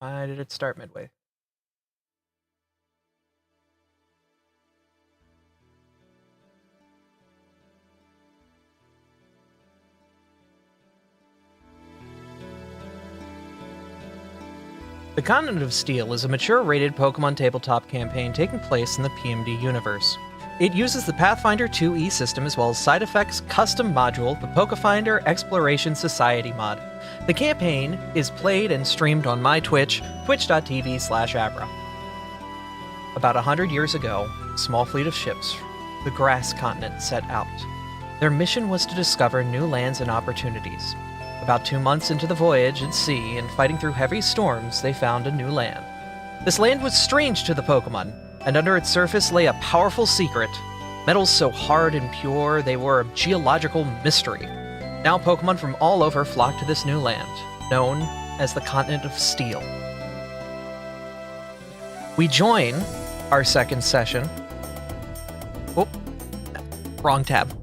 Why did it start midway? The Continent of Steel is a mature-rated Pokemon tabletop campaign taking place in the PMD universe. It uses the Pathfinder 2e system as well as side effects custom module, the Pokefinder Exploration Society mod. The campaign is played and streamed on my Twitch, twitch.tv/Abra. About 100 years ago, a small fleet of ships, the Grass Continent, set out. Their mission was to discover new lands and opportunities. About 2 months into the voyage at sea and fighting through heavy storms, they found a new land. This land was strange to the Pokemon, and under its surface lay a powerful secret. Metals so hard and pure, they were a geological mystery. Now Pokemon from all over flocked to this new land, known as the Continent of Steel. We join our second session. Oh, wrong tab.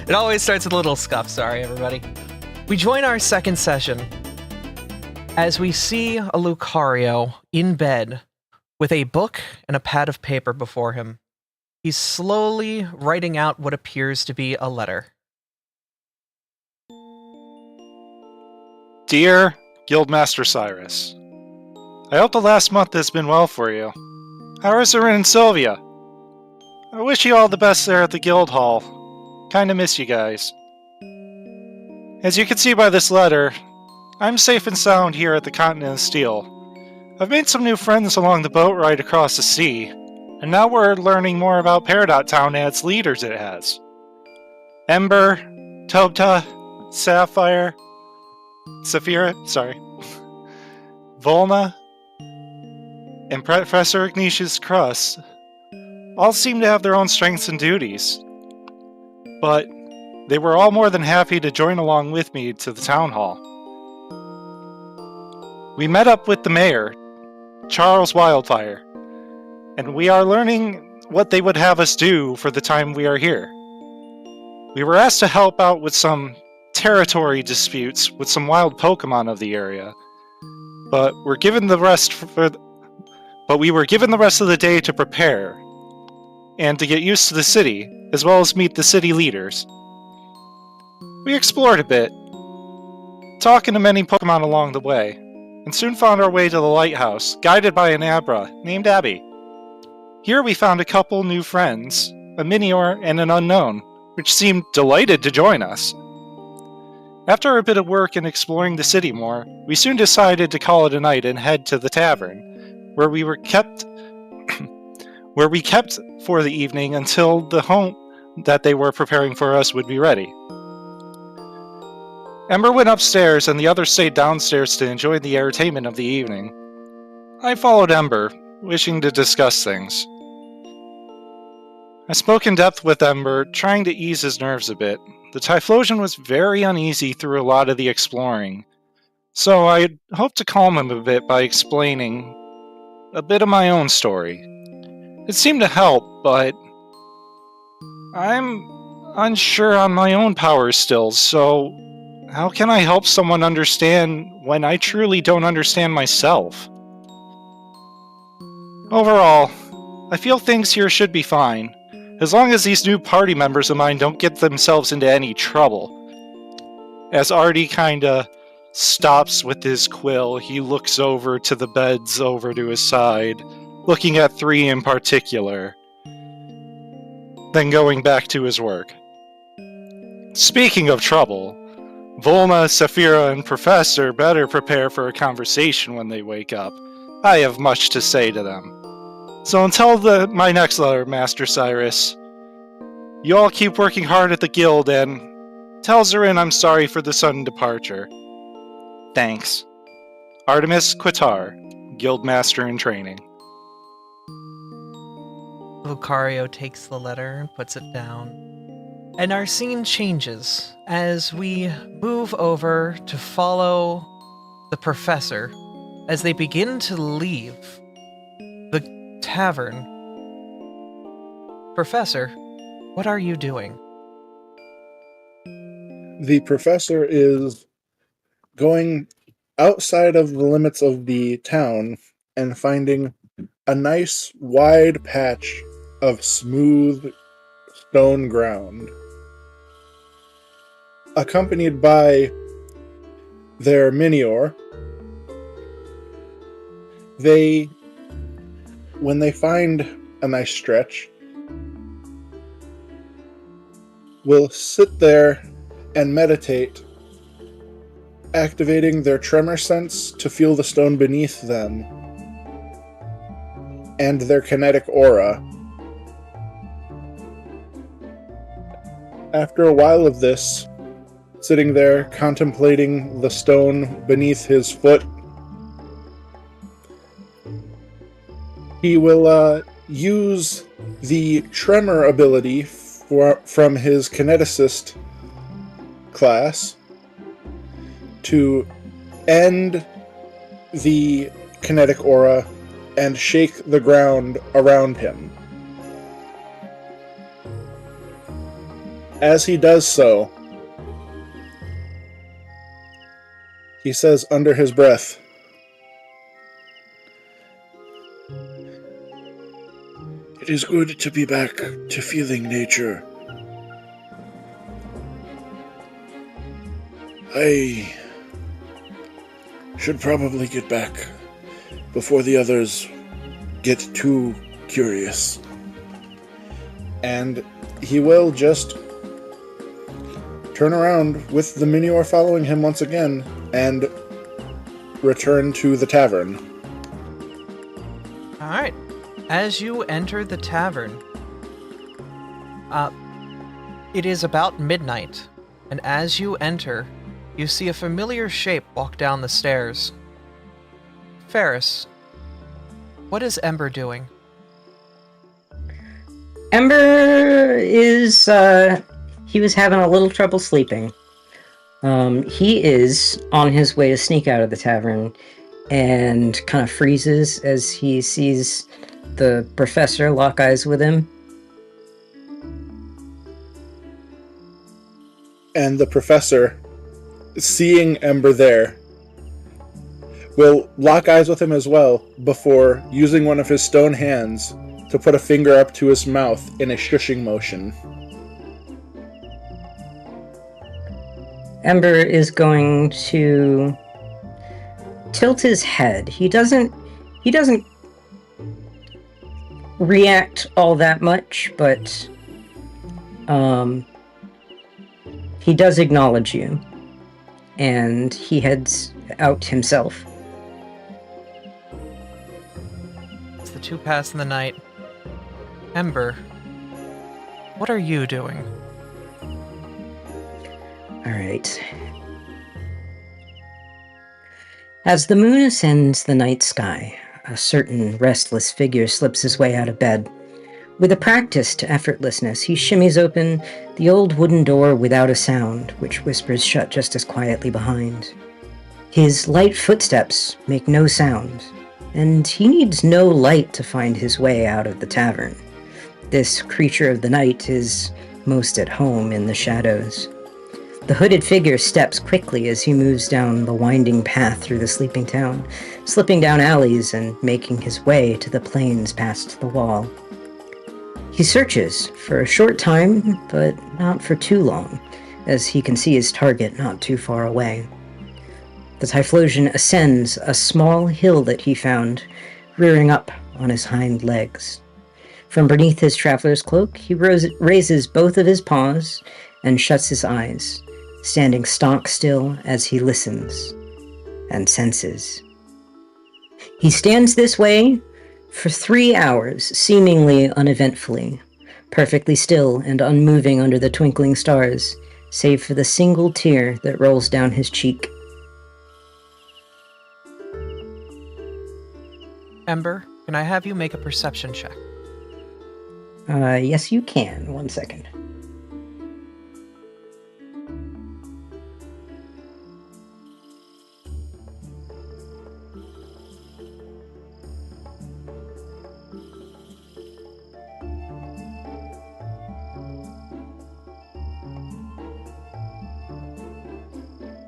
It always starts with a little scuff, sorry everybody. We join our second session as we see a Lucario in bed with a book and a pad of paper before him. He's slowly writing out what appears to be a letter. Dear Guildmaster Cyrus, I hope the last month has been well for you. How are Zorin and Sylvia? I wish you all the best there at the Guild Hall. Kinda miss you guys. As you can see by this letter, I'm safe and sound here at the Continent of Steel. I've made some new friends along the boat ride across the sea, and now we're learning more about Peridot Town and its leaders it has. Ember, Tobta, Sapphire, Volna, and Professor Ignatius Crust all seem to have their own strengths and duties. But they were all more than happy to join along with me to the town hall. We met up with the mayor, Charles Wildfire, and we are learning what they would have us do for the time we are here. We were asked to help out with some territory disputes with some wild Pokemon of the area, but we were given the rest of the day to prepare and to get used to the city, as well as meet the city leaders. We explored a bit, talking to many Pokemon along the way, and soon found our way to the lighthouse, guided by an Abra named Abby. Here we found a couple new friends, a Minior and an Unknown, which seemed delighted to join us. After a bit of work and exploring the city more, we soon decided to call it a night and head to the tavern, where we kept for the evening until the home that they were preparing for us would be ready. Ember went upstairs and the others stayed downstairs to enjoy the entertainment of the evening. I followed Ember, wishing to discuss things. I spoke in depth with Ember, trying to ease his nerves a bit. The Typhlosion was very uneasy through a lot of the exploring, so I hoped to calm him a bit by explaining a bit of my own story. It seemed to help, but I'm unsure on my own powers still, so how can I help someone understand when I truly don't understand myself? Overall, I feel things here should be fine, as long as these new party members of mine don't get themselves into any trouble. As Artie kinda stops with his quill, he looks over to the beds over to his side, looking at 3 in particular, then going back to his work. Speaking of trouble, Volna, Saphira, and Professor better prepare for a conversation when they wake up. I have much to say to them. So until my next letter, Master Cyrus, you all keep working hard at the guild and tell Zorin I'm sorry for the sudden departure. Thanks. Artemis Quitar, Guildmaster in Training. Lucario takes the letter and puts it down. And our scene changes as we move over to follow the professor as they begin to leave the tavern. Professor, what are you doing? The professor is going outside of the limits of the town and finding a nice wide patch of smooth stone ground, accompanied by their minior. When they find a nice stretch, will sit there and meditate, activating their tremor sense to feel the stone beneath them and their kinetic aura. After a while of this, sitting there contemplating the stone beneath his foot, he will use the tremor ability from his kineticist class to end the kinetic aura and shake the ground around him. As he does so, he says under his breath, "It is good to be back to feeling nature. I should probably get back before the others get too curious." And he will just turn around with the minior following him once again and return to the tavern. All right. As you enter the tavern, it is about midnight, and as you enter, you see a familiar shape walk down the stairs. Ferris, what is Ember doing? Ember is, he was having a little trouble sleeping. He is on his way to sneak out of the tavern and kind of freezes as he sees the professor lock eyes with him. And the professor, seeing Ember there, will lock eyes with him as well before using one of his stone hands to put a finger up to his mouth in a shushing motion. Ember is going to tilt his head. He doesn't react all that much, but he does acknowledge you, and he heads out himself. As the two pass in the night, Ember, what are you doing? All right. As the moon ascends the night sky, a certain restless figure slips his way out of bed. With a practiced effortlessness, he shimmies open the old wooden door without a sound, which whispers shut just as quietly behind. His light footsteps make no sound, and he needs no light to find his way out of the tavern. This creature of the night is most at home in the shadows. The hooded figure steps quickly as he moves down the winding path through the sleeping town, slipping down alleys and making his way to the plains past the wall. He searches for a short time, but not for too long, as he can see his target not too far away. The Typhlosion ascends a small hill that he found, rearing up on his hind legs. From beneath his traveler's cloak, he raises both of his paws and shuts his eyes, standing stock still as he listens and senses. He stands this way for 3 hours, seemingly uneventfully, perfectly still and unmoving under the twinkling stars, save for the single tear that rolls down his cheek. Ember, can I have you make a perception check? Yes, you can. 1 second.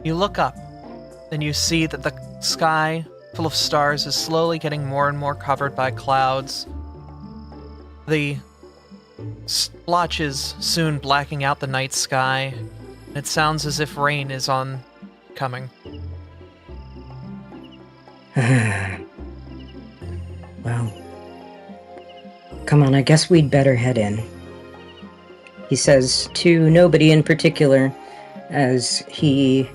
You look up, and you see that the sky full of stars is slowly getting more and more covered by clouds. The splotches soon blacking out the night sky. It sounds as if rain is coming. Well, come on, I guess we'd better head in. He says to nobody in particular as he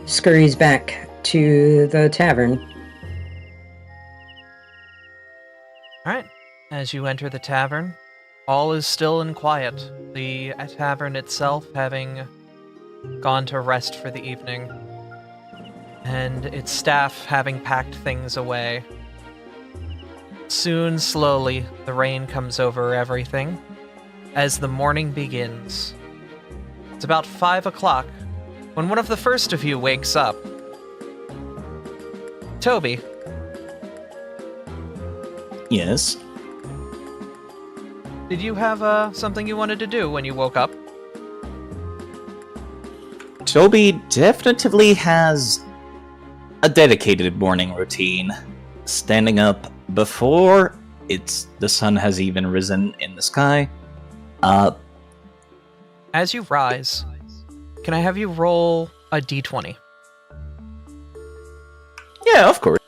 scurries back to the tavern. Alright, as you enter the tavern, all is still and quiet. The tavern itself having gone to rest for the evening, and its staff having packed things away. Soon, slowly, the rain comes over everything as the morning begins. It's about 5 o'clock when one of the first of you wakes up. Toby. Yes. Did you have something you wanted to do when you woke up? Toby definitely has a dedicated morning routine. Standing up before the sun has even risen in the sky. As you rise, can I have you roll a d20? Yeah, of course.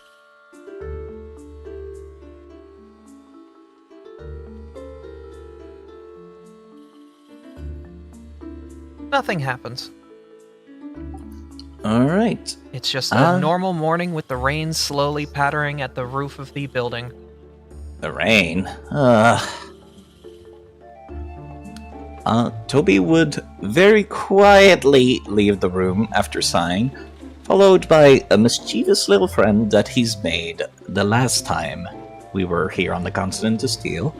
Nothing happens. Alright. It's just a normal morning with the rain slowly pattering at the roof of the building. The rain. Toby would very quietly leave the room after sighing, followed by a mischievous little friend that he's made the last time we were here on the continent of Steel.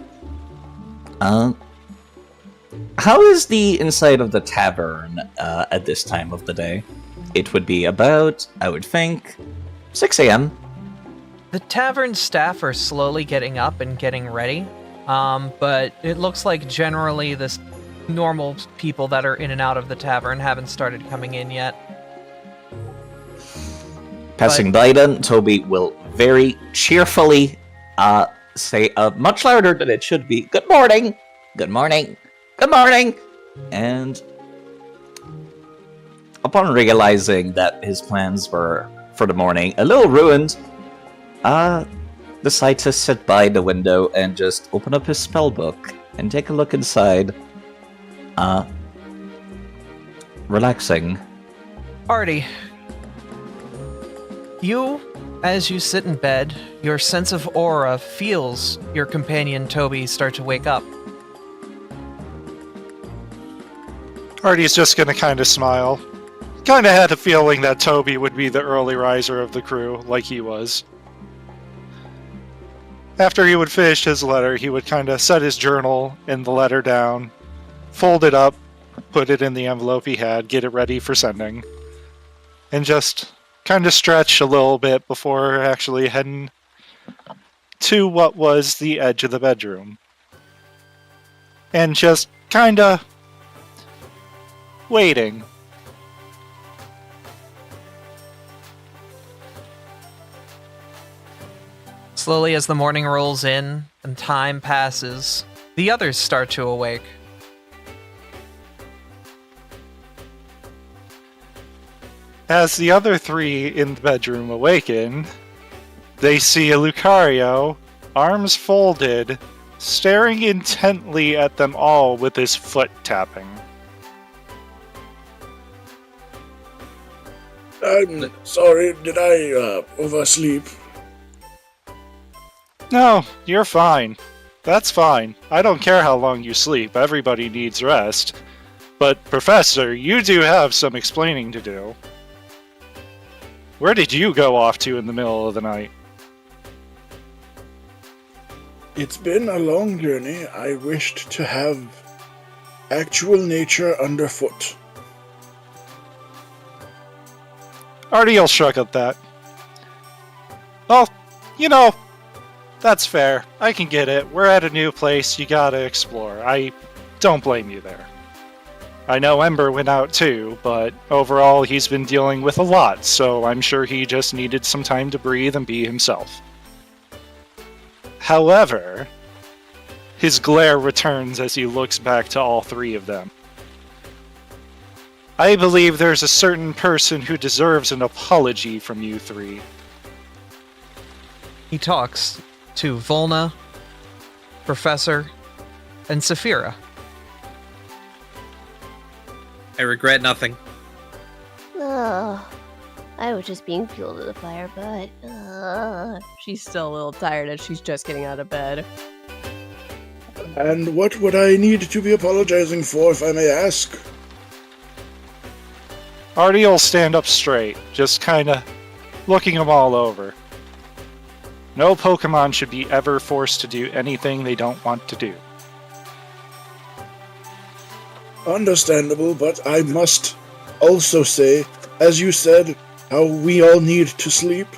How is the inside of the tavern at this time of the day? It would be about, I would think, 6 a.m. The tavern staff are slowly getting up and getting ready, but it looks like generally the normal people that are in and out of the tavern haven't started coming in yet. Passing by them, Toby will very cheerfully say, much louder than it should be, "Good morning! Good morning! Good morning!" And upon realizing that his plans were, for the morning, a little ruined, decide to sit by the window and just open up his spellbook and take a look inside. Relaxing. Artie, as you sit in bed, your sense of aura feels your companion Toby start to wake up. Artie's just gonna kind of smile. Kind of had a feeling that Toby would be the early riser of the crew, like he was. After he would finish his letter, he would kind of set his journal and the letter down, fold it up, put it in the envelope he had, get it ready for sending, and just kind of stretch a little bit before actually heading to what was the edge of the bedroom. And just kind of waiting. Slowly, as the morning rolls in and time passes, the others start to awake. As the other three in the bedroom awaken, they see a Lucario, arms folded, staring intently at them all with his foot tapping. I'm sorry, did I oversleep? No, you're fine. That's fine. I don't care how long you sleep. Everybody needs rest. But, Professor, you do have some explaining to do. Where did you go off to in the middle of the night? It's been a long journey. I wished to have actual nature underfoot. Artie'll shrug at that. Well, that's fair. I can get it. We're at a new place. You gotta explore. I don't blame you there. I know Ember went out too, but overall he's been dealing with a lot, so I'm sure he just needed some time to breathe and be himself. However, his glare returns as he looks back to all three of them. I believe there's a certain person who deserves an apology from you three. He talks to Volna, Professor, and Saphira. I regret nothing. Oh, I was just being fuel to the fire, but She's still a little tired as she's just getting out of bed. And what would I need to be apologizing for, if I may ask? Artie will stand up straight, just kinda looking them all over. No Pokemon should be ever forced to do anything they don't want to do. Understandable, but I must also say, as you said, how we all need to sleep.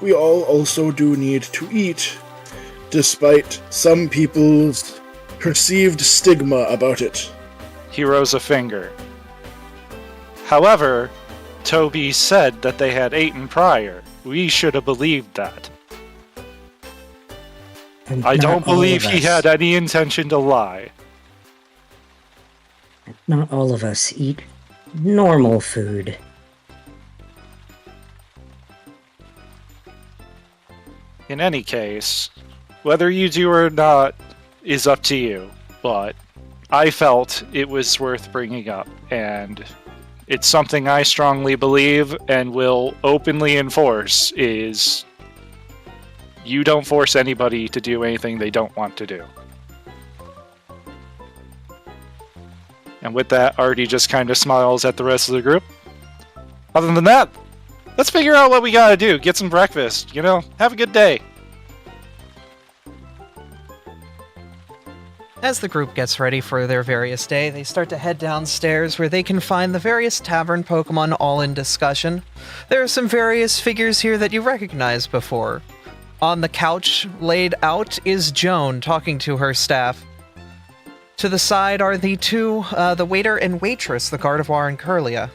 We all also do need to eat, despite some people's perceived stigma about it. He rose a finger. However, Toby said that they had eaten prior. We should have believed that. And I not don't all believe of he us- had any intention to lie. Not all of us eat normal food. In any case, whether you do or not is up to you, but I felt it was worth bringing up, and it's something I strongly believe and will openly enforce is you don't force anybody to do anything they don't want to do. And with that, Artie just kind of smiles at the rest of the group. Other than that, let's figure out what we gotta do. Get some breakfast, have a good day. As the group gets ready for their various day, they start to head downstairs where they can find the various tavern Pokemon all in discussion. There are some various figures here that you recognize before. On the couch, laid out, is Joan talking to her staff. To the side are the two, the waiter and waitress, the Gardevoir and Curlia,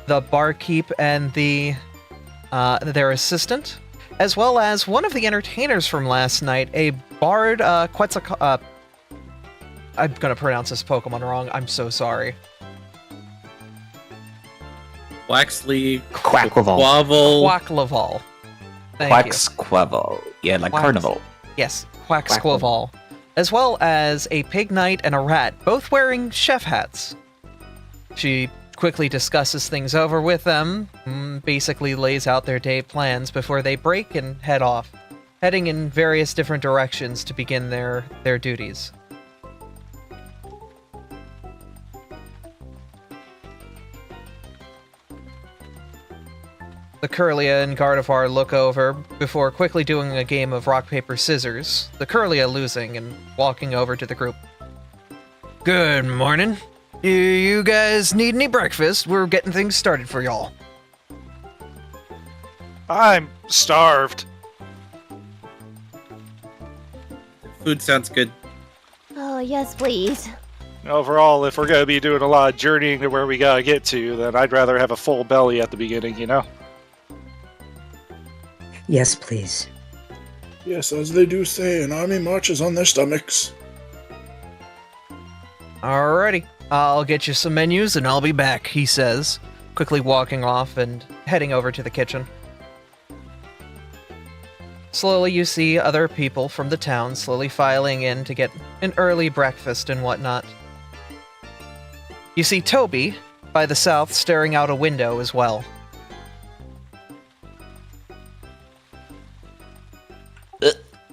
the barkeep and their assistant, as well as one of the entertainers from last night, a bard, I'm gonna pronounce this Pokemon wrong, I'm so sorry. Waxley, Quackleval. Quavel. Quacklaval. Thank you. Quacksquavel. Yeah, like Quacks- carnival. Yes, Quacksquaval. As well as a pig knight and a rat, both wearing chef hats. She quickly discusses things over with them, basically lays out their day plans before they break and head off, heading in various different directions to begin their duties. The Curlia and Gardevoir look over before quickly doing a game of rock, paper, scissors, the Curlia losing and walking over to the group. Good morning. You guys need any breakfast? We're getting things started for y'all. I'm starved. Food sounds good. oh yes, please. Overall, if we're going to be doing a lot of journeying to where we gotta get to, then I'd rather have a full belly at the beginning, Yes, please. Yes, as they do say, an army marches on their stomachs. Alrighty, I'll get you some menus and I'll be back, he says, quickly walking off and heading over to the kitchen. Slowly you see other people from the town slowly filing in to get an early breakfast and whatnot. You see Toby, by the south, staring out a window as well.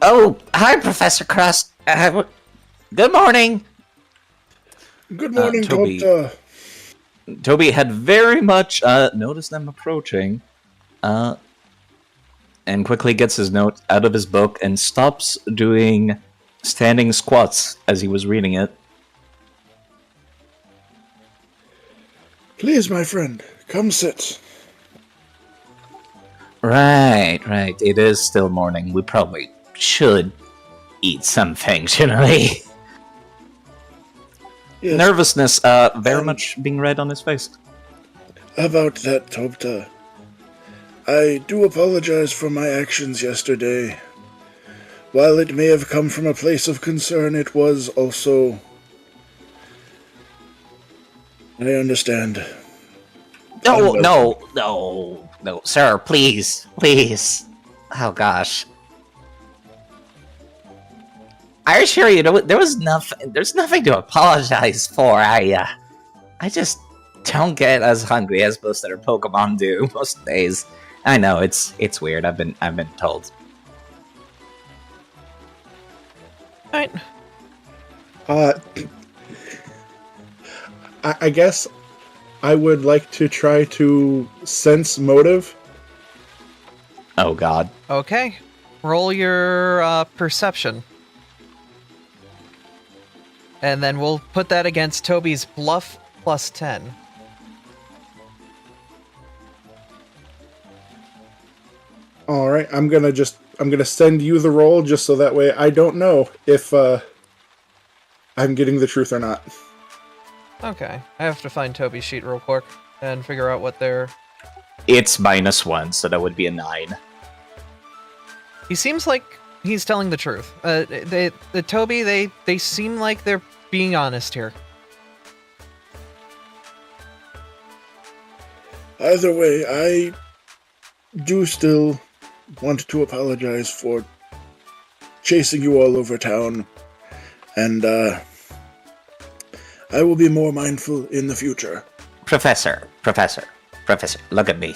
Oh, hi, Professor Crust. Good morning. Good morning, Toby. Doctor. Toby had very much noticed them approaching, and quickly gets his note out of his book and stops doing standing squats as he was reading it. Please, my friend, come sit. Right. It is still morning. We probably should eat something, shouldn't we? Yes, Nervousness very much being read on his face. about that, Topta. I do apologize for my actions yesterday. While it may have come from a place of concern, it was also... I understand. No, sir, please. Oh gosh. I assure you, there's nothing to apologize for. I just don't get as hungry as most other Pokemon do most days. I know it's weird. I've been told. Alright. I guess I would like to try to sense motive. Oh god. Okay. Roll your perception. And then we'll put that against Toby's bluff plus 10. All right, I'm gonna send you the roll just so that way I don't know if I'm getting the truth or not. Okay. I have to find Toby's sheet real quick and figure out what they're... It's -1, so that would be a 9. He seems like he's telling the truth. Toby, they seem like they're being honest here. Either way, I do still want to apologize for chasing you all over town, and I will be more mindful in the future. Professor, look at me.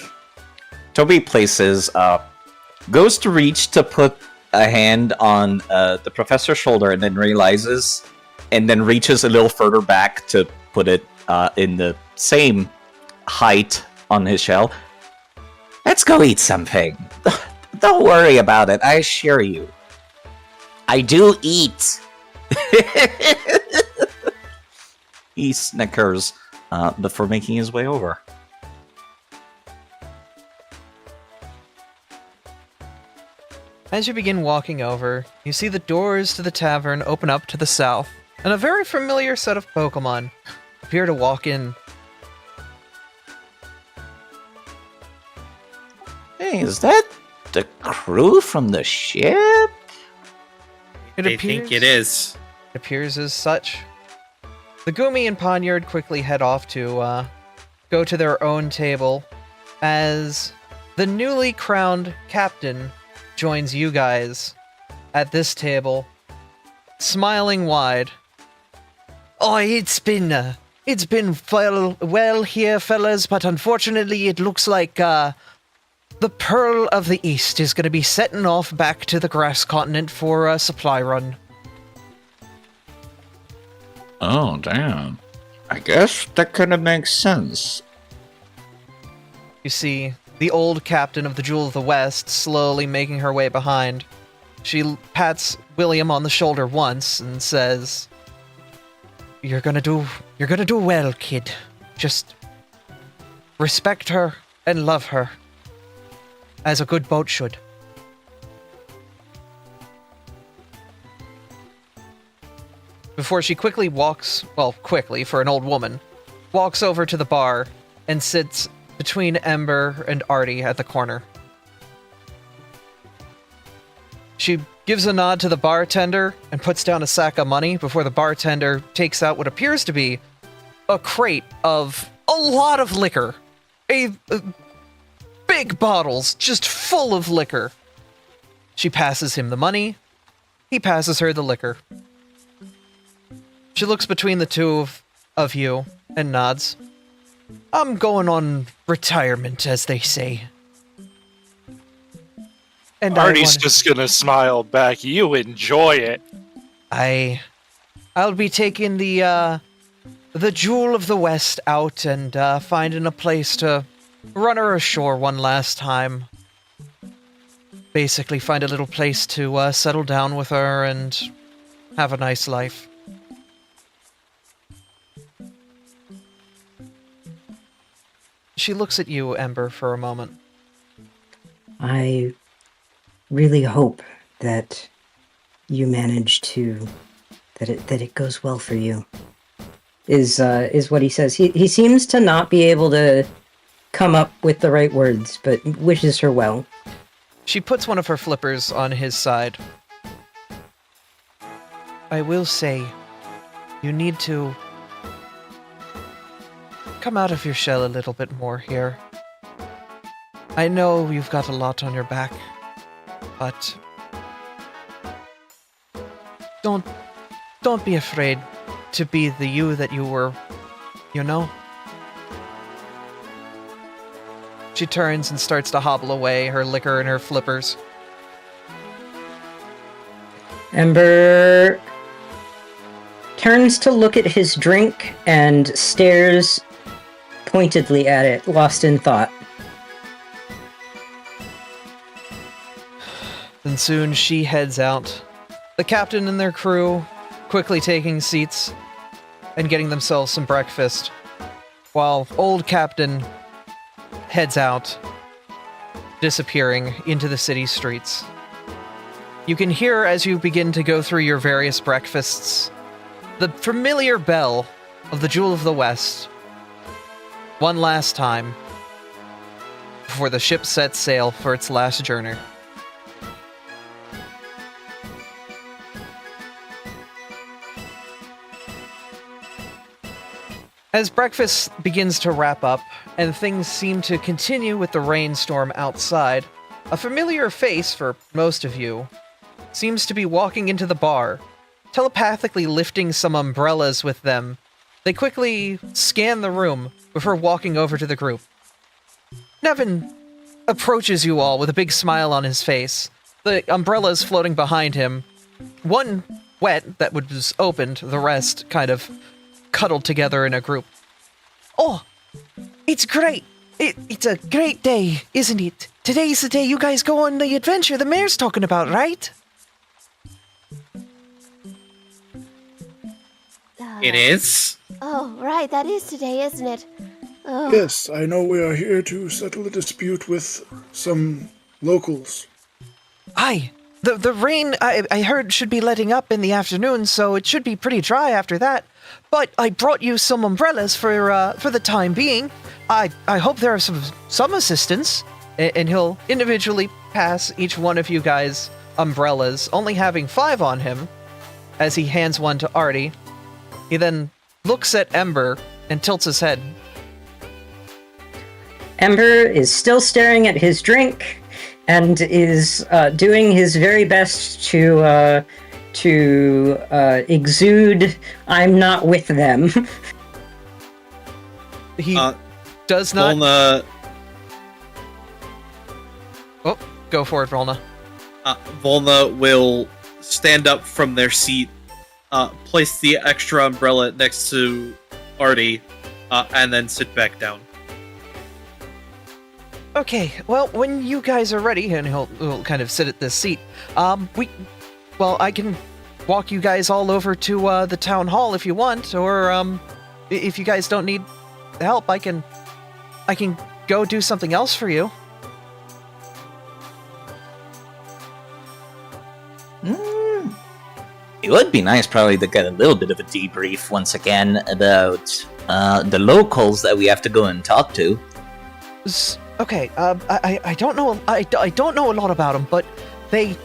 Toby goes to reach to put a hand on the professor's shoulder and then reaches a little further back to put it in the same height on his shell. Let's go eat something. Don't worry about it, I assure you. I do eat. He snickers before making his way over. As you begin walking over, you see the doors to the tavern open up to the south, and a very familiar set of Pokemon appear to walk in. Hey, is that the crew from the ship? They think it is. It appears as such. The Gumi and Poniard quickly head off to go to their own table, as the newly crowned captain joins you guys at this table, smiling wide. Oh, it's been well here, fellas, but unfortunately it looks like the Pearl of the East is going to be setting off back to the Grass Continent for a supply run. Oh, damn. I guess that kind of makes sense. You see the old captain of the Jewel of the West slowly making her way behind. She pats William on the shoulder once and says, You're gonna do well, kid. Just respect her and love her, as a good boat should. Before she quickly for an old woman, walks over to the bar and sits between Ember and Artie at the corner. She gives a nod to the bartender and puts down a sack of money before the bartender takes out what appears to be a crate of a lot of liquor. Big bottles just full of liquor. She passes him the money. He passes her the liquor. She looks between the two of you and nods. I'm going on retirement, as they say. And Artie's just gonna smile back. You enjoy it. I'll be taking the Jewel of the West out and finding a place to run her ashore one last time. Basically find a little place to settle down with her and have a nice life. She looks at you, Ember, for a moment. I really hope that you manage to... that it goes well for you. is what he says. He seems to not be able to come up with the right words, but wishes her well. She puts one of her flippers on his side. I will say, you need to come out of your shell a little bit more here. I know you've got a lot on your back, but don't be afraid to be the you that you were, you know? She turns and starts to hobble away, her liquor and her flippers. Ember turns to look at his drink and stares pointedly at it, lost in thought. Then soon she heads out. The captain and their crew quickly taking seats and getting themselves some breakfast, while old captain heads out, disappearing into the city streets. You can hear, as you begin to go through your various breakfasts, the familiar bell of the Jewel of the West, one last time, before the ship sets sail for its last journey. As breakfast begins to wrap up, and things seem to continue with the rainstorm outside, a familiar face for most of you seems to be walking into the bar, telepathically lifting some umbrellas with them. They quickly scan the room before walking over to the group. Nevin approaches you all with a big smile on his face, the umbrellas floating behind him. One wet that was opened, the rest kind of cuddled together in a group. Oh, it's great. It's a great day, isn't it? Today's the day you guys go on the adventure the mayor's talking about, right? It is? Oh, right, that is today, isn't it? Oh. Yes, I know we are here to settle a dispute with some locals. Aye. The rain, I heard, should be letting up in the afternoon, so it should be pretty dry after that. But I brought you some umbrellas for the time being. I hope there are some assistance. And he'll individually pass each one of you guys umbrellas, only having 5 on him, as he hands one to Artie. He then looks at Ember and tilts his head. Ember is still staring at his drink and is doing his very best to exude, I'm not with them. He does not... Volna... Oh, go for it, Volna. Volna will stand up from their seat, place the extra umbrella next to Artie, and then sit back down. Okay, well, when you guys are ready, and he'll kind of sit at this seat, I can walk you guys all over to the town hall if you want, or if you guys don't need help, I can go do something else for you. It would be nice probably to get a little bit of a debrief once again about the locals that we have to go and talk to. Okay, I don't know. I don't know a lot about them, but there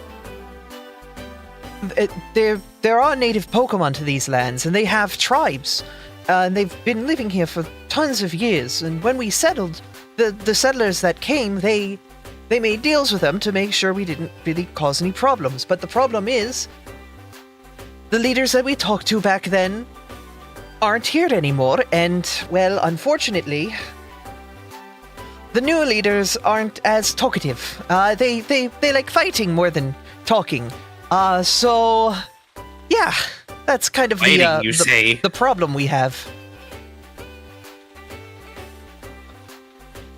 are native Pokemon to these lands, and they have tribes, and they've been living here for tons of years. And when we settled, the settlers that came, they made deals with them to make sure we didn't really cause any problems. But the problem is, the leaders that we talked to back then aren't here anymore, and well, unfortunately, the new leaders aren't as talkative. They like fighting more than talking. So yeah, that's kind of the problem we have.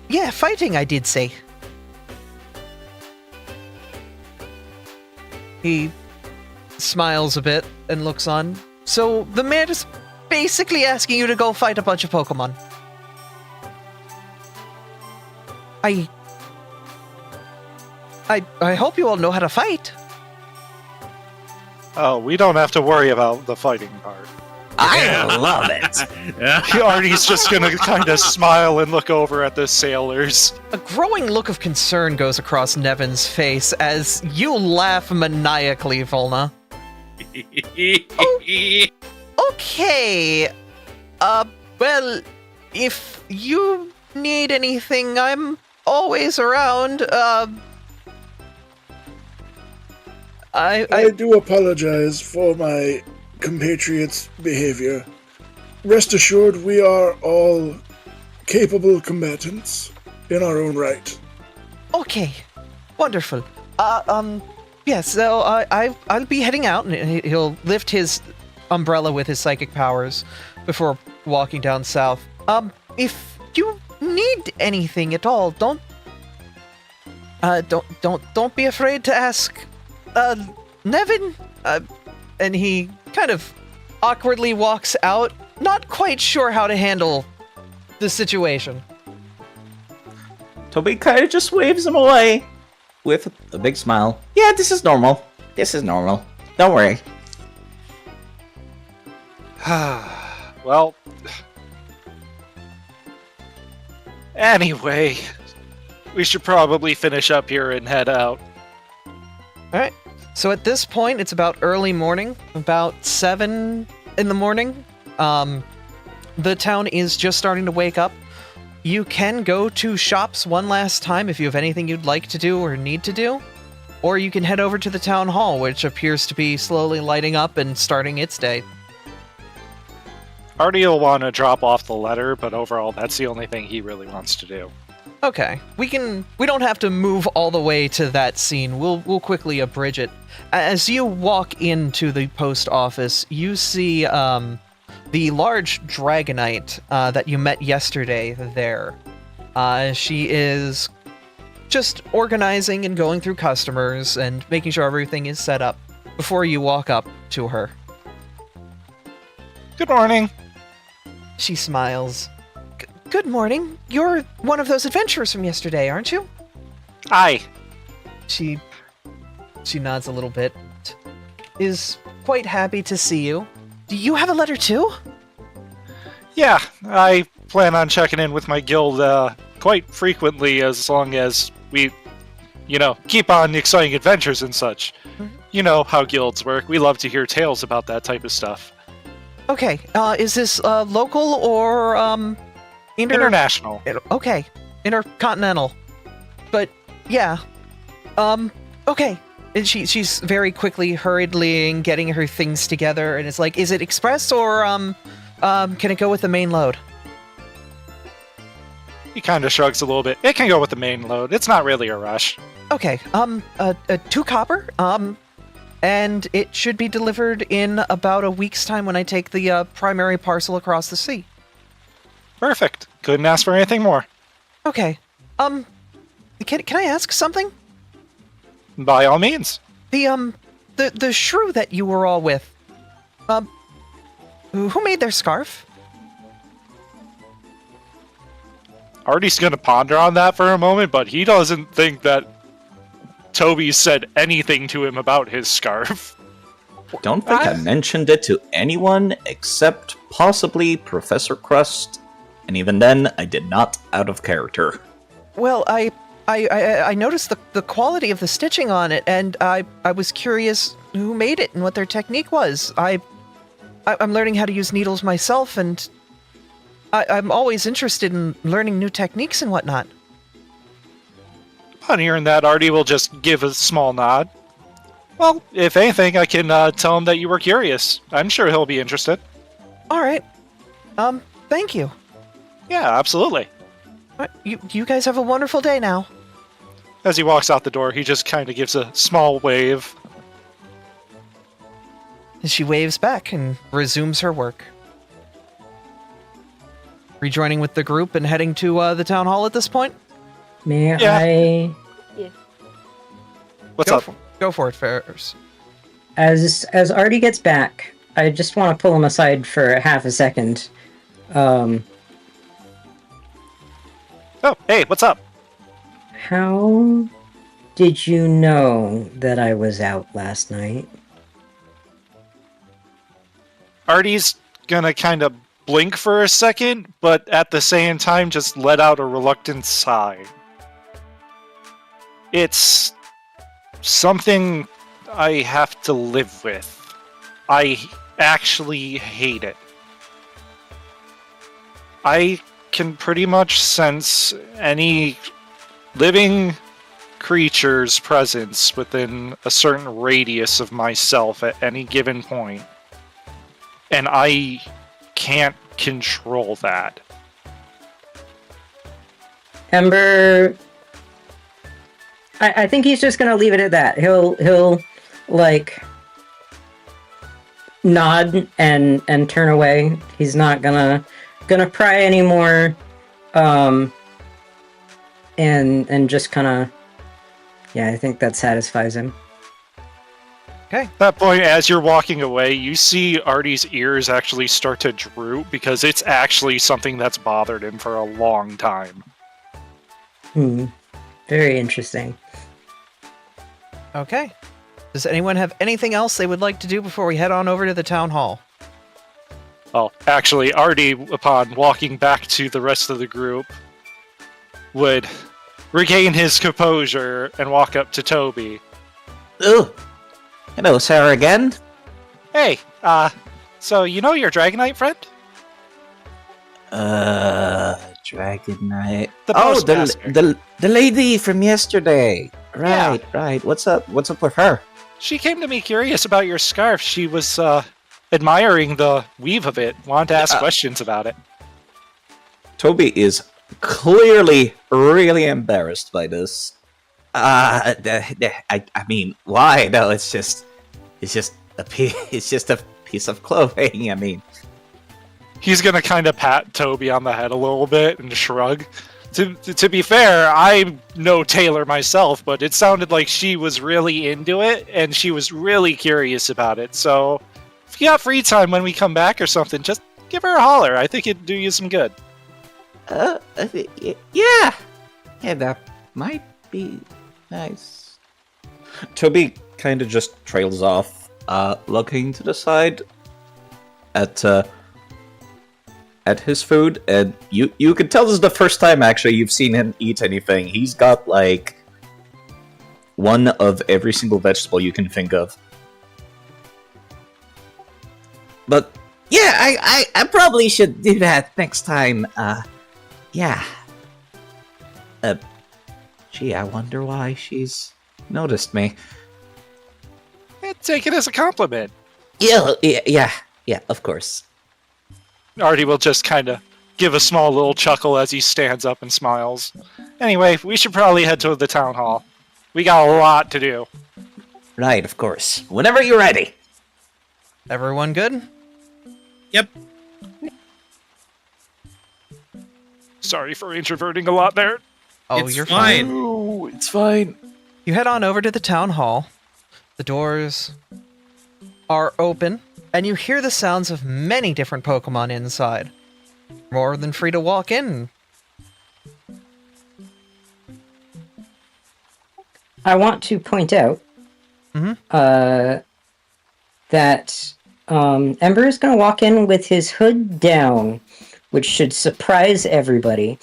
Yeah, fighting, I did say. He smiles a bit and looks on. So the mayor is basically asking you to go fight a bunch of Pokemon. I hope you all know how to fight. Oh, we don't have to worry about the fighting part. I love it. Artie's just gonna kind of smile and look over at the sailors. A growing look of concern goes across Nevin's face as you laugh maniacally, Volna. Okay. Well, if you need anything, I'm always around. I do apologize for my compatriots' behavior. Rest assured, we are all capable combatants in our own right. Okay. Wonderful. Yeah, so I'll be heading out, and he'll lift his umbrella with his psychic powers before walking down south. If you need anything at all, don't be afraid to ask. Nevin? And he kind of awkwardly walks out, not quite sure how to handle the situation. Toby kind of just waves him away with a big smile. Yeah, this is normal. This is normal. Don't worry. Well, anyway, we should probably finish up here and head out. Alright. So at this point, it's about early morning, about 7 in the morning. The town is just starting to wake up. You can go to shops one last time if you have anything you'd like to do or need to do. Or you can head over to the town hall, which appears to be slowly lighting up and starting its day. Artie will want to drop off the letter, but overall, that's the only thing he really wants to do. Okay, we don't have to move all the way to that scene. We'll quickly abridge it. As you walk into the post office, you see the large Dragonite that you met yesterday there. She is just organizing and going through customers and making sure everything is set up before you walk up to her. Good morning. She smiles. Good morning. You're one of those adventurers from yesterday, aren't you? Aye. She nods a little bit. Is quite happy to see you. Do you have a letter too? Yeah, I plan on checking in with my guild quite frequently as long as we, keep on exciting adventures and such. Mm-hmm. You know how guilds work. We love to hear tales about that type of stuff. Okay, is this local or International. Okay, intercontinental. But yeah, okay. And she's very quickly, hurriedly getting her things together, and it's like, is it express or can it go with the main load? He kind of shrugs a little bit. It can go with the main load. It's not really a rush. Okay, 2 copper, and it should be delivered in about a week's time when I take the primary parcel across the sea. Perfect. Couldn't ask for anything more. Okay, can I ask something? By all means. The shrew that you were all with, who made their scarf? Artie's gonna ponder on that for a moment, but he doesn't think that Toby said anything to him about his scarf. Don't think I mentioned it to anyone except possibly Professor Crust, and even then, I did not out of character. Well, I noticed the quality of the stitching on it, and I was curious who made it and what their technique was. I'm learning how to use needles myself, and I'm always interested in learning new techniques and whatnot. Upon hearing that, Artie will just give a small nod. Well, if anything, I can tell him that you were curious. I'm sure he'll be interested. All right. Thank you. Yeah, absolutely. You guys have a wonderful day now. As he walks out the door, he just kind of gives a small wave. And she waves back and resumes her work. Rejoining with the group and heading to the town hall at this point? May Yeah. I... What's up? Go for it, Ferris. As Artie gets back, I just want to pull him aside for half a second. Oh, hey, what's up? How did you know that I was out last night? Artie's gonna kind of blink for a second, but at the same time just let out a reluctant sigh. It's something I have to live with. I actually hate it. I can pretty much sense any living creature's presence within a certain radius of myself at any given point. And I can't control that. Ember, I think he's just gonna leave it at that. He'll like nod and turn away. He's not gonna pry anymore. And just kind of, yeah, I think that satisfies him. Okay. At that point, as you're walking away, you see Artie's ears actually start to droop because it's actually something that's bothered him for a long time. Very interesting. Okay. Does anyone have anything else they would like to do before we head on over to the town hall? Well, actually, Artie, upon walking back to the rest of the group, would regain his composure and walk up to Toby. Oh, hello, Sarah again. Hey, so you know your Dragonite friend? Dragonite. The Oh, postmaster. the lady from yesterday. Right, right. What's up? What's up with her? She came to me curious about your scarf. She was, admiring the weave of it. Wanted to ask questions about it. Toby is clearly really embarrassed by this. I mean, why? No, it's just a piece of clothing. I mean, He's gonna kind of pat Toby on the head a little bit and shrug. To be fair, I'm no tailor myself, but it sounded like she was really into it, and she was really curious about it. So, if you got free time when we come back or something, just give her a holler. I think it'd do you some good. yeah, that might be nice. Toby kind of just trails off, looking to the side at his food, and you can tell this is the first time actually you've seen him eat anything. He's got like one of every single vegetable you can think of. But yeah, I probably should do that next time. Yeah. Gee, I wonder why she's noticed me. Take it as a compliment. Yeah, of course. Artie will just kind of give a small little chuckle as he stands up and smiles. Anyway, we should probably head to the town hall. We got a lot to do. Right, of course. Whenever you're ready. Everyone good? Yep. Sorry for introverting a lot there. Oh, It's you're fine. fine. Oh, it's fine. You head on over to the town hall. The doors are open, and you hear the sounds of many different Pokemon inside. More than free to walk in. I want to point out that Ember is going to walk in with his hood down, which should surprise everybody.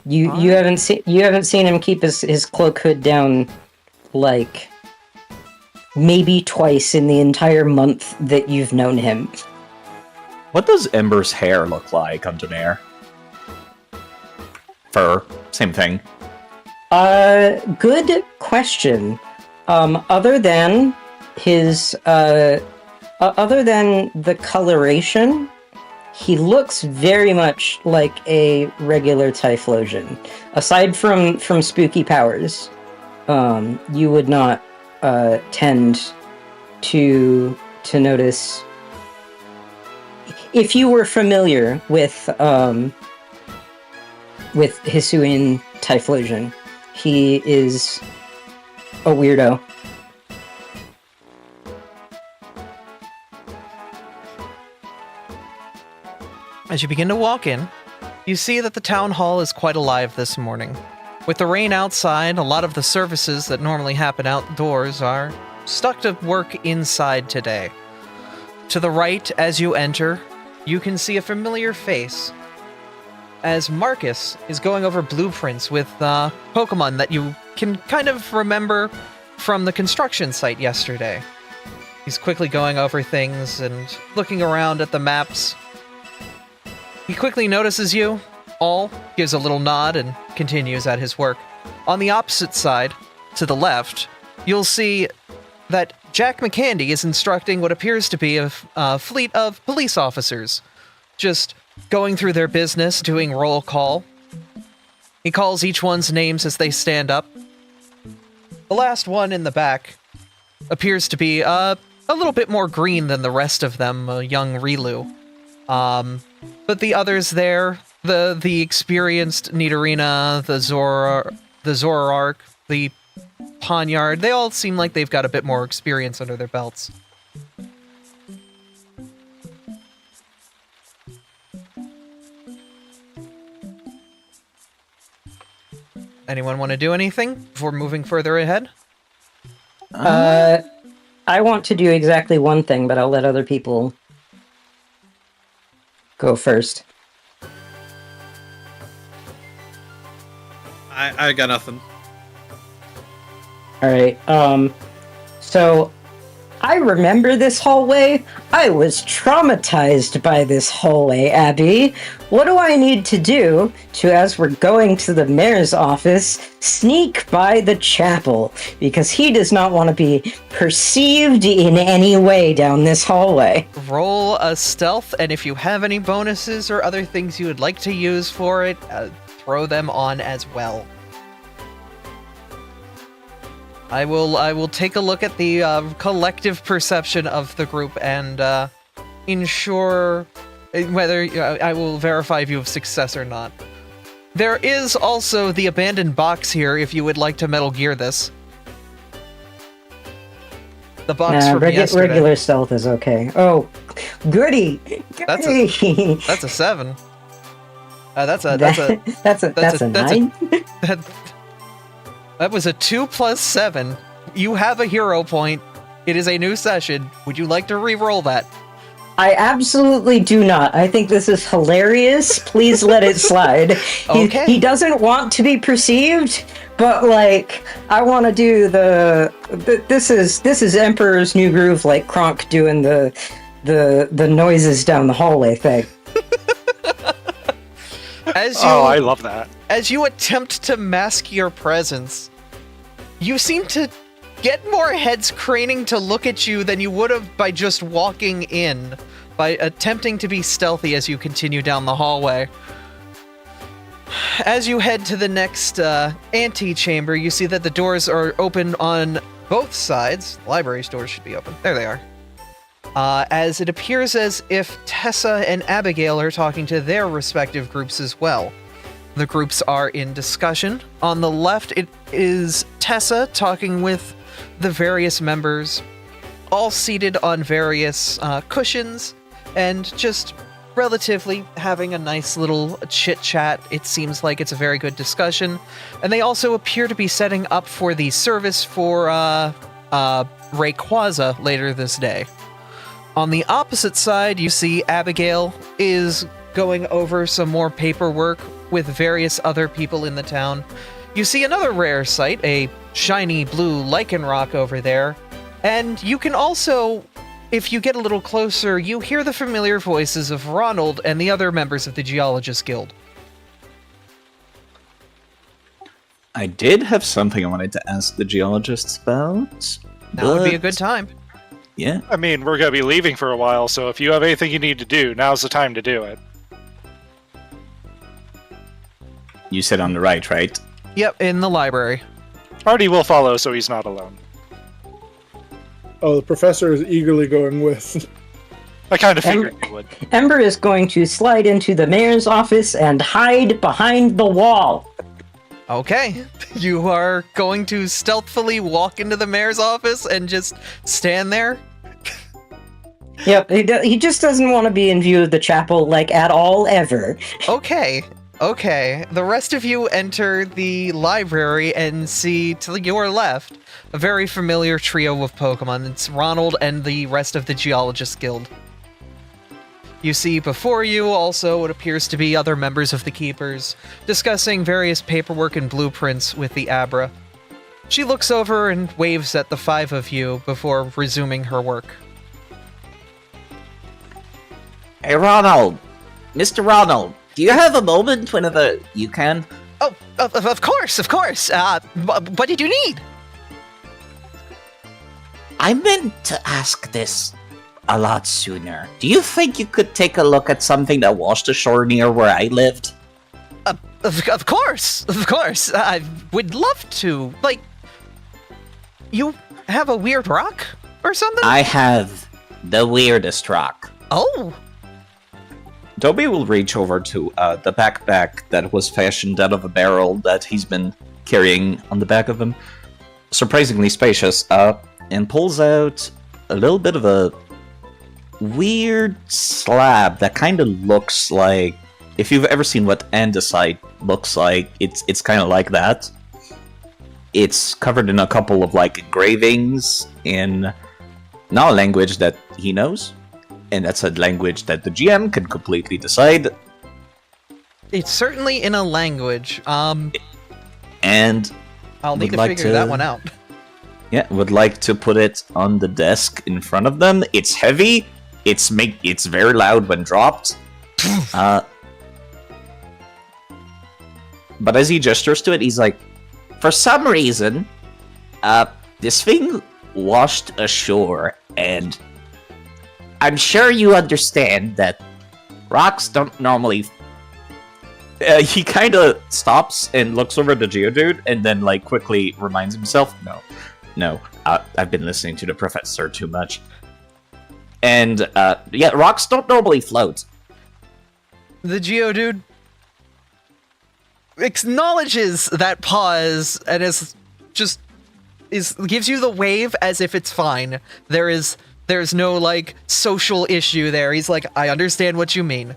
You haven't seen him keep his cloak hood down like maybe twice in the entire month that you've known him. What does Ember's hair look like, Undenair? Fur, same thing. Good question. Other than the coloration, he looks very much like a regular Typhlosion. Aside from spooky powers, you would not tend to notice. If you were familiar with Hisuian Typhlosion, he is a weirdo. As you begin to walk in, you see that the town hall is quite alive this morning. With the rain outside, a lot of the services that normally happen outdoors are stuck to work inside today. To the right, as you enter, you can see a familiar face, as Marcus is going over blueprints with Pokemon that you can kind of remember from the construction site yesterday. He's quickly going over things and looking around at the maps. He quickly notices you all, gives a little nod, and continues at his work. On the opposite side, to the left, you'll see that Jack McCandy is instructing what appears to be a fleet of police officers, just going through their business, doing roll call. He calls each one's names as they stand up. The last one in the back appears to be a little bit more green than the rest of them, a young Rilu. But the others there, the experienced Nidorina, the Zoroark, the Ponyard, they all seem like they've got a bit more experience under their belts. Anyone want to do anything before moving further ahead? I want to do exactly one thing, but I'll let other people go first. I got nothing. Alright, so I remember this hallway. I was traumatized by this hallway, Abby. What do I need to do to, as we're going to the mayor's office, sneak by the chapel? Because he does not want to be perceived in any way down this hallway. Roll a stealth, and if you have any bonuses or other things you would like to use for it, throw them on as well. I will take a look at the collective perception of the group and ensure whether I will verify if you have success or not. There is also the abandoned box here if you would like to Metal Gear this. The box from yesterday. Regular stealth is okay. Oh, goody! That's a 7. That's a 9. That was a 2 plus 7. You have a hero point. It is a new session. Would you like to re-roll that? I absolutely do not. I think this is hilarious. Please let it slide. Okay. He doesn't want to be perceived, but like I want to do this is Emperor's New Groove, like Kronk doing the noises down the hallway thing. I love that. As you attempt to mask your presence, you seem to get more heads craning to look at you than you would have by just walking in, by attempting to be stealthy as you continue down the hallway. As you head to the next antechamber, you see that the doors are open on both sides. The library's doors should be open. There they are. As it appears as if Tessa and Abigail are talking to their respective groups as well. The groups are in discussion. On the left, it is Tessa talking with the various members, all seated on various cushions, and just relatively having a nice little chit-chat. It seems like it's a very good discussion. And they also appear to be setting up for the service for Rayquaza later this day. On the opposite side, you see Abigail is going over some more paperwork with various other people in the town. You see another rare sight, a shiny blue lichen rock over there, and you can also, if you get a little closer, you hear the familiar voices of Ronald and the other members of the Geologist Guild. I did have something I wanted to ask the geologists about. Now would be a good time. Yeah. I mean, we're going to be leaving for a while, so if you have anything you need to do, now's the time to do it. You said on the right? Yep, in the library. Artie will follow, so he's not alone. Oh, the professor is eagerly going with. I kind of figured you would. Ember is going to slide into the mayor's office and hide behind the wall. Okay, you are going to stealthily walk into the mayor's office and just stand there? Yep, he just doesn't want to be in view of the chapel, like, at all, ever. Okay, Okay, the rest of you enter the library and see to your left a very familiar trio of Pokemon. It's Ronald and the rest of the Geologist Guild. You see before you also what appears to be other members of the Keepers, discussing various paperwork and blueprints with the Abra. She looks over and waves at the 5 of you before resuming her work. Hey, Ronald! Mr. Ronald, do you have a moment whenever you can? Oh, of course, of course. What did you need? I meant to ask this a lot sooner. Do you think you could take a look at something that washed ashore near where I lived? Of course, of course. I would love to. Like, you have a weird rock or something? I have the weirdest rock. Oh. Toby will reach over to the backpack that was fashioned out of a barrel that he's been carrying on the back of him. Surprisingly spacious, and pulls out a little bit of a weird slab that kind of looks like, if you've ever seen what andesite looks like, it's kind of like that. It's covered in a couple of like engravings in not a language that he knows, and that's a language that the GM can completely decide. It's certainly in a language. And I'll need to like figure that one out. Yeah, would like to put it on the desk in front of them. It's heavy. It's very loud when dropped. But as he gestures to it, he's like, for some reason, this thing washed ashore, and I'm sure you understand that rocks don't normally... he kind of stops and looks over at the Geodude, and then like quickly reminds himself, no, I've been listening to the professor too much. And yeah, rocks don't normally float. The Geodude acknowledges that pause and gives you the wave as if it's fine. There's no like social issue there. He's like, I understand what you mean.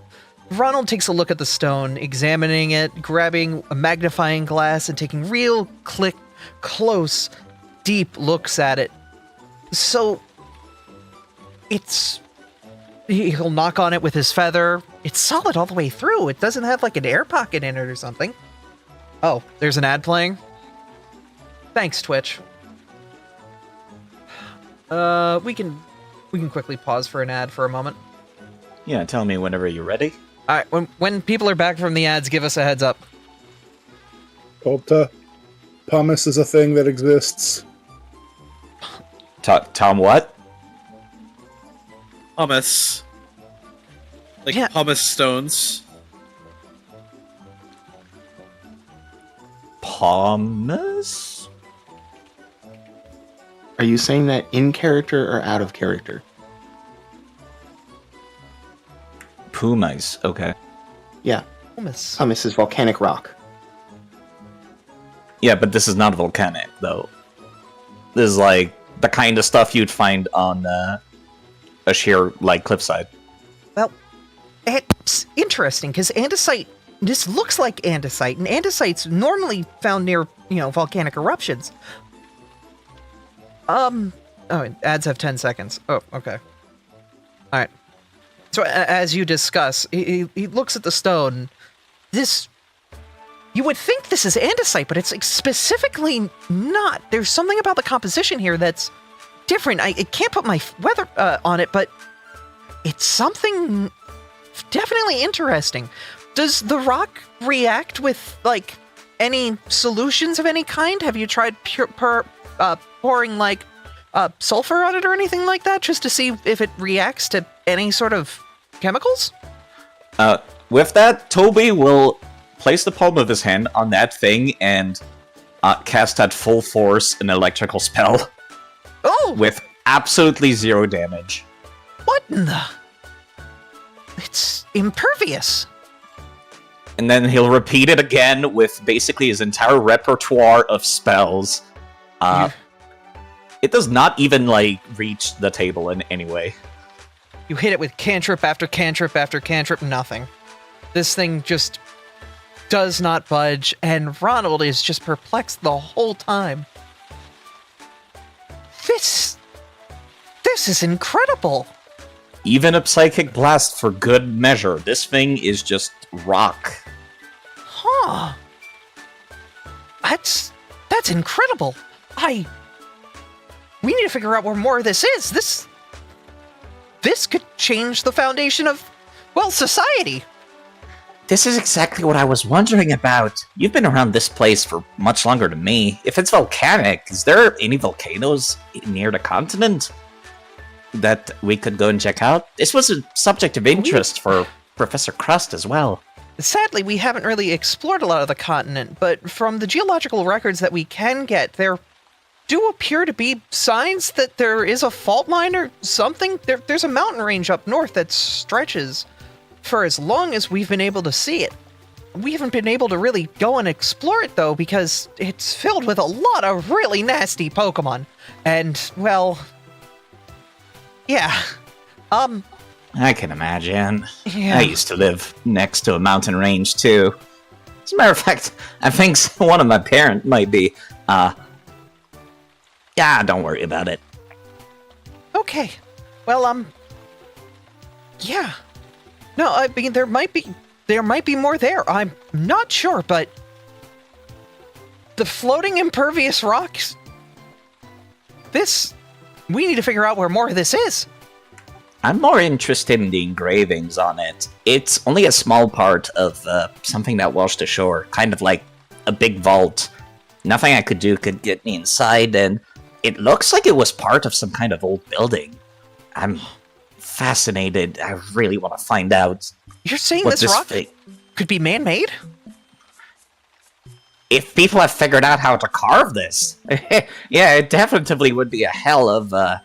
Ronald takes a look at the stone, examining it, grabbing a magnifying glass and taking real close, deep looks at it. So he'll knock on it with his feather. It's solid all the way through. It doesn't have like an air pocket in it or something. Oh, there's an ad playing? Thanks, Twitch. We can quickly pause for an ad for a moment. Yeah, tell me whenever you're ready. All right, when people are back from the ads, give us a heads up. Polta, pumice is a thing that exists. Tom, what? Pumice. Like Yeah. pumice stones. Pumice? Are you saying that in character or out of character? Pumice, okay. Yeah, Pumice. pumice is volcanic rock. Yeah, but this is not volcanic, though. This is like the kind of stuff you'd find on a sheer, like, cliffside. Well, it's interesting because andesite. This looks like andesite, and andesite's normally found near, volcanic eruptions. Oh, ads have 10 seconds. Oh, okay. All right. So as you discuss, he looks at the stone. You would think this is andesite, but it's specifically not. There's something about the composition here that's different. I can't put my weather on it, but it's something definitely interesting. Does the rock react with, like, any solutions of any kind? Have you tried pouring, like, sulfur on it or anything like that, just to see if it reacts to any sort of chemicals? With that, Toby will place the palm of his hand on that thing and cast at full force an electrical spell. Oh! With absolutely 0 damage. What in the... It's impervious. And then he'll repeat it again with basically his entire repertoire of spells. It does not even, like, reach the table in any way. You hit it with cantrip after cantrip after cantrip, nothing. This thing just does not budge, and Ronald is just perplexed the whole time. This is incredible. Even a psychic blast for good measure. This thing is just rock. Huh. That's incredible. We need to figure out where more of this is. This could change the foundation of, well, society. This is exactly what I was wondering about. You've been around this place for much longer than me. If it's volcanic, is there any volcanoes near the continent that we could go and check out? This was a subject of interest for Professor Crust as well. Sadly, we haven't really explored a lot of the continent, but from the geological records that we can get, there do appear to be signs that there is a fault line or something. There's a mountain range up north that stretches for as long as we've been able to see it. We haven't been able to really go and explore it, though, because it's filled with a lot of really nasty Pokemon. And, well, yeah. I can imagine. Yeah. I used to live next to a mountain range, too. As a matter of fact, I think one of my parents might be, yeah, don't worry about it. Okay. Well, yeah. No, I mean, there might be more there. I'm not sure, but the floating impervious rocks, we need to figure out where more of this is. I'm more interested in the engravings on it. It's only a small part of something that washed ashore, kind of like a big vault. Nothing I could do could get me inside, and it looks like it was part of some kind of old building. I'm fascinated. I really want to find out. You're saying this rock could be man-made? If people have figured out how to carve this, yeah, it definitely would be a hell of a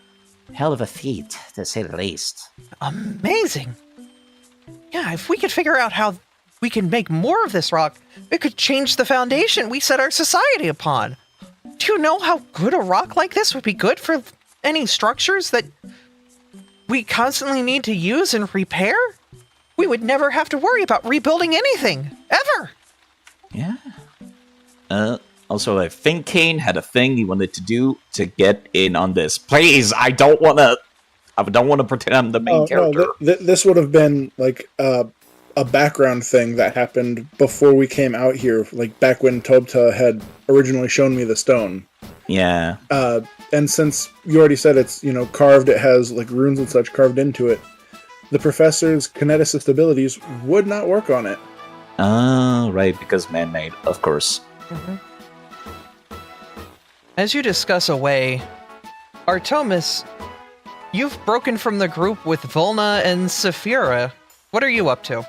feat, to say the least. Amazing. Yeah, if we could figure out how we can make more of this rock, it could change the foundation we set our society upon. Do you know how good a rock like this would be good for any structures that we constantly need to use and repair? We would never have to worry about rebuilding anything, ever. Yeah. Also, I think Kane had a thing he wanted to do to get in on this. Please, I don't want to pretend I'm the main character. No, this would have been like a background thing that happened before we came out here, like back when Tobta had originally shown me the stone. Yeah. And since you already said it's, carved, it has like runes and such carved into it, the professor's kineticist abilities would not work on it. Oh, right, because man-made, of course. Mm-hmm. As you discuss away, Artemis, you've broken from the group with Volna and Saphira. What are you up to?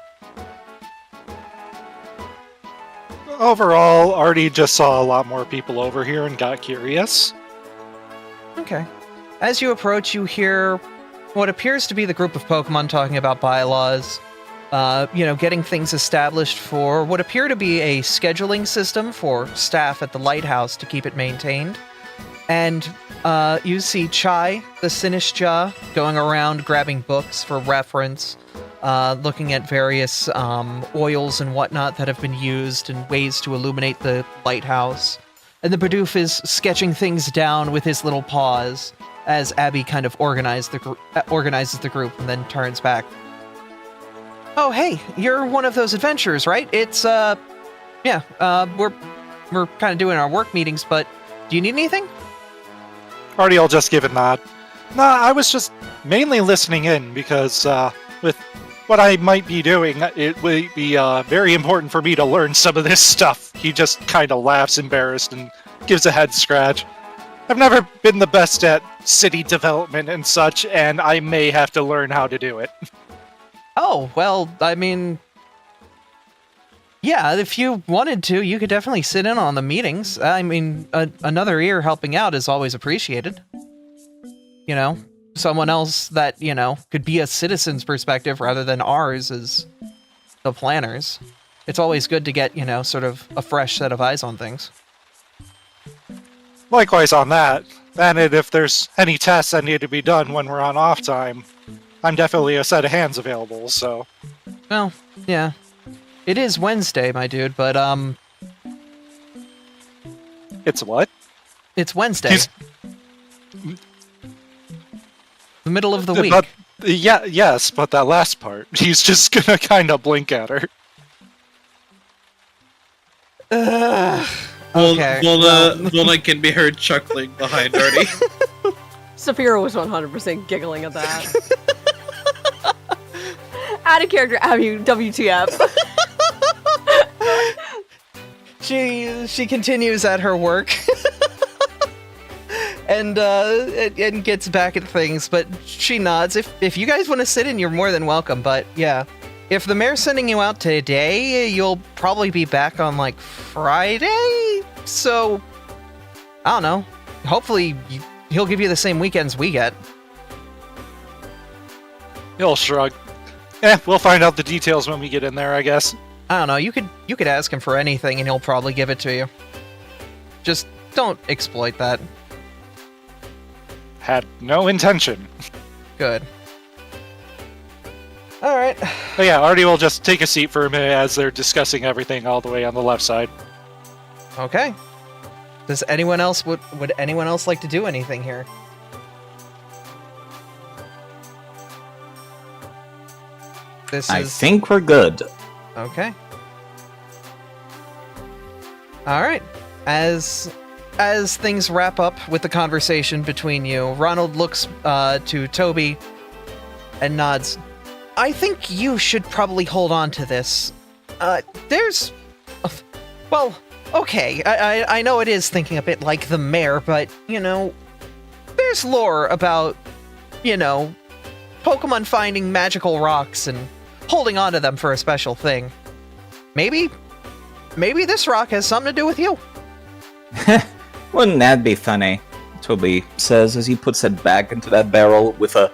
Overall, Artie just saw a lot more people over here and got curious. Okay. As you approach, you hear what appears to be the group of Pokemon talking about bylaws, getting things established for what appear to be a scheduling system for staff at the lighthouse to keep it maintained. And you see Chai, the Sinistcha, going around grabbing books for reference, looking at various oils and whatnot that have been used and ways to illuminate the lighthouse. And the Bidoof is sketching things down with his little paws as Abby kind of organizes the group and then turns back. Oh, hey, you're one of those adventurers, right? It's, we're kind of doing our work meetings, but do you need anything? Artie will just give a nod. Nah, I was just mainly listening in because, with what I might be doing, it would be very important for me to learn some of this stuff. He just kind of laughs embarrassed and gives a head scratch. I've never been the best at city development and such, and I may have to learn how to do it. Oh, well, I mean, yeah, if you wanted to, you could definitely sit in on the meetings. I mean, another ear helping out is always appreciated. Someone else that, could be a citizen's perspective rather than ours as the planners. It's always good to get, sort of a fresh set of eyes on things. Likewise on that. And if there's any tests that need to be done when we're on off time, I'm definitely a set of hands available, so... Well, yeah. It is Wednesday, my dude, but, It's what? it's Wednesday. He's- The middle of the week. But, yes, but that last part. He's just gonna kind of blink at her. Okay. Volna can be heard chuckling behind Artie. Saphira was 100% giggling at that. Out of character, Abby, WTF. She continues at her work. and gets back at things, but she nods. If you guys want to sit in, you're more than welcome, but yeah. If the mayor's sending you out today, you'll probably be back on, like, Friday? So, I don't know. Hopefully, he'll give you the same weekends we get. He'll shrug. We'll find out the details when we get in there, I guess. I don't know, you could ask him for anything and he'll probably give it to you. Just don't exploit that. Had no intention. Good. Alright. But yeah, Artie will just take a seat for a minute as they're discussing everything all the way on the left side. Okay. Does anyone else would anyone else like to do anything here? I think we're good. Okay. Alright. As things wrap up with the conversation between you, Ronald looks to Toby and nods. I think you should probably hold on to this. Well, okay, I know it is thinking a bit like the mayor, but, there's lore about, Pokemon finding magical rocks and holding on to them for a special thing. Maybe this rock has something to do with you. Wouldn't that be funny? Toby says as he puts it back into that barrel with a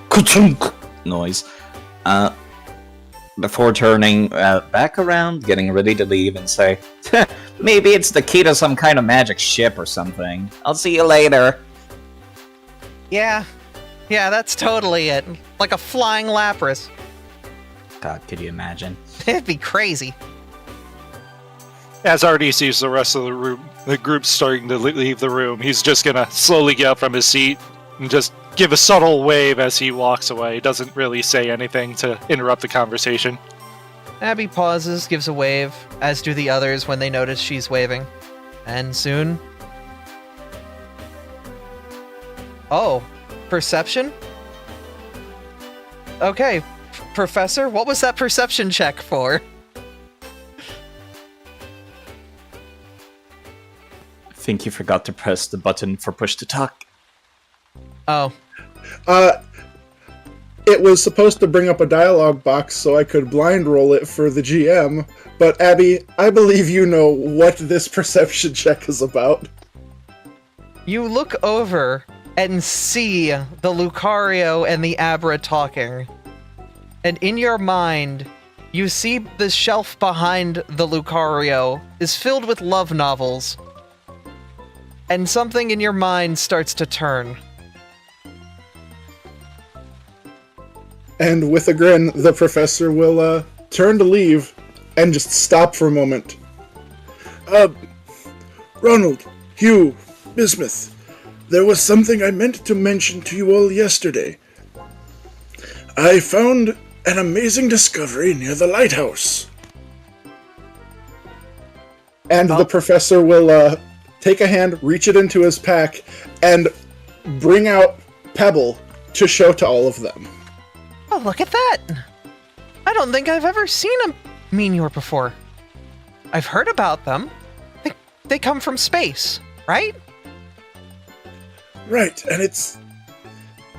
ka-chunk noise. Before turning back around, getting ready to leave and say, maybe it's the key to some kind of magic ship or something. I'll see you later. Yeah, that's totally it. Like a flying Lapras. God, could you imagine? It'd be crazy. As Artie sees the rest of the group starting to leave the room, he's just gonna slowly get up from his seat and just give a subtle wave as he walks away. Doesn't really say anything to interrupt the conversation. Abby pauses, gives a wave, as do the others when they notice she's waving. And soon... Oh, perception? Okay, Professor, what was that perception check for? I think you forgot to press the button for push to talk. Oh. It was supposed to bring up a dialogue box so I could blind roll it for the GM, but Abby, I believe you know what this perception check is about. You look over and see the Lucario and the Abra talking. And in your mind, you see the shelf behind the Lucario is filled with love novels. And something in your mind starts to turn. And with a grin, the professor will turn to leave and just stop for a moment. Ronald, Hugh, Bismuth, there was something I meant to mention to you all yesterday. I found an amazing discovery near the lighthouse. And the professor will take a hand, reach it into his pack, and bring out Pebble to show to all of them. Oh, look at that! I don't think I've ever seen a meteor before. I've heard about them. They come from space, right? Right, and it's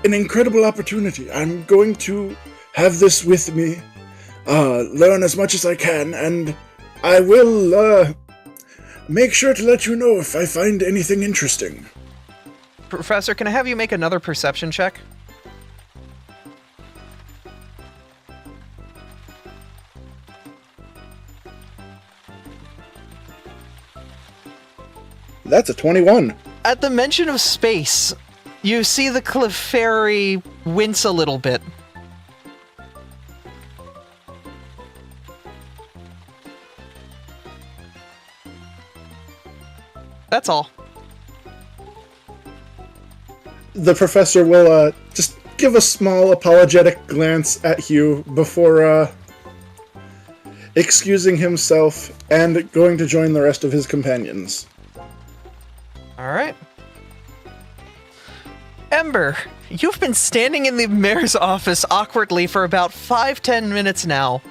an incredible opportunity. I'm going to have this with me, learn as much as I can, and I will make sure to let you know if I find anything interesting. Professor, can I have you make another perception check? That's a 21. At the mention of space, you see the Clefairy wince a little bit. That's all. The professor will just give a small apologetic glance at Hugh before excusing himself and going to join the rest of his companions. All right. Ember, you've been standing in the mayor's office awkwardly for about 5-10 minutes now.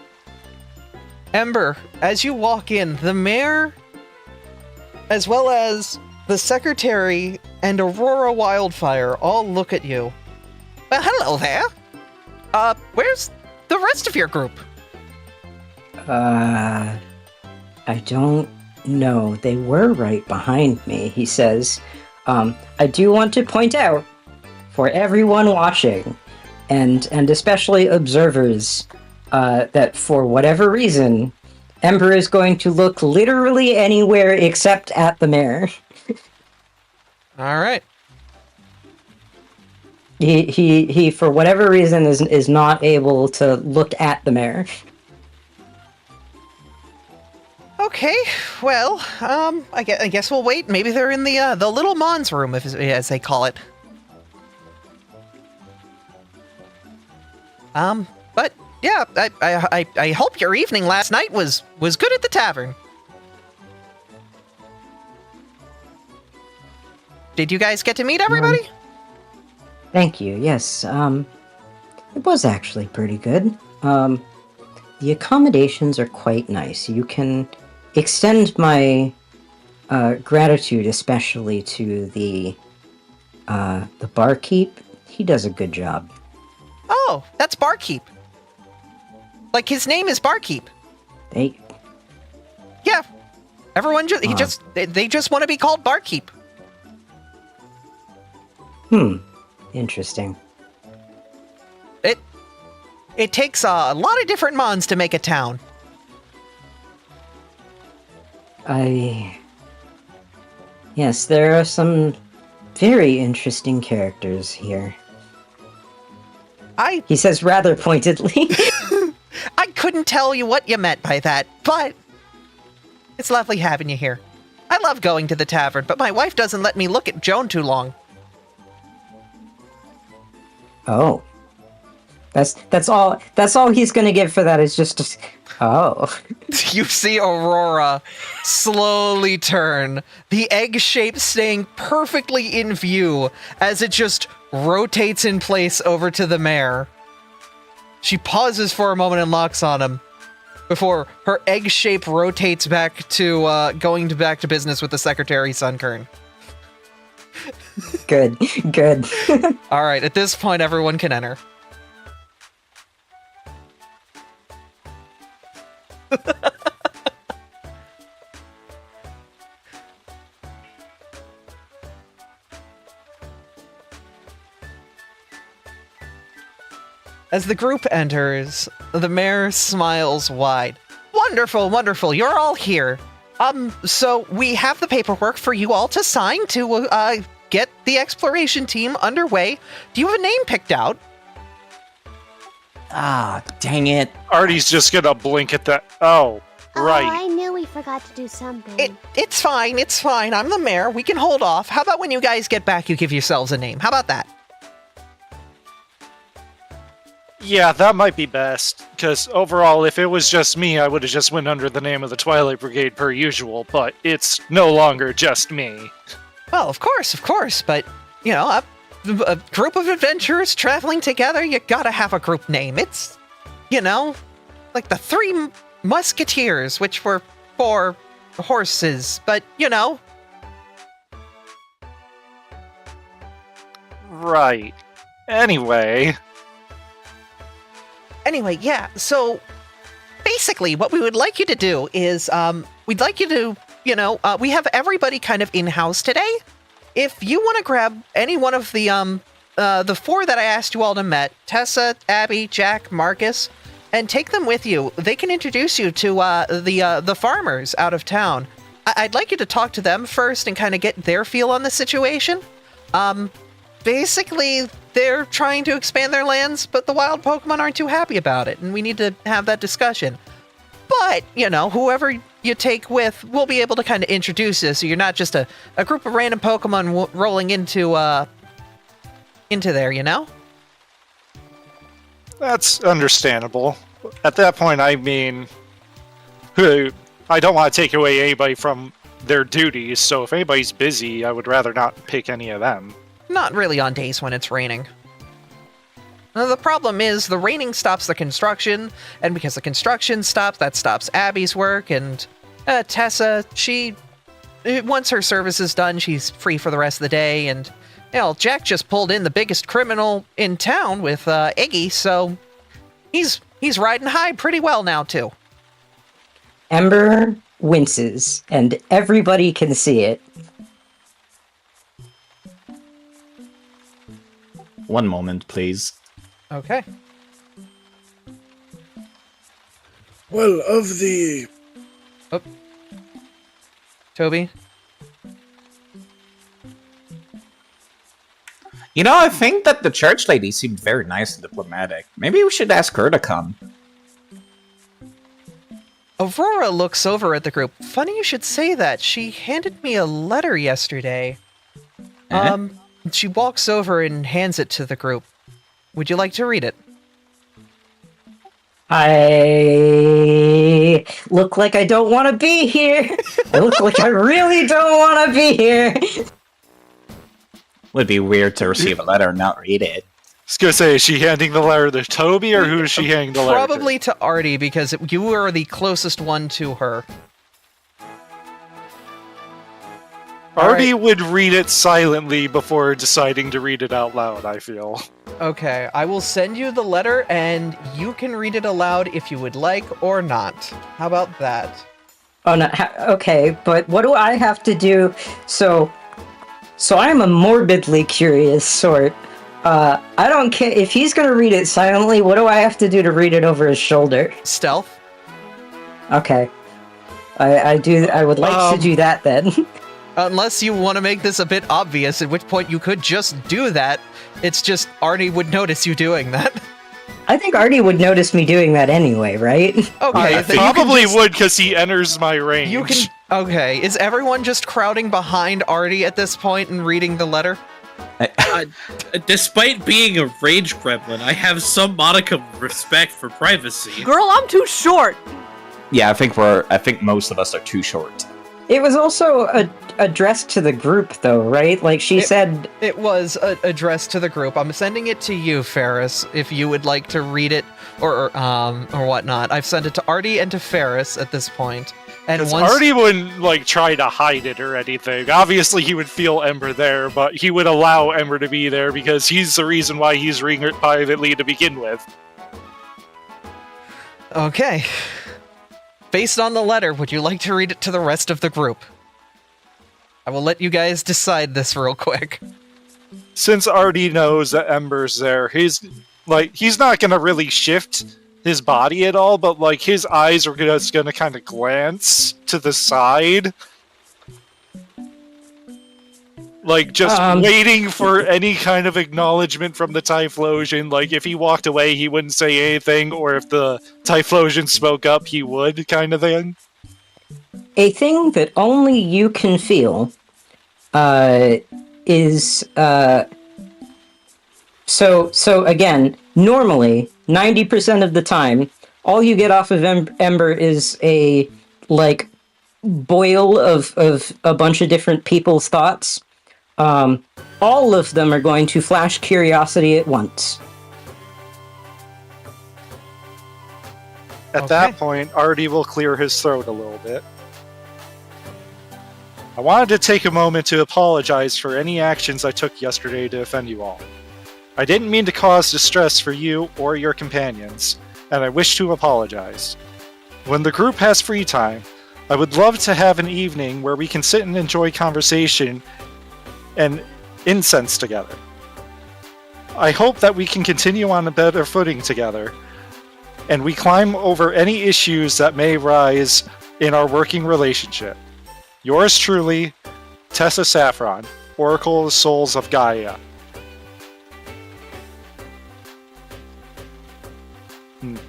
Ember, as you walk in, the mayor, as well as the secretary and Aurora Wildfire all look at you. Well, hello there. Where's the rest of your group? I don't know. They were right behind me, he says. I do want to point out, for everyone watching, and especially observers, that for whatever reason, Ember is going to look literally anywhere except at the mayor. All right. He for whatever reason is not able to look at the mayor. Okay, well, I guess we'll wait. Maybe they're in the little Mons room, as they call it. But yeah, I hope your evening last night was good at the tavern. Did you guys get to meet everybody? Thank you. Yes. It was actually pretty good. The accommodations are quite nice. You can extend my gratitude, especially to the barkeep. He does a good job. Oh, that's Barkeep. Like his name is Barkeep. Yeah. Everyone they just want to be called Barkeep. Interesting. It takes a lot of different Mons to make a town. Yes, there are some very interesting characters here. He says rather pointedly. I couldn't tell you what you meant by that, but it's lovely having you here. I love going to the tavern, but my wife doesn't let me look at Joan too long. Oh. That's all he's gonna get for that is just oh. You see Aurora slowly turn, the egg shape staying perfectly in view as it just rotates in place over to the mayor. She pauses for a moment and locks on him before her egg shape rotates back to going back to business with the secretary Sunkern. Good. All right, at this point, everyone can enter. As the group enters, the mayor smiles wide. Wonderful, wonderful, you're all here. So we have the paperwork for you all to sign to, get the exploration team underway. Do you have a name picked out? Ah, dang it. Artie's just gonna blink at that. Oh, right. Oh, I knew we forgot to do something. It's fine, it's fine. I'm the mayor. We can hold off. How about when you guys get back, you give yourselves a name? How about that? Yeah, that might be best. Because overall, if it was just me, I would have just went under the name of the Twilight Brigade per usual. But it's no longer just me. Well, of course. But, you know, a group of adventurers traveling together, you gotta have a group name. It's, you know, like the Three Musketeers, which were 4 horses. But, you know. Right. Anyway, yeah, so basically what we would like you to do is, we'd like you to, you know, we have everybody kind of in-house today. If you want to grab any one of the 4 that I asked you all to meet, Tessa, Abby, Jack, Marcus, and take them with you, they can introduce you to the farmers out of town. I'd like you to talk to them first and kind of get their feel on the situation. Basically, they're trying to expand their lands, but the wild Pokemon aren't too happy about it, and we need to have that discussion. But, you know, whoever you take with, we'll be able to kind of introduce you, so you're not just a group of random Pokemon rolling into there, you know? That's understandable. At that point, I mean, I don't want to take away anybody from their duties, so if anybody's busy, I would rather not pick any of them. Not really on days when it's raining. The problem is, the raining stops the construction, and because the construction stops, that stops Abby's work, and Tessa, once her service is done, she's free for the rest of the day, and Jack just pulled in the biggest criminal in town with Iggy, so he's riding high pretty well now, too. Ember winces, and everybody can see it. One moment, please. Okay. Well, of the... Toby? I think that the church lady seemed very nice and diplomatic. Maybe we should ask her to come. Aurora looks over at the group. Funny you should say that. She handed me a letter yesterday. She walks over and hands it to the group. Would you like to read it? I look like I don't want to be here. I look like I really don't want to be here. Would be weird to receive a letter and not read it. I was gonna say, is she handing the letter to Toby, or who is she handing the letter to? Probably to Artie, because you are the closest one to her. Artie would read it silently before deciding to read it out loud, I feel. Okay, I will send you the letter, and you can read it aloud if you would like or not. How about that? Oh no, okay, but what do I have to do? So I'm a morbidly curious sort. I don't care if he's gonna read it silently. What do I have to do to read it over his shoulder? Stealth? Okay, I would like to do that then. Unless you want to make this a bit obvious, at which point you could just do that. It's just Artie would notice you doing that. I think Artie would notice me doing that anyway, right? Okay, I then you can probably just- would, because he enters my range. You can. Okay, is everyone just crowding behind Artie at this point and reading the letter? Despite being a rage gremlin, I have some modicum of respect for privacy. Girl, I'm too short. Yeah, I think most of us are too short. It was also addressed to the group, though, right? Like she said. It was addressed to the group. I'm sending it to you, Ferris, if you would like to read it or whatnot. I've sent it to Artie and to Ferris at this point. And once Artie wouldn't try to hide it or anything. Obviously, he would feel Ember there, but he would allow Ember to be there because he's the reason why he's reading it privately to begin with. Okay. Based on the letter, would you like to read it to the rest of the group? I will let you guys decide this real quick. Since Artie knows that Ember's there, he's not gonna really shift his body at all, but his eyes are just gonna kind of glance to the side. Waiting for any kind of acknowledgement from the Typhlosion. If he walked away, he wouldn't say anything, or if the Typhlosion spoke up, he would, kind of thing. A thing that only you can feel is so again, normally 90% of the time, all you get off of Ember is a boil of a bunch of different people's thoughts. All of them are going to flash curiosity at once. At that point, Artie will clear his throat a little bit. I wanted to take a moment to apologize for any actions I took yesterday to offend you all. I didn't mean to cause distress for you or your companions, and I wish to apologize. When the group has free time, I would love to have an evening where we can sit and enjoy conversation and incense together. I hope that we can continue on a better footing together, and we climb over any issues that may rise in our working relationship. Yours truly, Tessa Saffron, Oracle of the Souls of Gaia.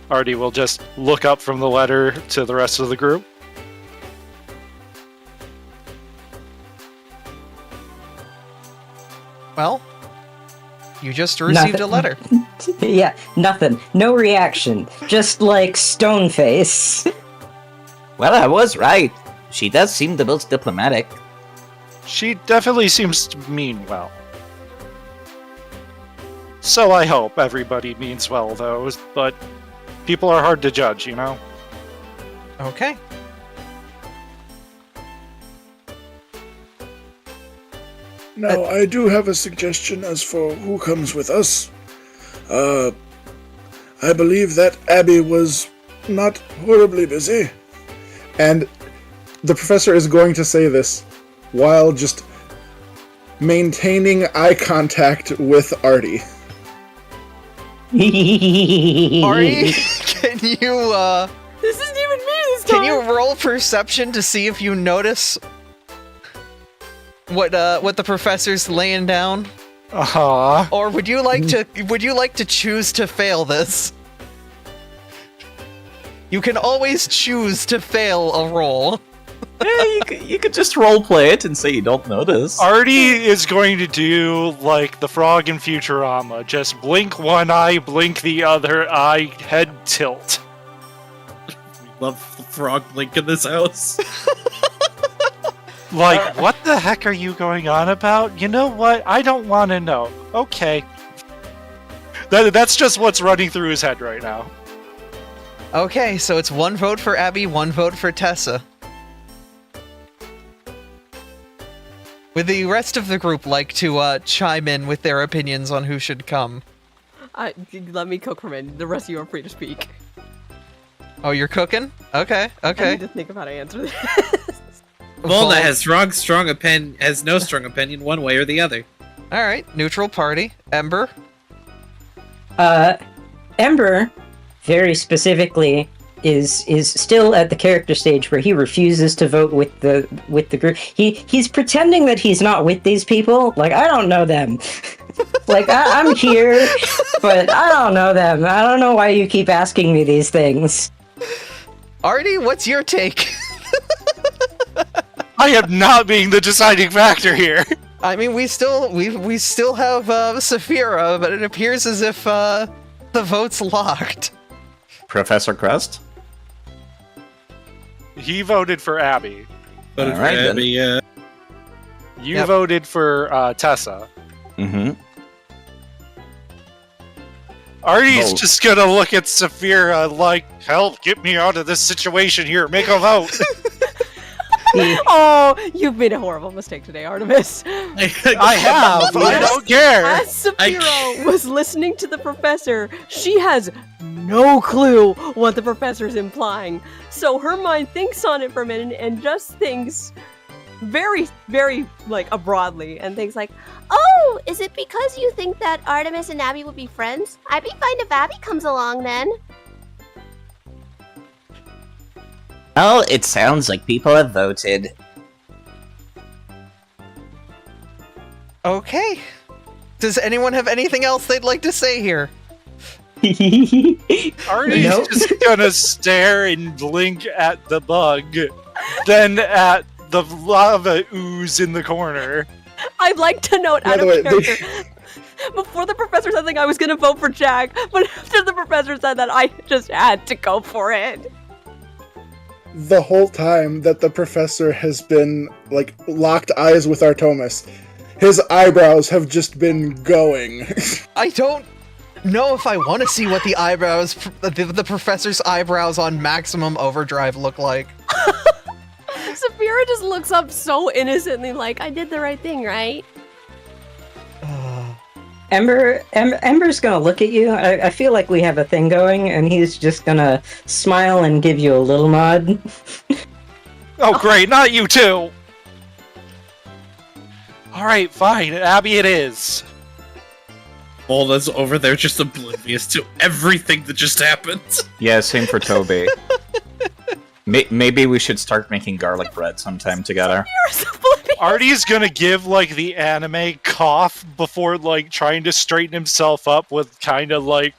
Artie will just look up from the letter to the rest of the group. Well, you just received a letter. Yeah, nothing. No reaction. Just like stone face. Well, I was right. She does seem the most diplomatic. She definitely seems to mean well. So I hope everybody means well, though, but people are hard to judge, you know? Okay. Now, I do have a suggestion as for who comes with us. I believe that Abby was not horribly busy. And the professor is going to say this while just maintaining eye contact with Artie. Artie, can you, This isn't even me this can time. you roll perception to see if you notice what the professor's laying down? Or would you like to choose to fail this? You can always choose to fail a roll. Yeah, you could just roleplay it and say you don't notice. Artie is going to do like the frog in Futurama. Just blink one eye, blink the other eye, head tilt. We love the frog blink in this house. Like, what the heck are you going on about? You know what? I don't want to know. Okay. That's just what's running through his head right now. Okay, so it's 1 vote for Abby, 1 vote for Tessa. Would the rest of the group like to chime in with their opinions on who should come? Let me cook for a minute. The rest of you are free to speak. Oh, you're cooking? Okay, I okay. need to think of how to answer this. Volna has has no strong opinion one way or the other. All right, neutral party. Ember. Ember, very specifically, is still at the character stage where he refuses to vote with the group. He's pretending that he's not with these people. Like, I don't know them. Like, I'm here, but I don't know them. I don't know why you keep asking me these things. Artie, what's your take? I am not being the deciding factor here. I mean, we still have Saphira, but it appears as if the vote's locked. Professor Crest? He voted for Abby. Voted All for right, then. Abby, yeah. You Yep. voted for Tessa. Mm-hmm. Artie's Vote. just gonna look at Saphira like, help, get me out of this situation here, make a vote. Oh, you've made a horrible mistake today, Artemis. I have, I don't care. As Saphira was listening to the professor, she has no clue what the professor's implying. So her mind thinks on it for a minute and just thinks very, very, like, broadly, and thinks like, Oh, is it because you think that Artemis and Abby would be friends? I'd be fine if Abby comes along then. Well, it sounds like people have voted. Okay. Does anyone have anything else they'd like to say here? Artie's Nope. just gonna stare and blink at the bug, then at the lava ooze in the corner. I'd like to note By out the of way, character. Before the professor said something, I was gonna vote for Jack, but after the professor said that, I just had to go for it. The whole time that the professor has been, like, locked eyes with Artemis, his eyebrows have just been going. I don't know if I want to see what the eyebrows, the professor's eyebrows on maximum overdrive look like. Saphira just looks up so innocently, like, I did the right thing, right? Ember's gonna look at you. I feel like we have a thing going, and he's just gonna smile and give you a little nod. Oh great, not you too! Alright, fine, Abby it is. Volna's over there just oblivious to everything that just happened. Yeah, same for Toby. Maybe we should start making garlic bread sometime together. Artie's gonna give, like, the anime cough before, like, trying to straighten himself up with kind of, like,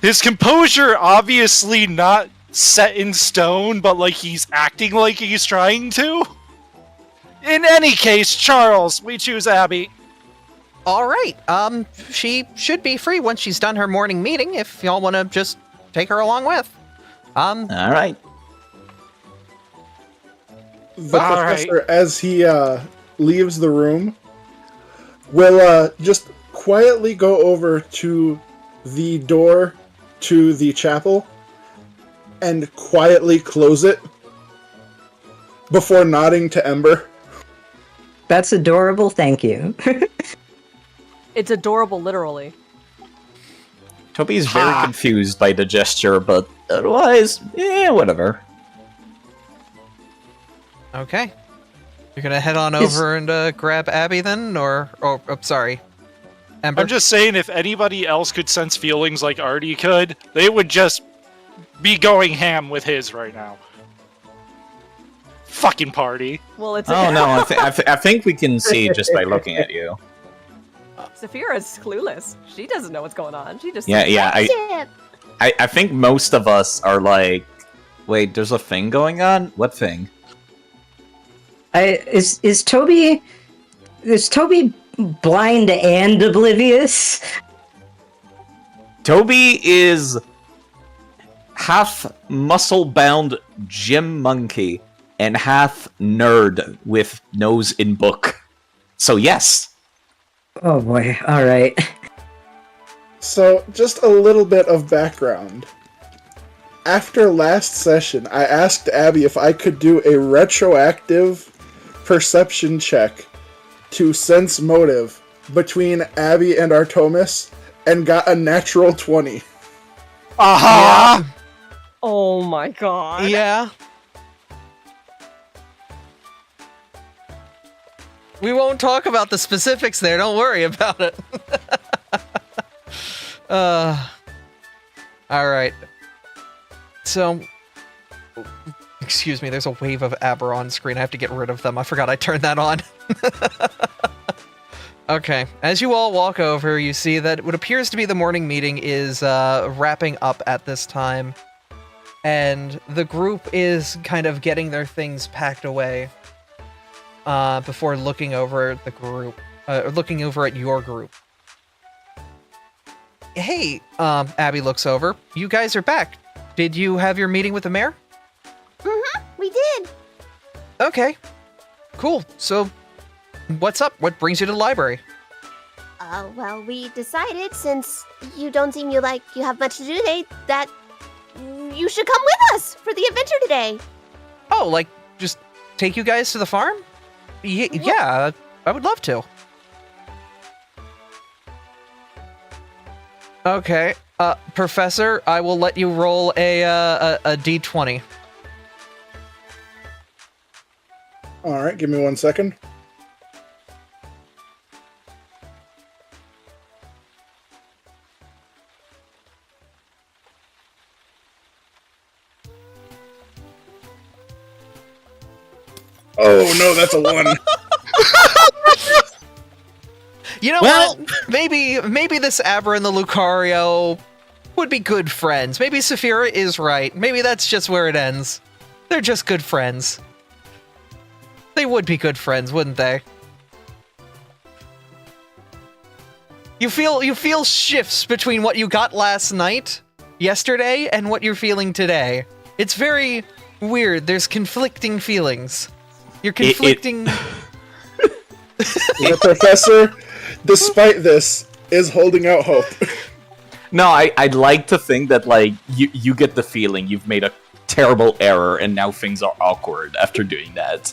his composure obviously not set in stone, but, like, he's acting like he's trying to. In any case, Charles, we choose Abby. All right. She should be free once she's done her morning meeting. If y'all want to just take her along with. All right. The All professor, as he leaves the room, will just quietly go over to the door to the chapel and quietly close it before nodding to Ember. That's adorable, thank you. It's adorable, literally. Toby's very confused by the gesture, but otherwise, whatever. Okay. You're gonna head on over and grab Abby then, or sorry, Ember. I'm just saying, if anybody else could sense feelings like Artie could, they would just be going ham with his right now. Fucking party. Well, it's Oh no, I think we can see just by looking at you. Saphira's clueless. She doesn't know what's going on. She just Yeah. Tip. I think most of us are like, wait, there's a thing going on? What thing? Is Toby blind and oblivious? Toby is half muscle-bound gym monkey and half nerd with nose in book. So yes. Oh boy, alright. So, just a little bit of background. After last session, I asked Abby if I could do a retroactive perception check to sense motive between Abby and Artemis, and got a natural 20. Aha! Oh my god. Yeah. We won't talk about the specifics there. Don't worry about it. All right. So, excuse me. There's a wave of Abra on screen. I have to get rid of them. I forgot I turned that on. Okay. As you all walk over, you see that what appears to be the morning meeting is wrapping up at this time, and the group is kind of getting their things packed away. Before looking over at the group, looking over at your group. Hey, Abby looks over. You guys are back. Did you have your meeting with the mayor? We did. Okay, cool. So, what's up? What brings you to the library? Well, we decided, since you don't seem like you have much to do today, that you should come with us for the adventure today. Oh, like, just take you guys to the farm? Yeah, I would love to. Okay, Professor, I will let you roll a d20. Alright, give me 1 second. Oh no, that's a 1. You know what? Maybe this Abra and the Lucario would be good friends. Maybe Saphira is right. Maybe that's just where it ends. They're just good friends. They would be good friends, wouldn't they? You feel shifts between what you got last night, yesterday, and what you're feeling today. It's very weird. There's conflicting feelings. You're conflicting. The professor, despite this, is holding out hope. No, I'd like to think that, like, you get the feeling you've made a terrible error and now things are awkward after doing that.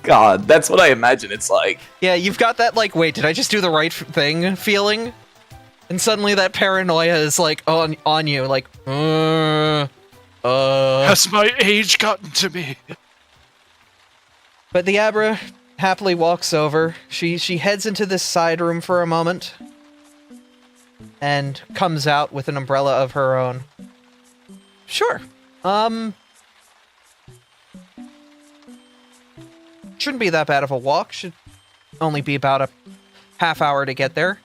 God, that's what I imagine it's like. Yeah, you've got that, like, wait, did I just do the right thing feeling? And suddenly that paranoia is, like, on you, like, Has my age gotten to me? But the Abra happily walks over. She heads into this side room for a moment and comes out with an umbrella of her own. Sure. Shouldn't be that bad of a walk. Should only be about a half hour to get there.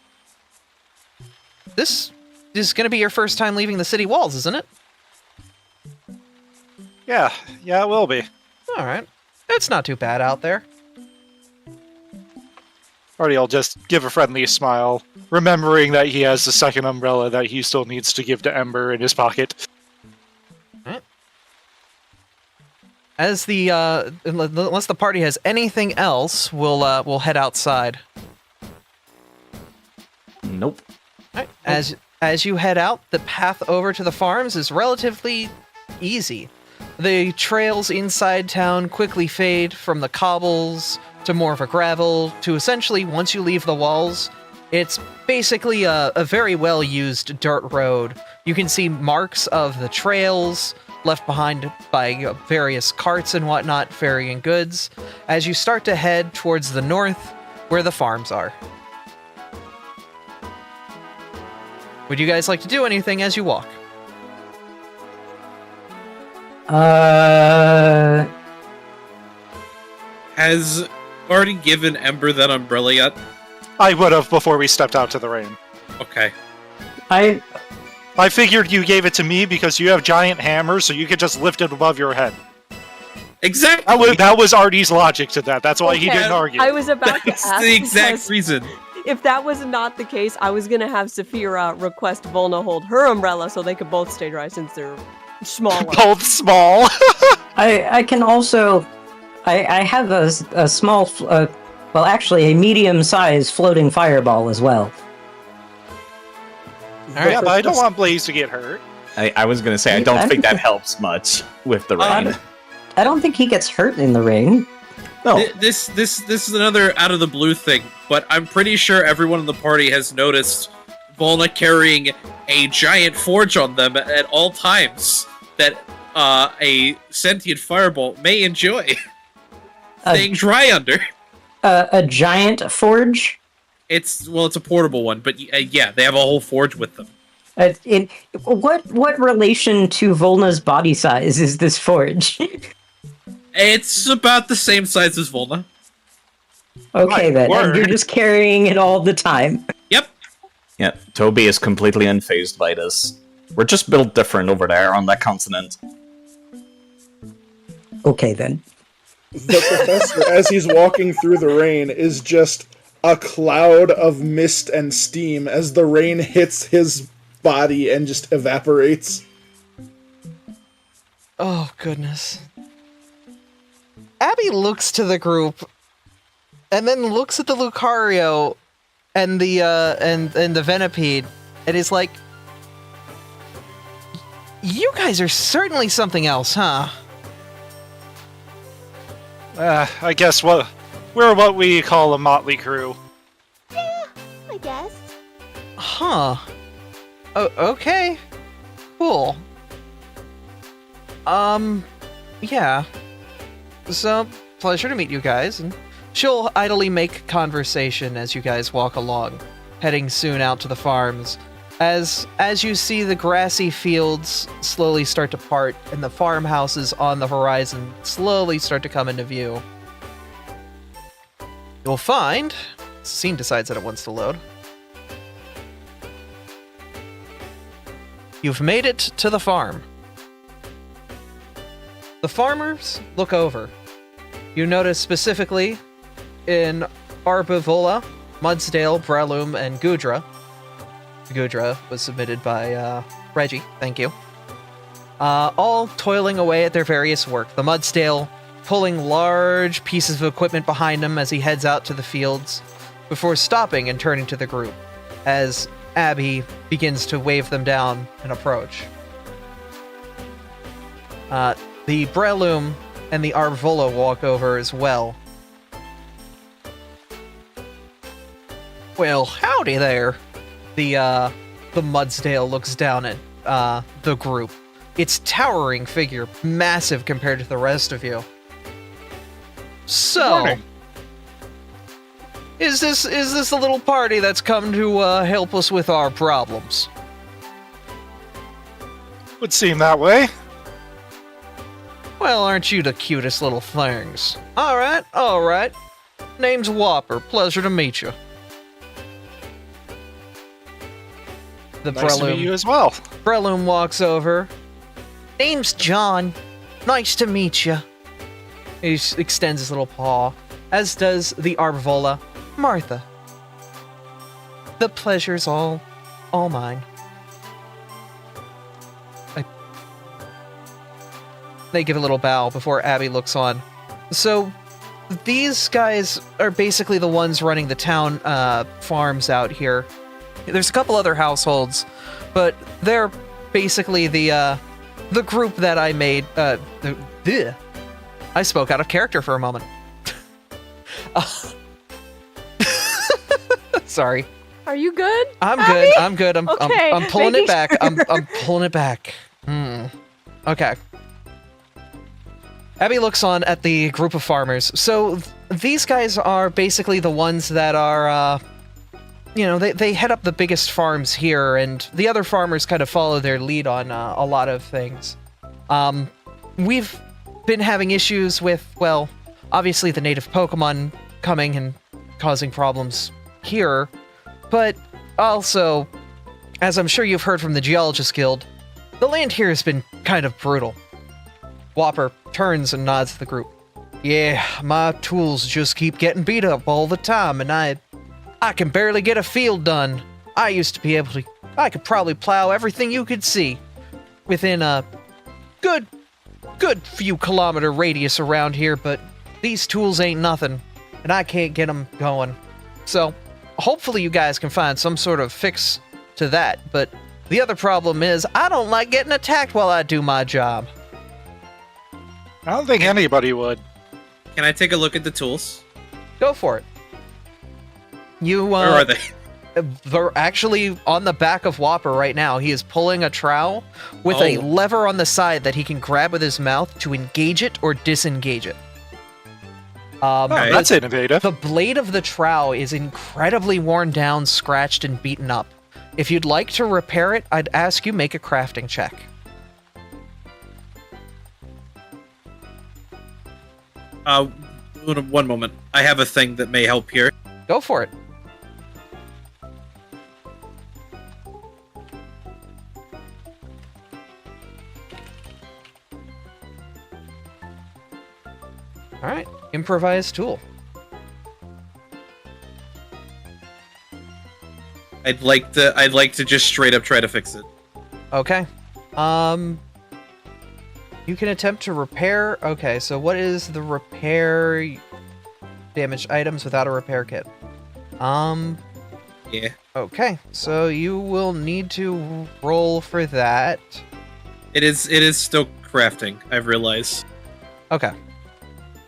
This is going to be your first time leaving the city walls, isn't it? Yeah, it will be. All right. It's not too bad out there. Artie will just give a friendly smile, remembering that he has the second umbrella that he still needs to give to Ember in his pocket. As unless the party has anything else, we'll head outside. Nope. Right. As you head out, the path over to the farms is relatively easy. The trails inside town quickly fade from the cobbles to more of a gravel to essentially, once you leave the walls, it's basically a very well-used dirt road. You can see marks of the trails left behind by various carts and whatnot ferrying goods as you start to head towards the north where the farms are. Would you guys like to do anything as you walk? Has already given Ember that umbrella yet? I would have before we stepped out to the rain. Okay. I figured you gave it to me because you have giant hammers, so you could just lift it above your head. Exactly. That was Artie's logic to that. That's why he Okay, didn't argue. I was about to That's ask the exact because reason. if that was not the case, I was gonna have Saphira request Volna hold her umbrella so they could both stay dry since they're smaller. Both small. I can also... I have a small... well, actually, a medium-sized floating fireball as well. Yeah, but I don't want Blaze to get hurt. I was going to say, I don't think that helps much with the rain. I don't think he gets hurt in the rain. No. This is another out of the blue thing, but I'm pretty sure everyone in the party has noticed Volna carrying a giant forge on them at all times that a sentient fireball may enjoy staying dry under. A giant forge? It's a portable one, but yeah, they have a whole forge with them. What relation to Volna's body size is this forge? It's about the same size as Volna. Okay, then. word. And you're just carrying it all the time. Yep. Yeah, Toby is completely unfazed by this. We're just built different over there on that continent. Okay, then. The professor, as he's walking through the rain, is just a cloud of mist and steam as the rain hits his body and just evaporates. Oh, goodness. Abby looks to the group and then looks at the Lucario and the and the Venipede and is like, you guys are certainly something else, huh? I guess we're what we call a motley crew. Yeah, I guess. Huh. Oh, okay. Cool. Yeah. So, pleasure to meet you guys, and she'll idly make conversation as you guys walk along, heading soon out to the farms. As you see the grassy fields slowly start to part and the farmhouses on the horizon slowly start to come into view, you'll find... The scene decides that it wants to load. You've made it to the farm. The farmers look over. You notice specifically in Arbivola, Mudsdale, Breloom, and Gudra. Gudra was submitted by Reggie, thank you. All toiling away at their various work. The Mudsdale pulling large pieces of equipment behind him as he heads out to the fields, before stopping and turning to the group, as Abby begins to wave them down and approach. The Breloom and the Arvola walk over as well. Well, howdy there. The Mudsdale looks down at the group. Its towering figure, massive compared to the rest of you. So, Morning. is this the little party that's come to help us with our problems? Would seem that way. Well, aren't you the cutest little things? All right. Name's Whopper. Pleasure to meet you. The Nice to meet you Breloom, as well. Breloom walks over. Name's John. Nice to meet you. He extends his little paw, as does the Arborvola, Martha. The pleasure's all mine. They give a little bow before Abby looks on. So, these guys are basically the ones running the town farms out here. There's a couple other households, but they're basically the group that I made. I spoke out of character for a moment. Sorry. Are you good? I'm Abby? good. I'm good. Okay, I'm pulling it making back. sure. I'm pulling it back. Okay. Abby looks on at the group of farmers. So these guys are basically the ones that are, they head up the biggest farms here, and the other farmers kind of follow their lead on a lot of things. We've been having issues with, well, obviously the native Pokemon coming and causing problems here, but also, as I'm sure you've heard from the Geologist Guild, the land here has been kind of brutal. Whopper turns and nods to the group. Yeah, my tools just keep getting beat up all the time, and I can barely get a field done. I used to be able to... I could probably plow everything you could see within a good few kilometer radius around here, but these tools ain't nothing, and I can't get them going. So, hopefully you guys can find some sort of fix to that, but the other problem is I don't like getting attacked while I do my job. I don't think anybody would. Can I take a look at the tools? Go for it. Where are they? They're actually on the back of Whopper right now. He is pulling a trowel with a lever on the side that he can grab with his mouth to engage it or disengage it. That's innovative. The blade of the trowel is incredibly worn down, scratched, and beaten up. If you'd like to repair it, I'd ask you make a crafting check. One moment. I have a thing that may help here. Go for it. All right, improvised tool. I'd like to just straight up try to fix it. Okay. You can attempt to repair. Okay, so what is the repair damaged items without a repair kit? Yeah. Okay, so you will need to roll for that. It is still crafting, I've realized. Okay.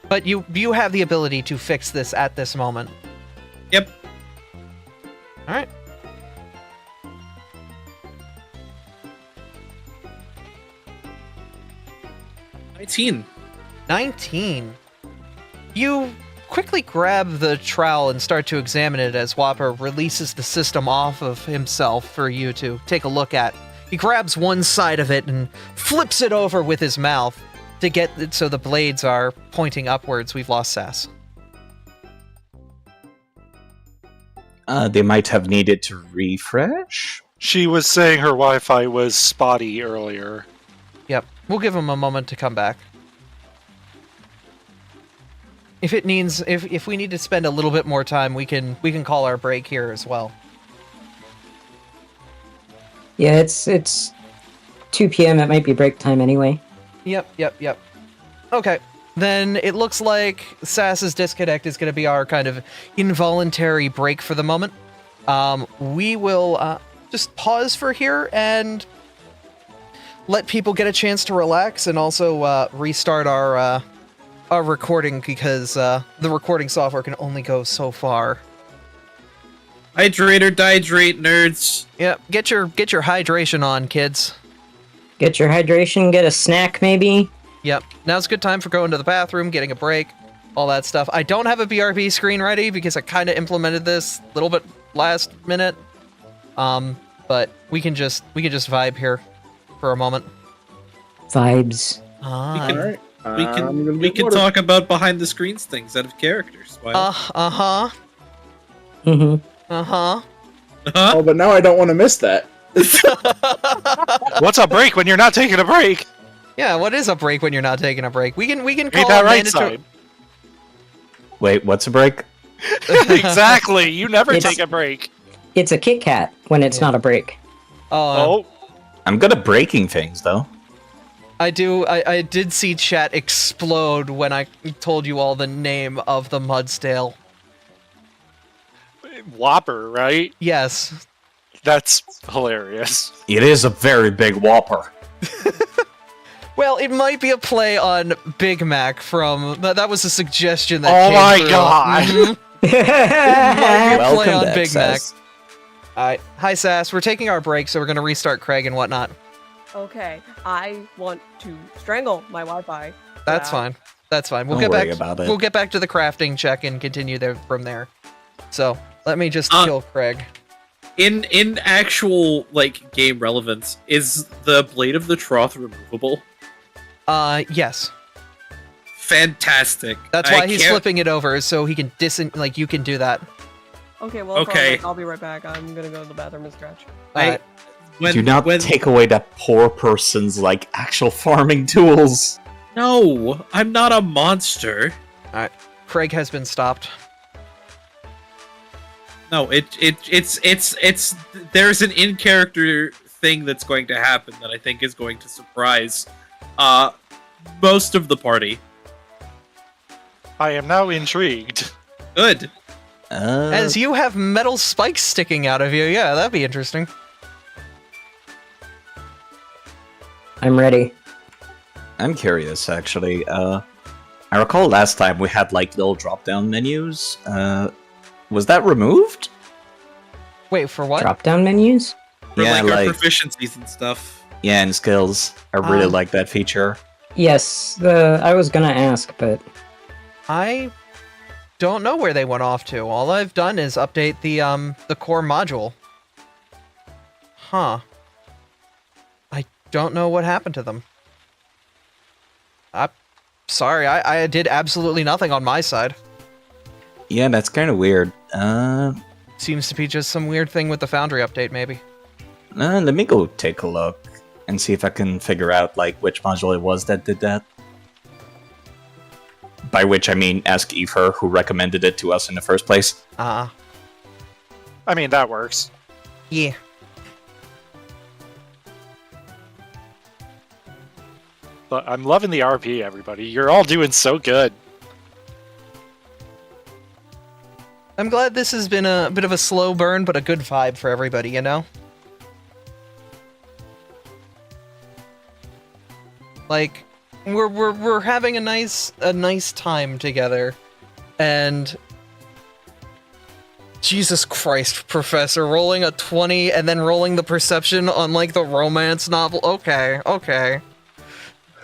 But you have the ability to fix this at this moment. Yep. All right. $19. 19. You quickly grab the trowel and start to examine it as Whopper releases the system off of himself for you to take a look at. He grabs one side of it and flips it over with his mouth to get it so the blades are pointing upwards. We've lost Sass. They might have needed to refresh. She was saying her Wi-Fi was spotty earlier. Yep. We'll give him a moment to come back. If it needs, if we need to spend a little bit more time, we can call our break here as well. Yeah, it's 2 p.m. It might be break time anyway. Yep. Okay. Then it looks like Sass's disconnect is going to be our kind of involuntary break for the moment. We will just pause for here and let people get a chance to relax and also restart our recording because the recording software can only go so far. Hydrate or dihydrate, nerds. Yep. Get your hydration on, kids. Get your hydration, get a snack maybe. Yep. Now's a good time for going to the bathroom, getting a break, all that stuff. I don't have a BRB screen ready because I kind of implemented this a little bit last minute. But we can just vibe here for a moment. Vibes. We can talk about behind the scenes things out of characters. Uh-huh. Mm-hmm. Uh-huh. Oh, but now I don't want to miss that. What's a break when you're not taking a break? Yeah, what is a break when you're not taking a break? We can Read call that it right mandatory. side. Wait, what's a break? Exactly. You never It's- take a break. It's a Kit Kat when it's Yeah. not a break. Oh, I'm good at breaking things, though. I did see chat explode when I told you all the name of the Mudstale. Whopper, right? Yes. That's hilarious. It is a very big whopper. Well, it might be a play on Big Mac from... That was a suggestion that Oh came my through. God. Mhm. It might be a play Welcome on to Big Mac. Excess. Alright. Hi, Sass. We're taking our break, so we're going to restart Craig and whatnot. Okay, I want to strangle my Wi-Fi. That's Yeah. fine. That's fine. We'll Don't get worry back. about it. We'll get back to the crafting check and continue there from there. So let me just kill Craig. In actual like game relevance, is the Blade of the Troth removable? Yes. Fantastic. That's I why he's can't- flipping it over so he can like you can do that. Okay, well, Okay. I'll be right back. I'm gonna go to the bathroom and stretch. Alright. Do not take away that poor person's like actual farming tools. No, I'm not a monster. Craig has been stopped. No, it's there's an in-character thing that's going to happen that I think is going to surprise most of the party. I am now intrigued. Good. As you have metal spikes sticking out of you, yeah, that'd be interesting. I'm ready. I'm curious, actually. I recall last time we had like little drop-down menus. Was that removed? Wait, for what? Drop-down menus? For Yeah, like our like- proficiencies and stuff. Yeah, and skills. I really like that feature. Yes, I was gonna ask, but I don't know where they went off to. All I've done is update the core module. Huh. I don't know what happened to them. Sorry, I did absolutely nothing on my side. Yeah, that's kind of weird. Seems to be just some weird thing with the Foundry update, maybe. Let me go take a look and see if I can figure out like which module it was that did that. By which I mean ask Aoife, who recommended it to us in the first place. I mean, that works. Yeah. But I'm loving the RP, everybody. You're all doing so good. I'm glad this has been a bit of a slow burn, but a good vibe for everybody, you know? Like, we're having a nice time together, and Jesus Christ, Professor, rolling a 20 and then rolling the perception on like the romance novel. Okay.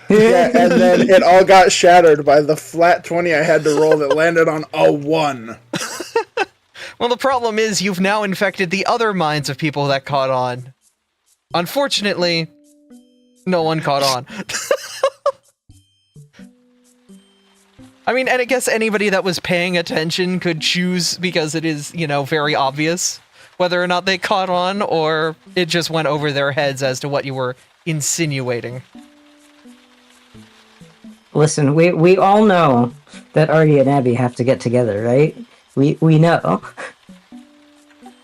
Yeah, and then it all got shattered by the flat 20 I had to roll that landed on a 1. Well, the problem is you've now infected the other minds of people that caught on. Unfortunately, no one caught on. I mean, and I guess anybody that was paying attention could choose, because it is, you know, very obvious whether or not they caught on, or it just went over their heads as to what you were insinuating. listen, we all know that Artie and Abby have to get together, right? We know.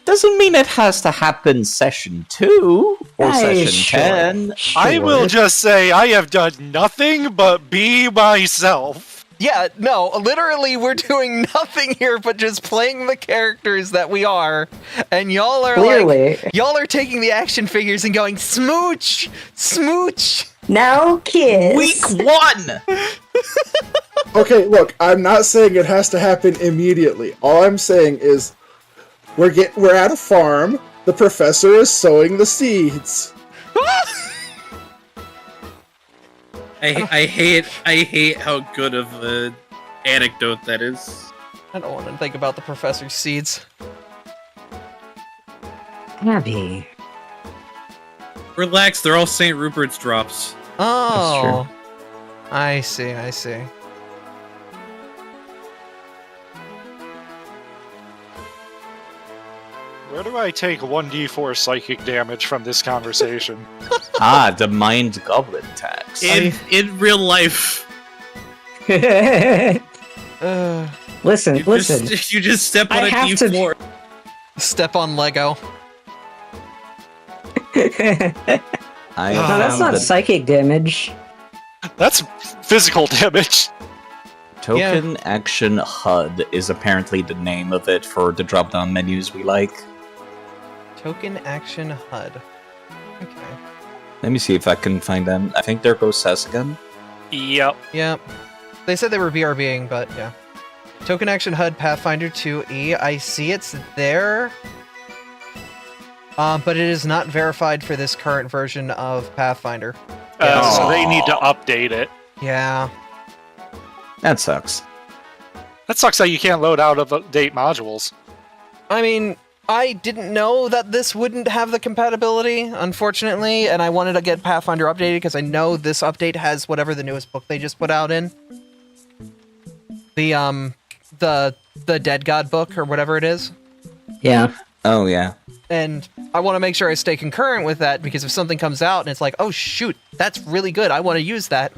Doesn't mean it has to happen session 2 or Hey, session 10. I will just say I have done nothing but be myself. Yeah, no, literally we're doing nothing here but just playing the characters that we are, and y'all are Clearly. y'all are taking the action figures and going, smooch! Smooch! Now kiss. Week 1! Okay, look, I'm not saying it has to happen immediately. All I'm saying is we're at a farm. The professor is sowing the seeds. I hate how good of an anecdote that is. I don't want to think about the professor's seeds. Abby. Relax, they're all St. Rupert's drops. Oh. I see. Where do I take 1d4 psychic damage from this conversation? The mind goblin tax. In real life, Listen. you just step on I a have to- D4. Step on Lego. I No, that's have not the psychic damage. That's physical damage. token action HUD is apparently the name of it for the drop-down menus we like. Token action HUD. Okay. Let me see if I can find them. I think there goes Sass again. Yep. Yep. They said they were BRBing, but yeah. Token action HUD Pathfinder 2E. I see it's there. But it is not verified for this current version of Pathfinder. So they need to update it. Yeah. That sucks. That sucks that you can't load out of date modules. I mean, I didn't know that this wouldn't have the compatibility, unfortunately, and I wanted to get Pathfinder updated because I know this update has whatever the newest book they just put out in. The Dead God book or whatever it is. Yeah. Oh, yeah. And I want to make sure I stay concurrent with that because if something comes out and it's like, oh shoot, that's really good, I want to use that.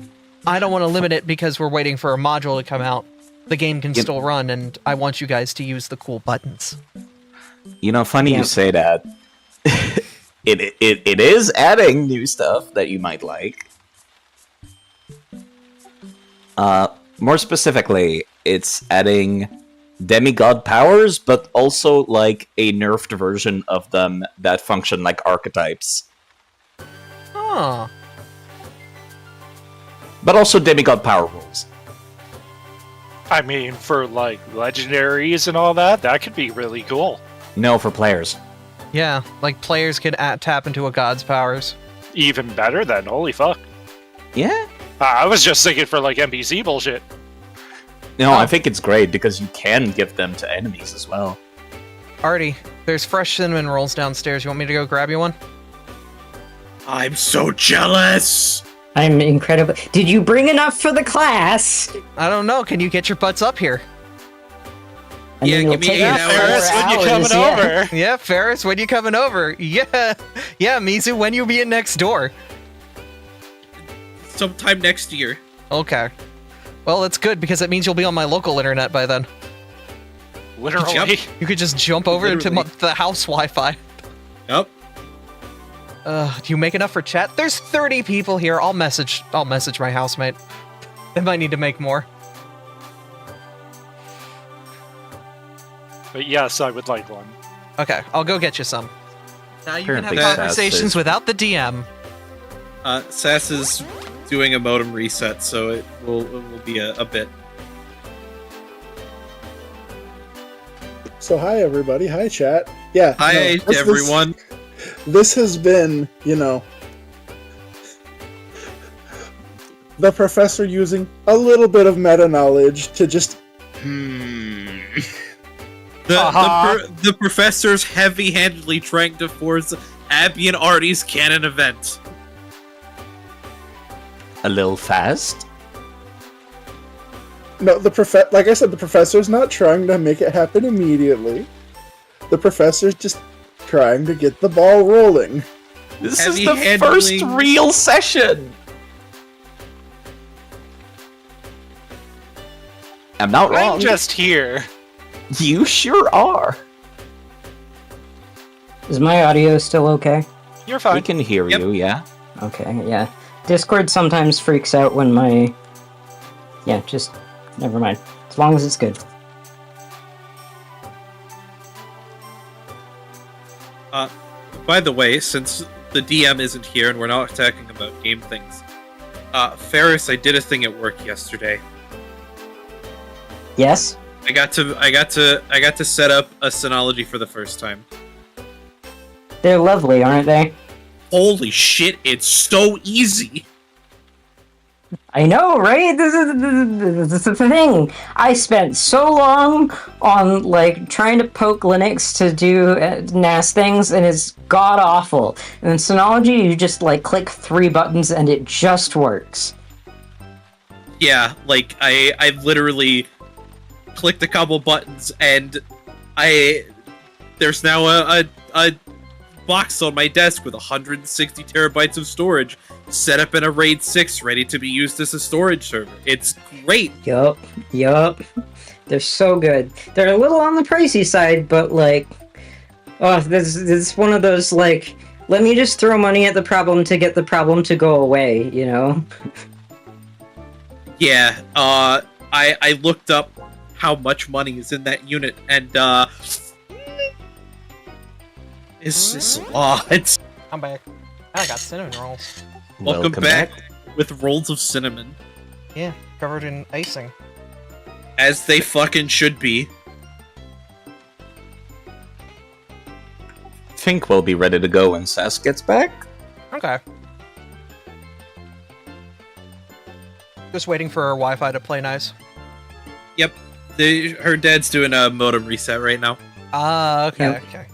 I don't want to limit it because we're waiting for a module to come out. The game can still run, and I want you guys to use the cool buttons. You know, funny you say that. It is adding new stuff that you might like. More specifically, it's adding demigod powers, but also like a nerfed version of them that function like archetypes. Huh. But also demigod power rules. I mean, for like legendaries and all that, that could be really cool. No, for players. Yeah, like players can tap into a god's powers. Even better then, holy fuck. Yeah. I was just thinking for like NPC bullshit. No, I think it's great because you can give them to enemies as well. Artie, there's fresh cinnamon rolls downstairs. You want me to go grab you one? I'm so jealous. I'm incredible. Did you bring enough for the class? I don't know. Can you get your butts up here? And Yeah, then you'll give me take 8 out hours. 4 Ferris, when you hours, coming yeah. over? Yeah, Ferris, when you coming over? Yeah. Yeah, Mizu, when you being next door? Sometime next year. Okay. Well, that's good because it means you'll be on my local internet by then. Literally. Yep. You could just jump over into Literally. the house Wi-Fi. Yep. Do you make enough for chat? There's 30 people here. I'll message my housemate. They might need to make more. But yes, I would like one. Okay, I'll go get you some. Now you Apparently can have Sass conversations is- without the DM. Sass is doing a modem reset, so it will be a bit. So hi everybody, hi chat. Yeah. Hi, no, everyone. This has been, you know, the professor using a little bit of meta knowledge to just The professor's heavy-handedly trying to force Abby and Artie's canon event. A little fast? no, like I said, the professor's not trying to make it happen immediately. The professor's just trying to get the ball rolling. This is the Heavy-handling- first real session! I'm not wrong. I'm just here. You sure are. Is my audio still okay? You're We fine. can hear Yep. you, yeah. Okay, yeah. Discord sometimes freaks out when my... Yeah, just... Never mind. As long as it's good. By the way, since the DM isn't here and we're not talking about game things, Ferris, I did a thing at work yesterday. Yes? I got to set up a Synology for the first time. They're lovely, aren't they? Holy shit, it's so easy. I know, right? This is the thing. I spent so long on, like, trying to poke Linux to do NAS things, and it's god-awful. And in Synology, you just, like, click 3 buttons, and it just works. Yeah, like I literally clicked a couple buttons and I There's now a box on my desk with 160 terabytes of storage set up in a RAID 6 ready to be used as a storage server. It's great. Yup. They're so good. They're a little on the pricey side, but like, oh, this is one of those like, let me just throw money at the problem to get the problem to go away, you know? Yeah, I looked up how much money is in that unit, and it's just a lot. I'm back. I got cinnamon rolls. Welcome back with rolls of cinnamon. Yeah, covered in icing. As they fucking should be. Think we'll be ready to go when Sass gets back. Okay. Just waiting for our Wi-Fi to play nice. Yep. Her dad's doing a modem reset right now. Ah, okay, Yep. okay.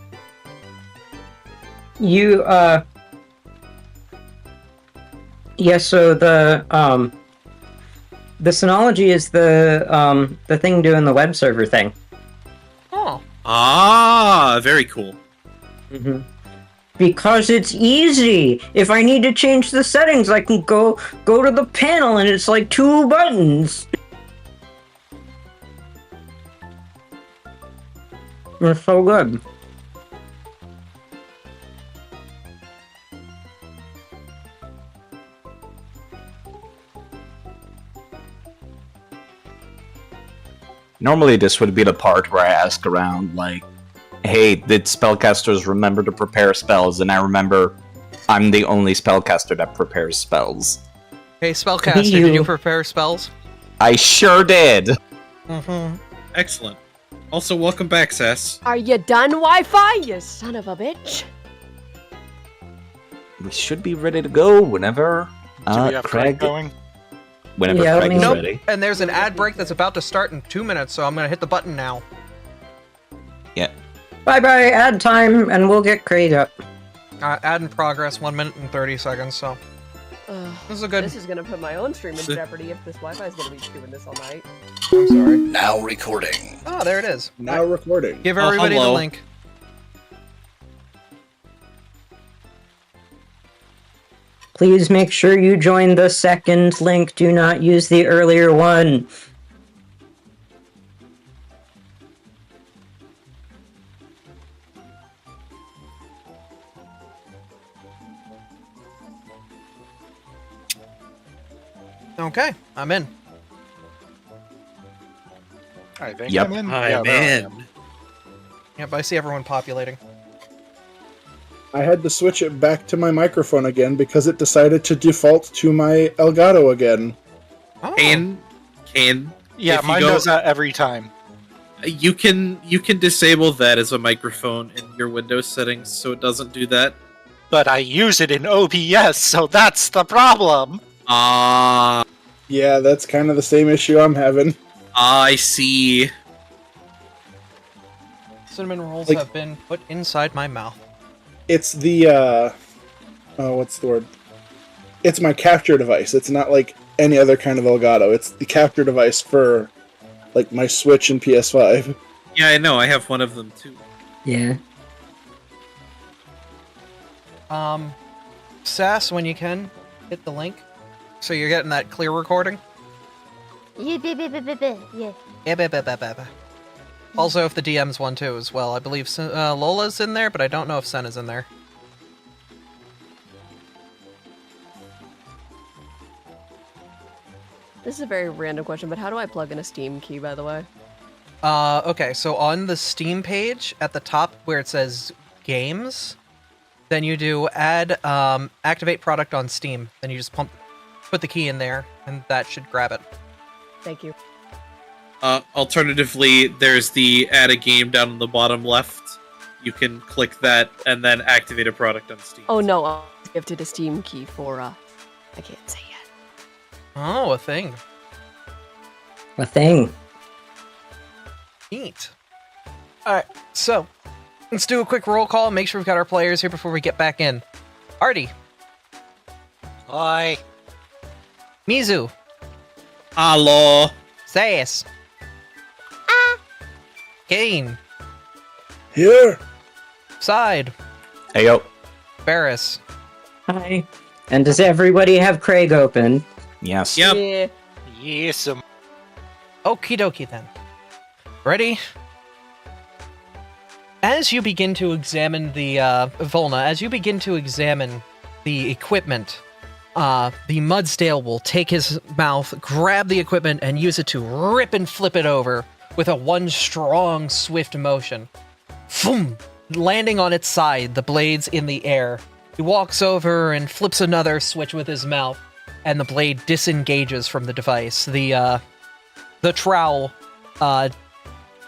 You, yeah, so the Synology is the thing doing the web server thing. Oh. Ah, very cool. Mm-hmm. Because it's easy. If I need to change the settings, I can go to the panel and it's like 2 buttons. They're so good. Normally, this would be the part where I ask around, like, hey, did spellcasters remember to prepare spells? And I remember I'm the only spellcaster that prepares spells. Hey, spellcaster, did you prepare spells? I sure did! Mm-hmm. Excellent. Also, welcome back, Sass. Are you done, Wi-Fi, you son of a bitch? We should be ready to go whenever Do we have Craig going? Whenever Yeah, Craig is Nope. ready. And there's an ad break that's about to start in 2 minutes, so I'm gonna hit the button now. Yeah. Bye-bye, ad time, and we'll get Craig up. Ad in progress, 1 minute and 30 seconds, so this is a good... This is gonna put my own stream in jeopardy if this Wi-Fi is gonna be doing this all night. I'm sorry. Now recording. Oh, there it is. Now recording. Give everybody the hello. link. Please make sure you join the second link. Do not use the earlier one. Okay, I'm in. I think Yep. I'm in. Hi, Yeah, there I man. am. Yep, I see everyone populating. I had to switch it back to my microphone again because it decided to default to my Elgato again. Oh. Kane, Yeah, if you mine go- does that every time. you can disable that as a microphone in your Windows settings, so it doesn't do that. But I use it in OBS, so that's the problem. Ah, Yeah, that's kind of the same issue I'm having. I see. Cinnamon rolls Like- have been put inside my mouth. It's the, what's the word? It's my capture device. It's not like any other kind of Elgato. It's the capture device for, like, my Switch and PS5. Yeah, I know. I have one of them too. Yeah. Sass, when you can, hit the link. So you're getting that clear recording? Yeah. Yeah. Also, if the DM's one too as well. I believe Lola's in there, but I don't know if Sen is in there. This is a very random question, but how do I plug in a Steam key, by the way? Okay, so on the Steam page at the top where it says games, then you do add activate product on Steam. Then you just put the key in there, and that should grab it. Thank you. Alternatively, there's the add a game down on the bottom left. You can click that and then activate a product on Steam. Oh no, I gifted a Steam key for, I can't say yet. Oh, a thing. A thing. Neat. Alright, so let's do a quick roll call. Make sure we've got our players here before we get back in. Artie. Hi. Mizu. Hello. Sass. Kane. Here! Side. Hey, yo. Barris. Hi. And does everybody have Craig open? Yes. Yep. Yeah. Yes. Okie dokie then. Ready? As you begin to examine the, Volna, as you begin to examine the equipment, the Mudsdale will take his mouth, grab the equipment, and use it to rip and flip it over with a one strong, swift motion. Boom! Landing on its side, the blades in the air. He walks over and flips another switch with his mouth, and the blade disengages from the device. The trowel,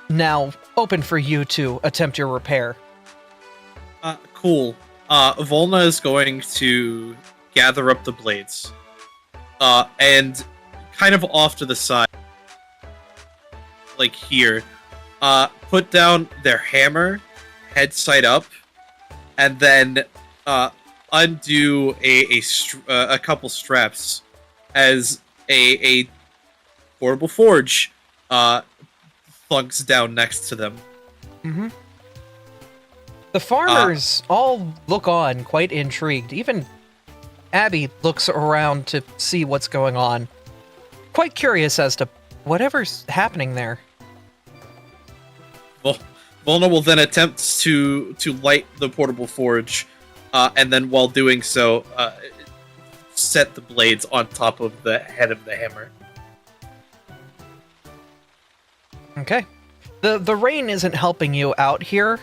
now open for you to attempt your repair. Cool. Volna is going to gather up the blades. And kind of off to the side, like here, put down their hammer, head side up, and then undo a couple straps as a portable forge thunks down next to them. Mm-hmm. The farmers all look on, quite intrigued. Even Abby looks around to see what's going on, quite curious as to whatever's happening there. Volna will then attempt to light the portable forge, and then while doing so, set the blades on top of the head of the hammer. Okay. The rain isn't helping you out here.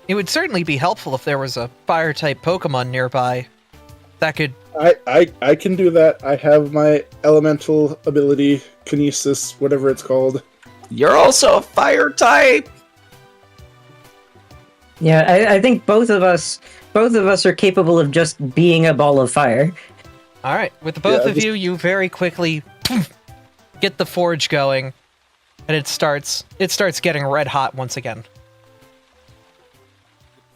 It would certainly be helpful if there was a fire-type Pokemon nearby that could... I can do that. I have my elemental ability, kinesis, whatever it's called. You're also a fire type! Yeah, I think both of us are capable of just being a ball of fire. All right, with the both Yeah, of you very quickly get the forge going, and it starts getting red hot once again.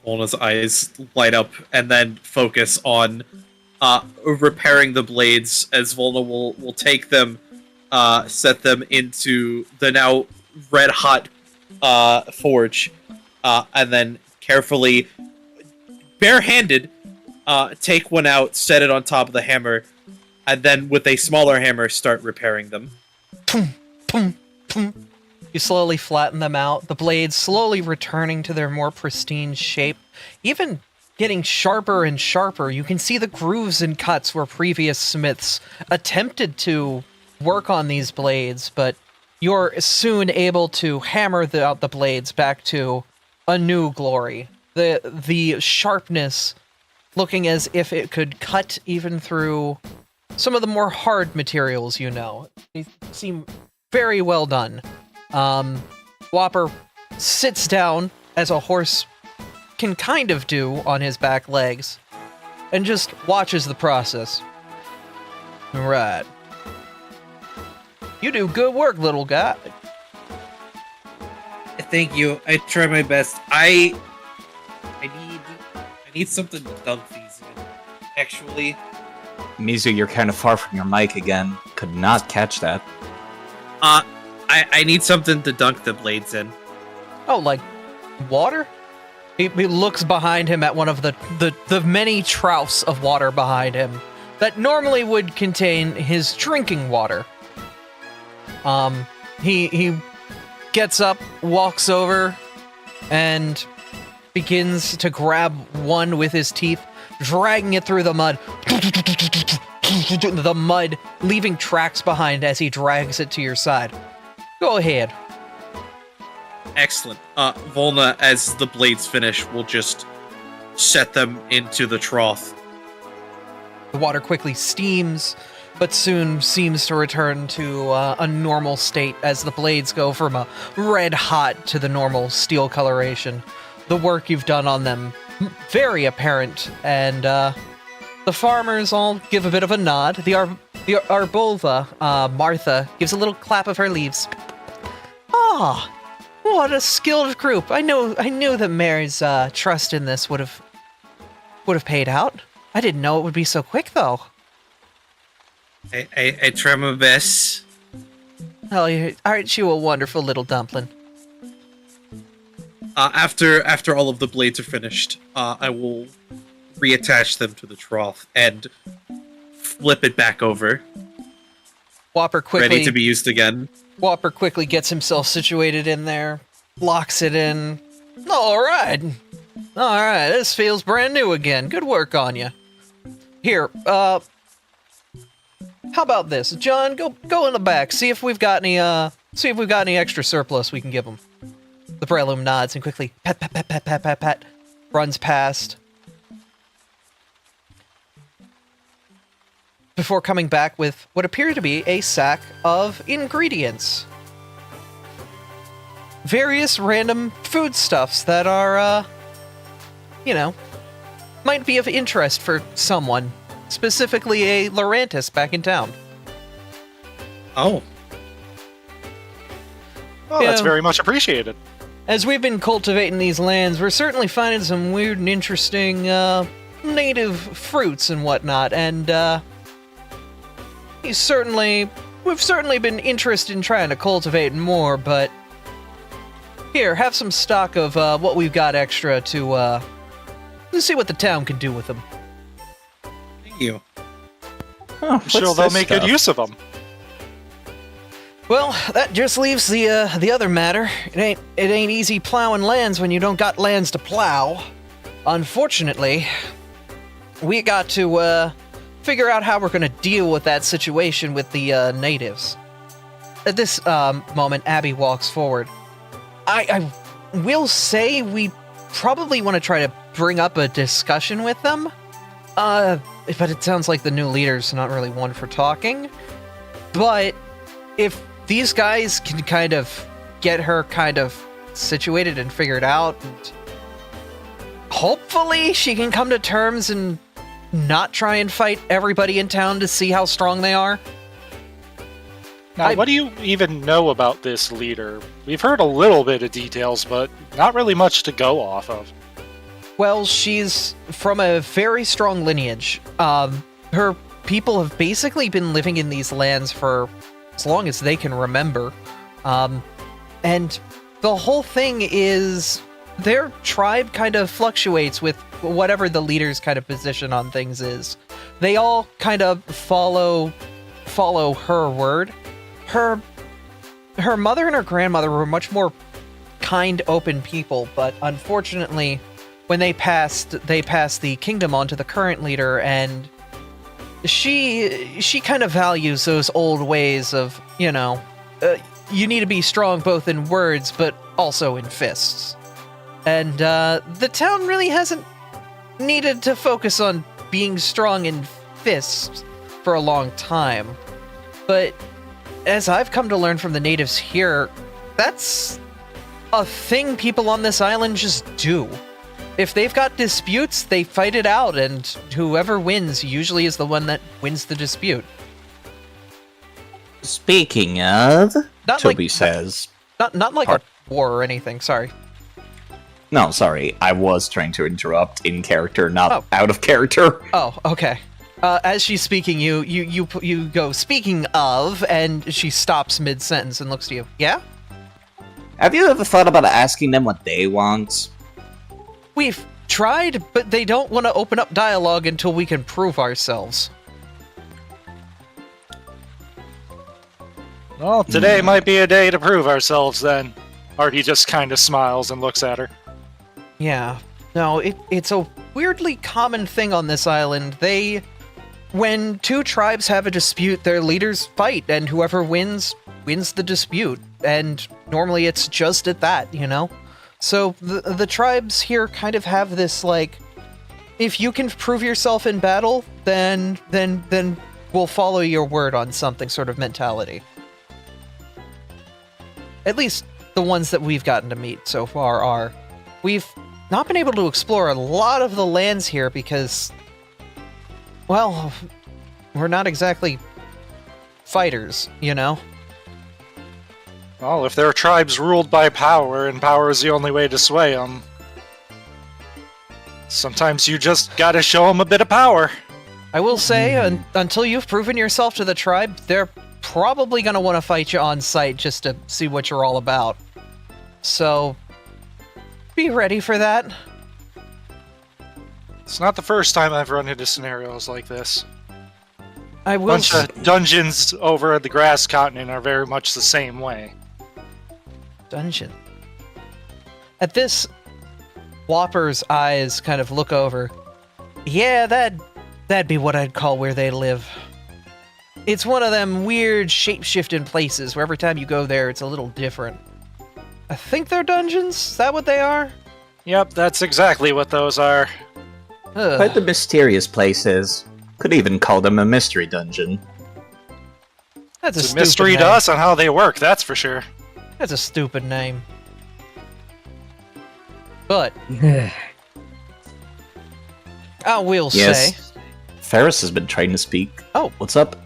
Volna's eyes light up and then focus on repairing the blades as Volna will take them, set them into the now red-hot forge, and then carefully, barehanded, take one out, set it on top of the hammer, and then with a smaller hammer start repairing them. You slowly flatten them out, the blades slowly returning to their more pristine shape, even getting sharper and sharper. You can see the grooves and cuts where previous smiths attempted to work on these blades, but you're soon able to hammer out the blades back to a new glory. The sharpness looking as if it could cut even through some of the more hard materials, you know. They seem very well done. Whopper sits down, as a horse can kind of do on his back legs, and just watches the process. Right. You do good work, little guy. Thank you. I try my best. I need something to dunk these in. Actually, Mizu, you're kind of far from your mic again. Could not catch that. I need something to dunk the blades in. Oh, like water? He looks behind him at one of the many troughs of water behind him that normally would contain his drinking water. He gets up, walks over, and begins to grab one with his teeth, dragging it through the mud. The mud leaving tracks behind as he drags it to your side. Go ahead. Excellent. Volna, as the blades finish, will just set them into the trough. The water quickly steams, but soon seems to return to a normal state as the blades go from a red hot to the normal steel coloration. The work you've done on them, very apparent, and the farmers all give a bit of a nod. The Arbova, Martha, gives a little clap of her leaves. Ah, what a skilled group! I knew that Mary's trust in this would have paid out. I didn't know it would be so quick, though. I try my best. Oh, aren't you a wonderful little dumpling? After all of the blades are finished, I will reattach them to the trough and flip it back over, Whopper quickly ready to be used again. Whopper quickly gets himself situated in there, locks it in. All right, this feels brand new again. Good work on you. Here, how about this, John? Go in the back. See if we've got any extra surplus we can give him. The Breloom nods and quickly pat, runs past. Before coming back with what appear to be a sack of ingredients. Various random foodstuffs that are, might be of interest for someone. Specifically a Laurantis back in town. Oh. Well, that's very much appreciated. As we've been cultivating these lands, we're certainly finding some weird and interesting, native fruits and whatnot, and, we've certainly been interested in trying to cultivate more, but here, have some stock of what we've got extra to see what the town can do with them. Thank you. Oh, I'm sure they'll make good use of them. Well, that just leaves the other matter. It ain't easy plowing lands when you don't got lands to plow. Unfortunately, we got to figure out how we're going to deal with that situation with the natives. At this moment, Abby walks forward. I will say we probably want to try to bring up a discussion with them. But it sounds like the new leader's not really one for talking. But if these guys can kind of get her kind of situated and figured out, and hopefully she can come to terms and not try and fight everybody in town to see how strong they are. Now, what do you even know about this leader? We've heard a little bit of details, but not really much to go off of. Well, she's from a very strong lineage. Her people have basically been living in these lands for as long as they can remember. And the whole thing is their tribe kind of fluctuates with whatever the leader's kind of position on things is. They all kind of follow her word. Her mother and her grandmother were much more kind, open people, but unfortunately, when they passed the kingdom on to the current leader, and she kind of values those old ways of, you need to be strong both in words, but also in fists. And the town really hasn't needed to focus on being strong in fists for a long time. But as I've come to learn from the natives here, that's a thing people on this island just do. If they've got disputes, they fight it out, and whoever wins usually is the one that wins the dispute. Speaking of, Toby like, says... Not like a war or anything, sorry. No, sorry, I was trying to interrupt in character, not out of character. Oh, okay. As she's speaking, you go, speaking of, and she stops mid-sentence and looks to you. Yeah? Have you ever thought about asking them what they want? We've tried, but they don't want to open up dialogue until we can prove ourselves. Well, today might be a day to prove ourselves, then. Artie just kind of smiles and looks at her. Yeah. No, it's a weirdly common thing on this island. When two tribes have a dispute, their leaders fight, and whoever wins the dispute. And normally it's just at that, So the tribes here kind of have this, like, if you can prove yourself in battle, then we'll follow your word on something sort of mentality. At least the ones that we've gotten to meet so far are. We've not been able to explore a lot of the lands here because, well, we're not exactly fighters, Well, if there are tribes ruled by power, and power is the only way to sway them, sometimes you just gotta show them a bit of power. I will say, until you've proven yourself to the tribe, they're probably going to want to fight you on sight just to see what you're all about. So, be ready for that. It's not the first time I've run into scenarios like this. I will. Bunch of dungeons over at the Grass Continent are very much the same way. Dungeon. At this, Whopper's eyes kind of look over. Yeah, that'd be what I'd call where they live. It's one of them weird shape-shifting places where every time you go there, it's a little different. I think they're dungeons? Is that what they are? Yep, that's exactly what those are. Ugh. Quite the mysterious places. Could even call them a mystery dungeon. That's It's a stupid mystery to name. us on how they work, that's for sure. That's a stupid name. But I will say, Yes. Ferris has been trying to speak. Oh. What's up?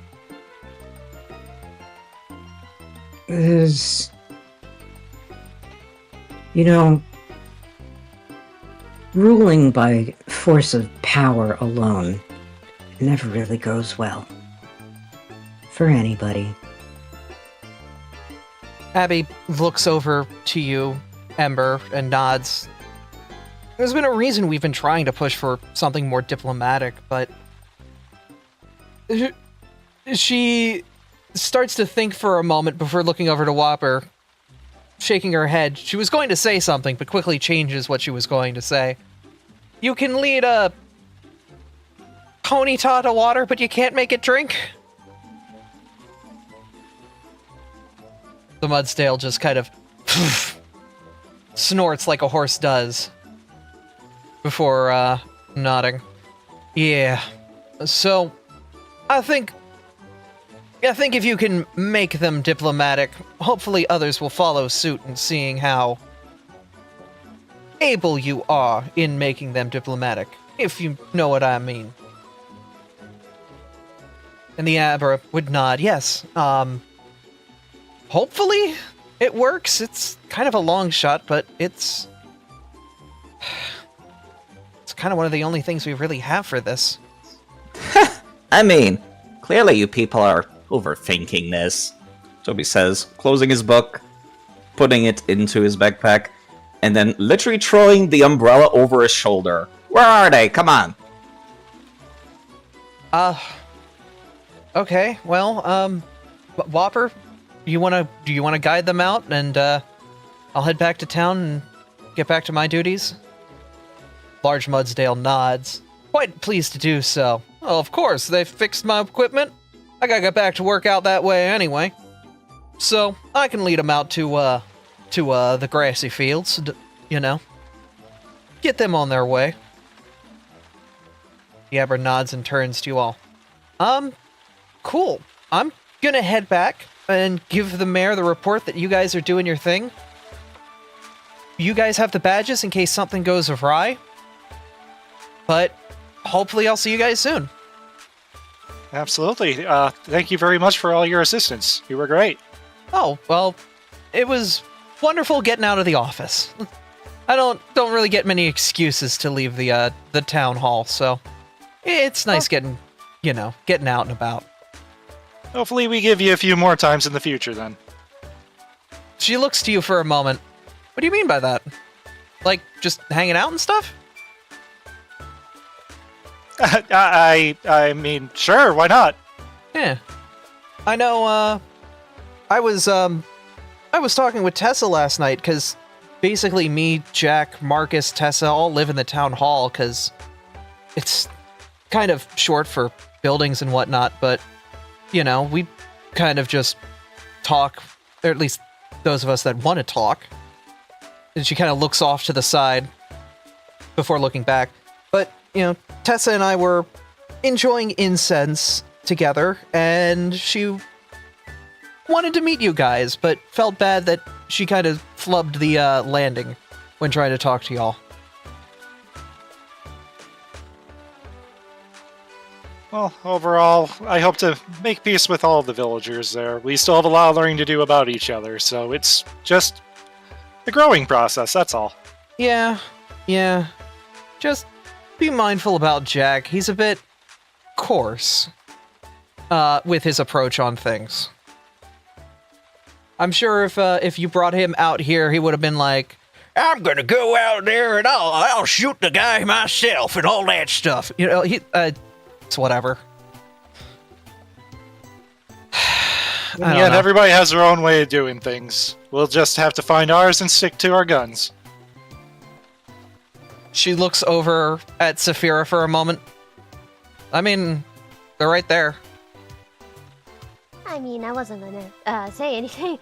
Is... You know, ruling by force of power alone never really goes well. For anybody. Abby looks over to you, Ember, and nods. There's been a reason we've been trying to push for something more diplomatic, but she starts to think for a moment before looking over to Whopper, shaking her head. She was going to say something, but quickly changes what she was going to say. You can lead a ponyta to water, but you can't make it drink? The Mudsdale just kind of snorts like a horse does before nodding. Yeah. So, I think if you can make them diplomatic, hopefully others will follow suit in seeing how able you are in making them diplomatic, if you know what I mean. And the Abra would nod, yes. Hopefully it works. It's kind of a long shot, but it's kind of one of the only things we really have for this. I mean, clearly you people are overthinking this, Toby says, closing his book, putting it into his backpack, and then literally throwing the umbrella over his shoulder. Where are they? Come on. Okay, well, Whopper, do you want to guide them out, and I'll head back to town and get back to my duties? Large Mudsdale nods, quite pleased to do so. Oh, of course, they fixed my equipment. I gotta get back to work out that way anyway. So, I can lead them out to the grassy fields, you know. Get them on their way. The Abra nods and turns to you all. Cool. I'm gonna head back and give the mayor the report that you guys are doing your thing. You guys have the badges in case something goes awry. But hopefully I'll see you guys soon. Absolutely. Thank you very much for all your assistance. You were great. Oh, well, it was wonderful getting out of the office. I don't really get many excuses to leave the town hall, so it's nice getting out and about. Hopefully we give you a few more times in the future, then. She looks to you for a moment. What do you mean by that? Like, just hanging out and stuff? I mean, sure, why not? Yeah. I know, I was talking with Tessa last night, because basically me, Jack, Marcus, Tessa all live in the town hall, because it's kind of short for buildings and whatnot, but, we kind of just talk, or at least those of us that want to talk. And she kind of looks off to the side before looking back. But, Tessa and I were enjoying incense together, and she wanted to meet you guys, but felt bad that she kind of flubbed the landing when trying to talk to y'all. Well, overall, I hope to make peace with all the villagers there. We still have a lot of learning to do about each other, so it's just a growing process, that's all. Yeah. Just be mindful about Jack. He's a bit coarse with his approach on things. I'm sure if you brought him out here, he would have been like, I'm gonna go out there and I'll shoot the guy myself and all that stuff. You know, it's whatever. Yeah, everybody has their own way of doing things. We'll just have to find ours and stick to our guns. She looks over at Saphira for a moment. I mean, they're right there. I mean, I wasn't gonna say anything.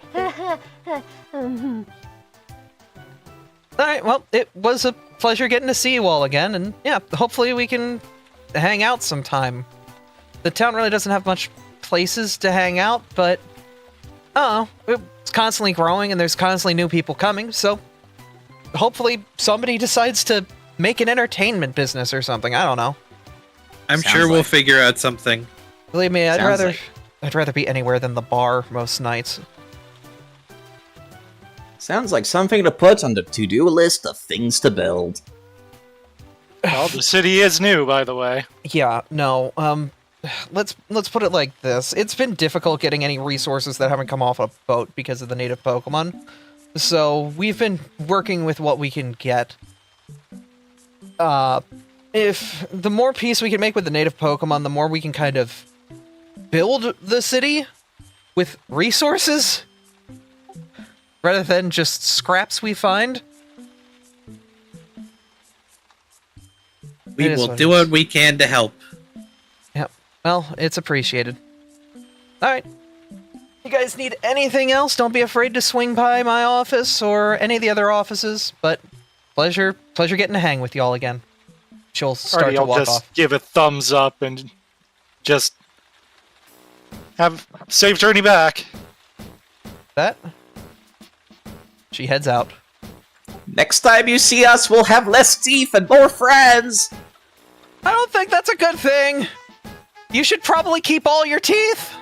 Alright, well, it was a pleasure getting to see you all again, and yeah, hopefully we can hang out sometime. The town really doesn't have much places to hang out, but it's constantly growing and there's constantly new people coming, so hopefully somebody decides to make an entertainment business or something. I don't know. I'm sure we'll figure out something. Believe me, I'd rather be anywhere than the bar most nights. Sounds like something to put on the to-do list of things to build. Well, the city is new, by the way. Yeah, no, let's put it like this. It's been difficult getting any resources that haven't come off a boat because of the native Pokemon. So we've been working with what we can get. If the more peace we can make with the native Pokemon, the more we can kind of build the city with resources rather than just scraps we find. We will do what we can to help. Yep. Well, it's appreciated. Alright. You guys need anything else? Don't be afraid to swing by my office or any of the other offices, but pleasure getting to hang with y'all again. She'll start to walk off. Give a thumbs up and just have safe journey back. That? She heads out. Next time you see us, we'll have less teeth and more friends! I don't think that's a good thing. You should probably keep all your teeth.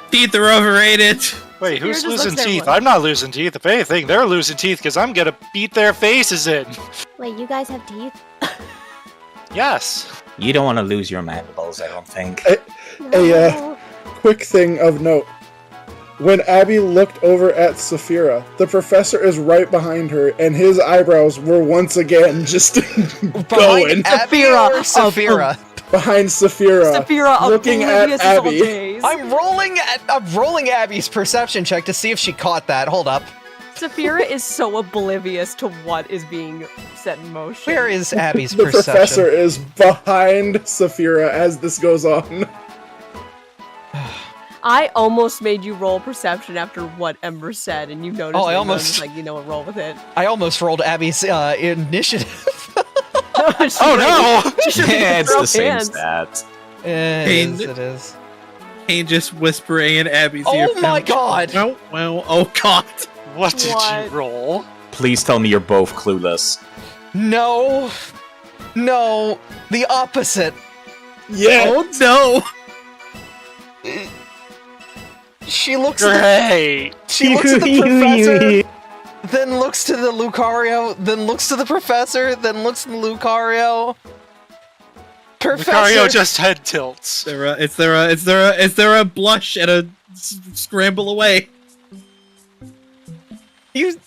Teeth are overrated. Wait, who's just losing looks at teeth? everyone. I'm not losing teeth. If anything, they're losing teeth because I'm gonna beat their faces in. Wait, you guys have teeth? Yes. You don't want to lose your mandibles, I don't think. No. Quick thing of note. When Abby looked over at Saphira, the professor is right behind her, and his eyebrows were once again just going. Behind Abby or Saphira? Behind Saphira. Saphira, looking at oblivious as all Abby. days. I'm rolling Abby's perception check to see if she caught that. Hold up. Saphira is so oblivious to what is being set in motion. Where is Abby's The perception? professor is behind Saphira as this goes on. I almost made you roll perception after what Ember said, and you noticed. I it, and almost- was like, you know what, roll with it. I almost rolled Abby's initiative. Oh no! Yeah, it's throw the same hands. stats. It is. Kane just whispering in Abby's ear. Oh my god! Well, oh god. What did What? you roll? Please tell me you're both clueless. No, the opposite. Yeah. Oh no! She looks at Great. the professor, then looks to the Lucario, then looks to the professor, then looks to the Lucario. Professor, Lucario just head tilts. Is there a blush and a scramble away? you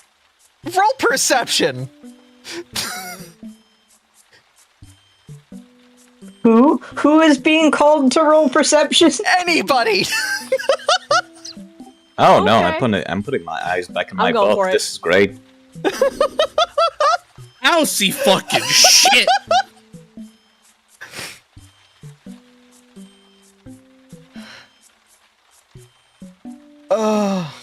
roll perception. Who is being called to roll perception? Anybody? Oh no, Okay. I'm putting my eyes back in I'm my going book. for it. This is great. I'll see fucking shit. Oh,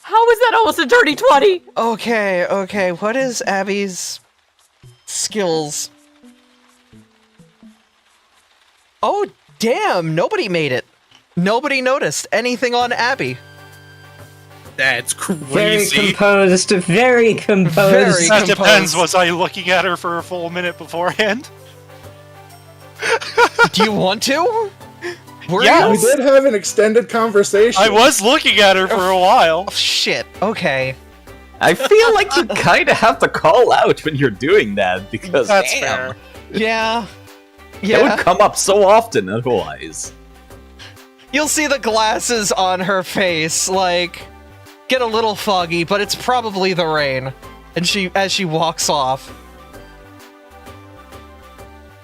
How is that almost a dirty 20? okay. What is Abby's skills? Oh, damn! Nobody made it. Nobody noticed anything on Abby. That's Very crazy. composed, very composed. Very That depends. composed. Was I looking at her for a full minute beforehand? Do you want to? Were Yeah. We you? did have an extended conversation. I was looking at her for a while. Oh, shit. Okay. I feel like you kind of have to call out when you're doing that because That's damn, fair. Yeah. it would Yeah. come up so often otherwise. You'll see the glasses on her face, like, get a little foggy, but it's probably the rain. And as she walks off.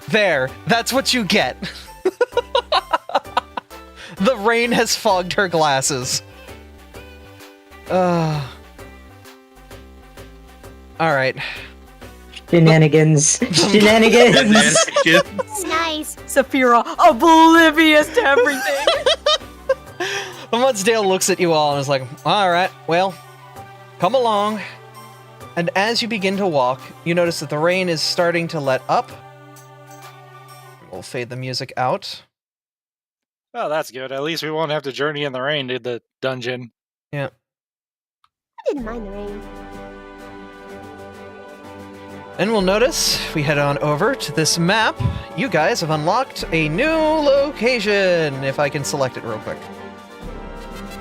There, that's what you get. The rain has fogged her glasses. Alright. Shenanigans. Shenanigans. Nice. Saphira, oblivious to everything. Mudsdale looks at you all and is like, alright, well, come along. And as you begin to walk, you notice that the rain is starting to let up. We'll fade the music out. Oh, that's good. At least we won't have to journey in the rain to the dungeon. Yeah. I didn't mind the rain. And we'll notice, if we head on over to this map, you guys have unlocked a new location, if I can select it real quick.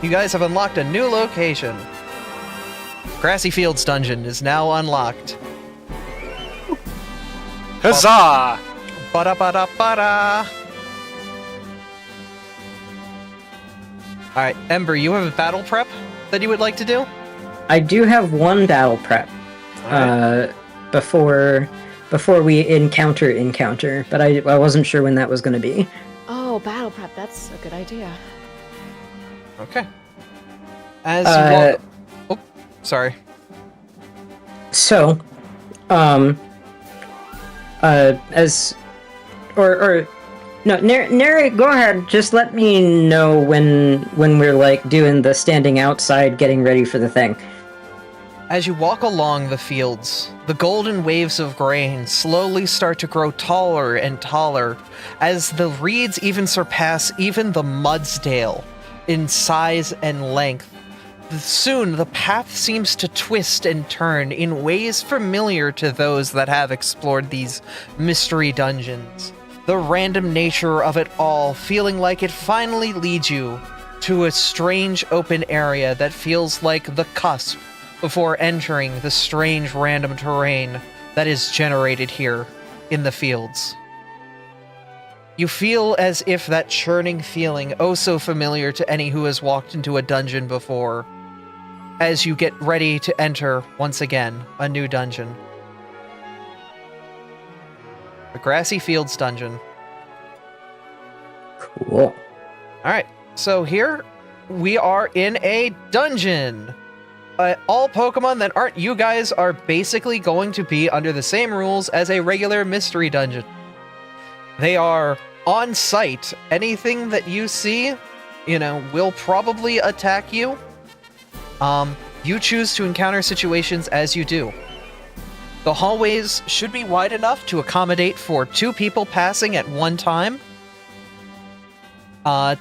You guys have unlocked a new location. Grassy Fields Dungeon is now unlocked. Huzzah! Ba-da-ba-da-ba-da! Alright, Ember, you have a battle prep that you would like to do? I do have one battle prep. Before we encounter, but I wasn't sure when that was going to be. Oh, battle prep. That's a good idea. Okay. As you walk... Oh, sorry. So, no, Neri, go ahead. Just let me know when we're like doing the standing outside, getting ready for the thing. As you walk along the fields, the golden waves of grain slowly start to grow taller and taller, as the reeds even surpass even the Mudsdale in size and length. Soon, the path seems to twist and turn in ways familiar to those that have explored these mystery dungeons. The random nature of it all feeling like it finally leads you to a strange open area that feels like the cusp before entering the strange random terrain that is generated here in the fields. You feel as if that churning feeling, oh so familiar to any who has walked into a dungeon before, as you get ready to enter, once again, a new dungeon. The Grassy Fields Dungeon. Cool. Alright, so here we are in a dungeon. All Pokemon that aren't you guys are basically going to be under the same rules as a regular mystery dungeon. They are on site. Anything that you see, will probably attack you. You choose to encounter situations as you do. The hallways should be wide enough to accommodate for 2 people passing at one time,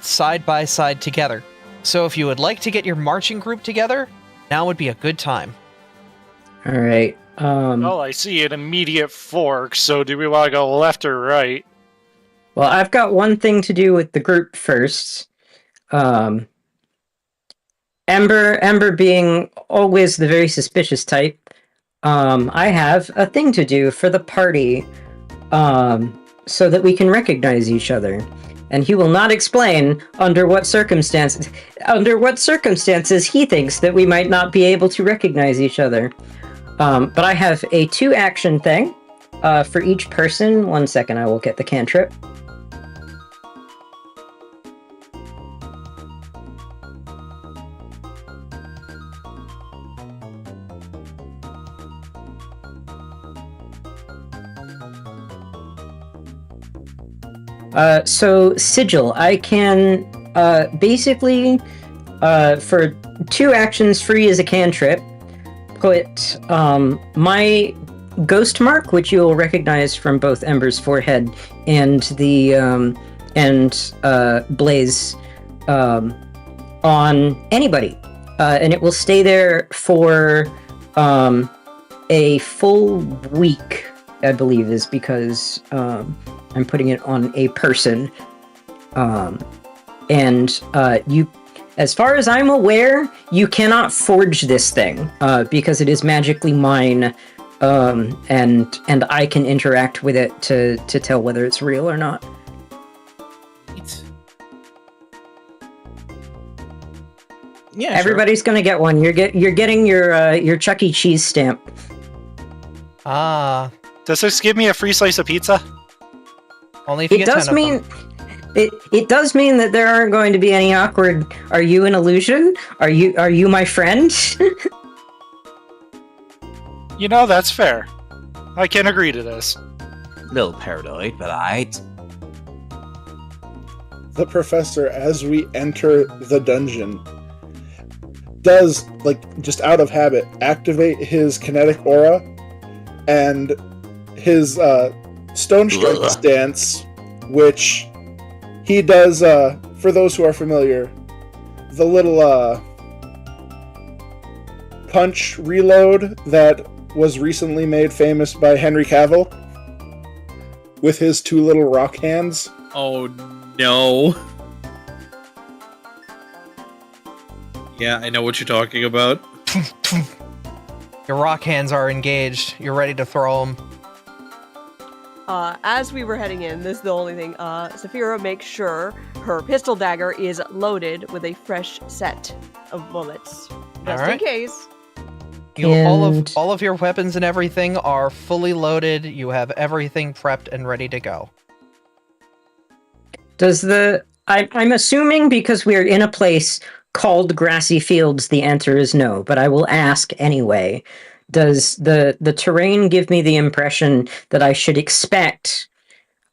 side by side together. So if you would like to get your marching group together, now would be a good time. All right. Well, I see an immediate fork, so do we want to go left or right? Well, I've got one thing to do with the group first. Ember being always the very suspicious type, I have a thing to do for the party, so that we can recognize each other. And he will not explain under what circumstances he thinks that we might not be able to recognize each other. But I have a 2-action thing for each person. 1 second, I will get the cantrip. So Sigil, I can basically for 2 actions free as a cantrip, put my ghost mark, which you will recognize from both Ember's forehead and the Blaze, on anybody, and it will stay there for a full week, I believe, is because I'm putting it on a person. And you, as far as I'm aware, you cannot forge this thing because it is magically mine, and I can interact with it to tell whether it's real or not. Yeah, Everybody's gonna get one. You're getting your Chuck E. Cheese stamp. Ah, Does this give me a free slice of pizza? only if you It get does 10 of mean them. it does mean that there aren't going to be any awkward. Are you an illusion? Are you my friend? You know, that's fair. I can agree to this. Little paranoid, but alright. The professor, as we enter the dungeon, does, like, just out of habit, activate his kinetic aura and his stone strike Ugh. stance, which he does, for those who are familiar, the little punch reload that was recently made famous by Henry Cavill with his two little rock hands. Oh no. Yeah, I know what you're talking about. Your rock hands are engaged. You're ready to throw them. As we were heading in, this is the only thing. Saphira makes sure her pistol dagger is loaded with a fresh set of bullets, just Alright. in case. And- All of your weapons and everything are fully loaded. You have everything prepped and ready to go. I'm assuming because we're in a place called Grassy Fields, the answer is no, but I will ask anyway. Does the terrain give me the impression that I should expect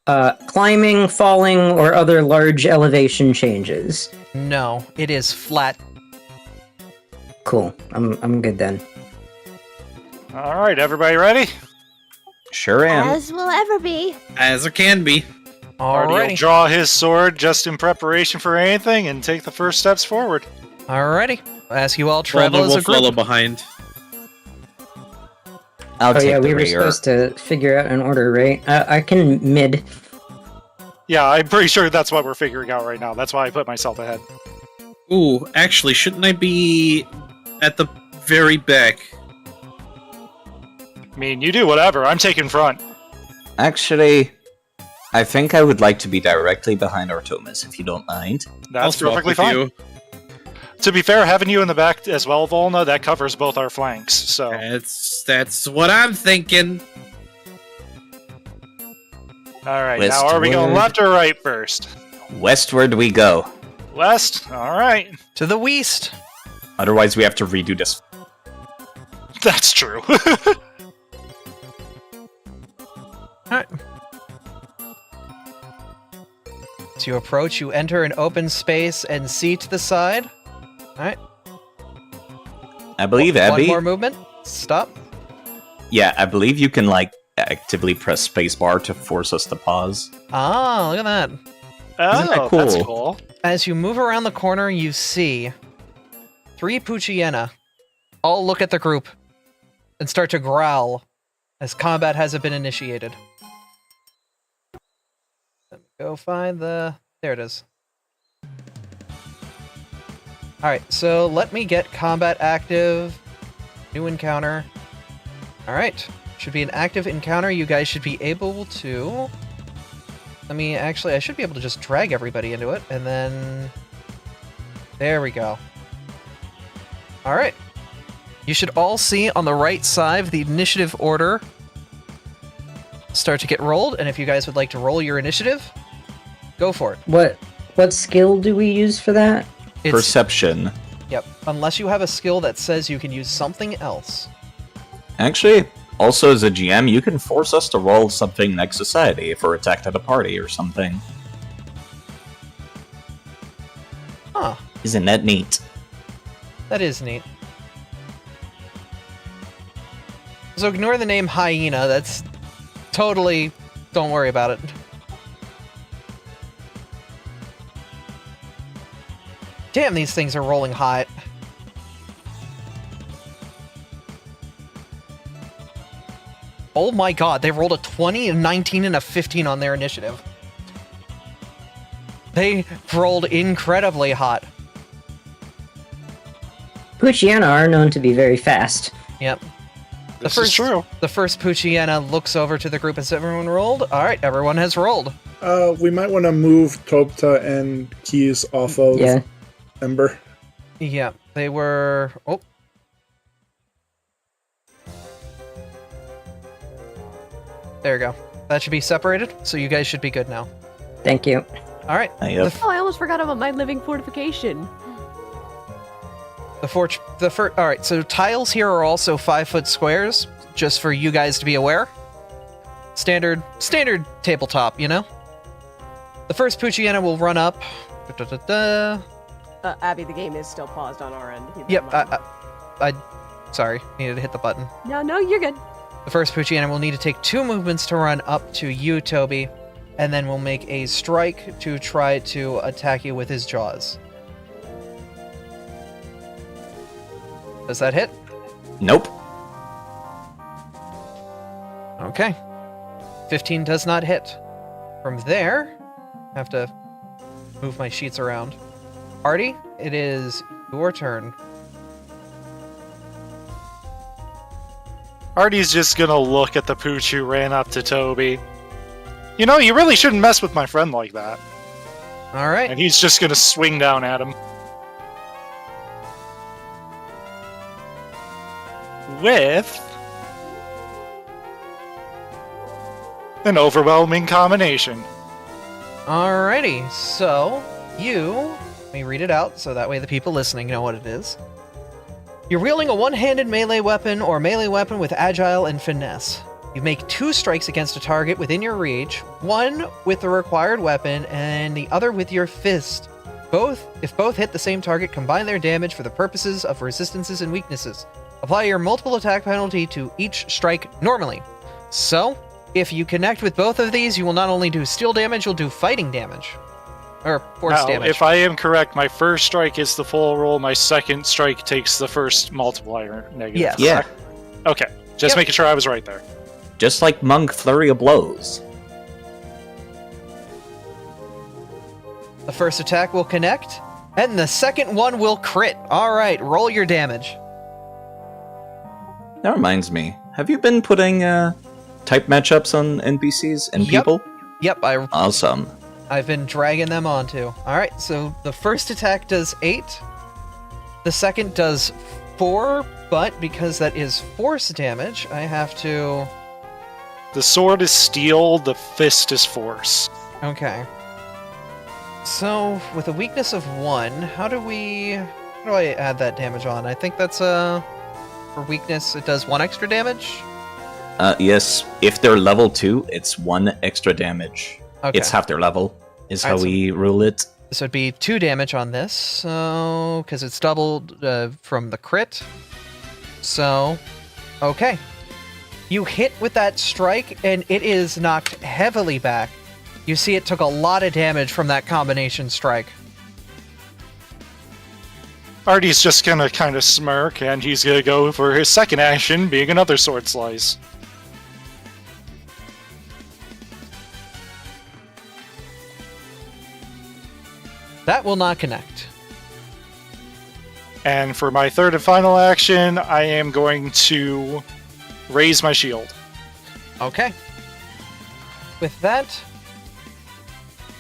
climbing, falling, or other large elevation changes? No, it is flat. Cool. I'm good then. All right, everybody ready? Sure am. As will ever be. As it can be. Artie will Alrighty. draw his sword just in preparation for anything and take the first steps forward. Alrighty. As you all travel Waldo as will a group. follow behind. I'll Oh take yeah, the we were rear. supposed to figure out an order, right? I can mid. Yeah, I'm pretty sure that's what we're figuring out right now. That's why I put myself ahead. Ooh, actually, shouldn't I be at the very back? I mean, you do whatever. I'm taking front. Actually, I think I would like to be directly behind Artemis, if you don't mind. I'll That's swap perfectly with fine. you. To be fair, having you in the back as well, Volna, that covers both our flanks. So That's what I'm thinking. all right, now are we going Westward. left or right first? Westward we go. West. All right, To the west. Otherwise, we have to redo this. that's true. Alright. As you approach, you enter an open space and see to the side. Alright. I believe One Abby. more movement. Stop. Yeah, I believe you can like actively press spacebar to force us to pause. Ah, look at that. Isn't that Oh, that's cool? cool. As you move around the corner, you see 3 Puchiena all look at the group and start to growl as combat hasn't been initiated. Let me go find the... There it is. Alright, so let me get combat active. New encounter. Alright. Should be an active encounter. You guys should be able to... Let me actually, I should be able to just drag everybody into it, and then... There we go. Alright. You should all see on the right side the initiative order start to get rolled, and if you guys would like to roll your initiative, go for it. What skill do we use for that? It's, Perception. Yep. Unless you have a skill that says you can use something else. Actually, also as a GM, you can force us to roll something next society if we're attacked at a party or something. Huh. Isn't that neat? That is neat. So ignore the name Hyena, that's totally... Don't worry about it. Damn, these things are rolling hot. Oh my god, they rolled a 20, a 19, and a 15 on their initiative. They rolled incredibly hot. Puchiana are known to be very fast. Yep. This is true. The first Puchiana looks over to the group. Has everyone rolled? Alright, everyone has rolled. We might want to move Topta and Keys off of Yeah. Ember. Yeah. They were... Oh. There you go. That should be separated, so you guys should be good now. Thank you. All right. Yep. Oh, I almost forgot about my living fortification. All right, so tiles here are also 5-foot squares, just for you guys to be aware. Standard tabletop, you know? The first Pucciana will run up. Abby, the game is still paused on our end. Yep, I sorry, needed to hit the button. No, you're good. The first Pucciana will need to take 2 movements to run up to you, Toby, and then will make a strike to try to attack you with his jaws. Does that hit? Nope. Okay. 15 does not hit. From there, I have to move my sheets around. Artie, it is your turn. Artie's just gonna look at the pooch who ran up to Toby. You know, you really shouldn't mess with my friend like that. All right. And he's just gonna swing down at him. With an overwhelming combination. Alrighty, so let me read it out so that way the people listening know what it is. You're wielding a one-handed melee weapon or melee weapon with agile and finesse. You make 2 strikes against a target within your reach, one with the required weapon and the other with your fist. If both hit the same target, combine their damage for the purposes of resistances and weaknesses. Apply your multiple attack penalty to each strike normally. So, if you connect with both of these, you will not only do steel damage, you'll do fighting damage. Or force Now, damage. if I am correct, my first strike is the full roll, my second strike takes the first multiplier negative. Yes. Yeah. Okay, just Yep. making sure I was right there. Just like Monk Flurry of Blows. The first attack will connect, and the second one will crit. Alright, roll your damage. That reminds me. Have you been putting type matchups on NPCs and Yep. people? Yep, Awesome. I've been dragging them onto. Alright, so the first attack does 8. The second does 4, but because that is force damage, I have to... The sword is steel, the fist is force. Okay. So, with a weakness of 1, how do I add that damage on? I think that's, for weakness, it does 1 extra damage? Yes, if they're level 2, it's 1 extra damage. Okay. It's half their level, is how Alright, so- we rule it. This would be 2 damage on this, so... because it's doubled from the crit. So, okay. You hit with that strike, and it is knocked heavily back. You see it took a lot of damage from that combination strike. Artie's just gonna kind of smirk, and he's gonna go for his second action, being another sword slice. That will not connect. And for my third and final action, I am going to raise my shield. Okay. With that,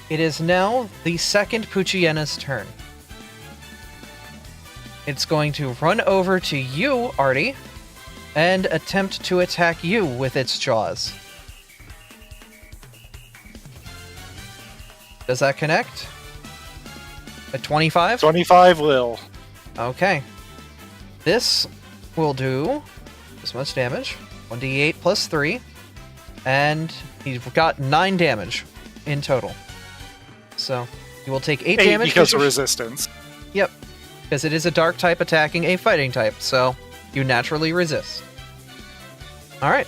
it is now the second Pucciana's turn. It's going to run over to you, Artie, and attempt to attack you with its jaws. Does that connect? A 25? 25 will. Okay. This will do this much damage. 1d8 plus 3. And he's got 9 damage in total. So, you will take 8 8 damage. because of resistance. Yep. Because it is a dark type attacking a fighting type, so you naturally resist. Alright.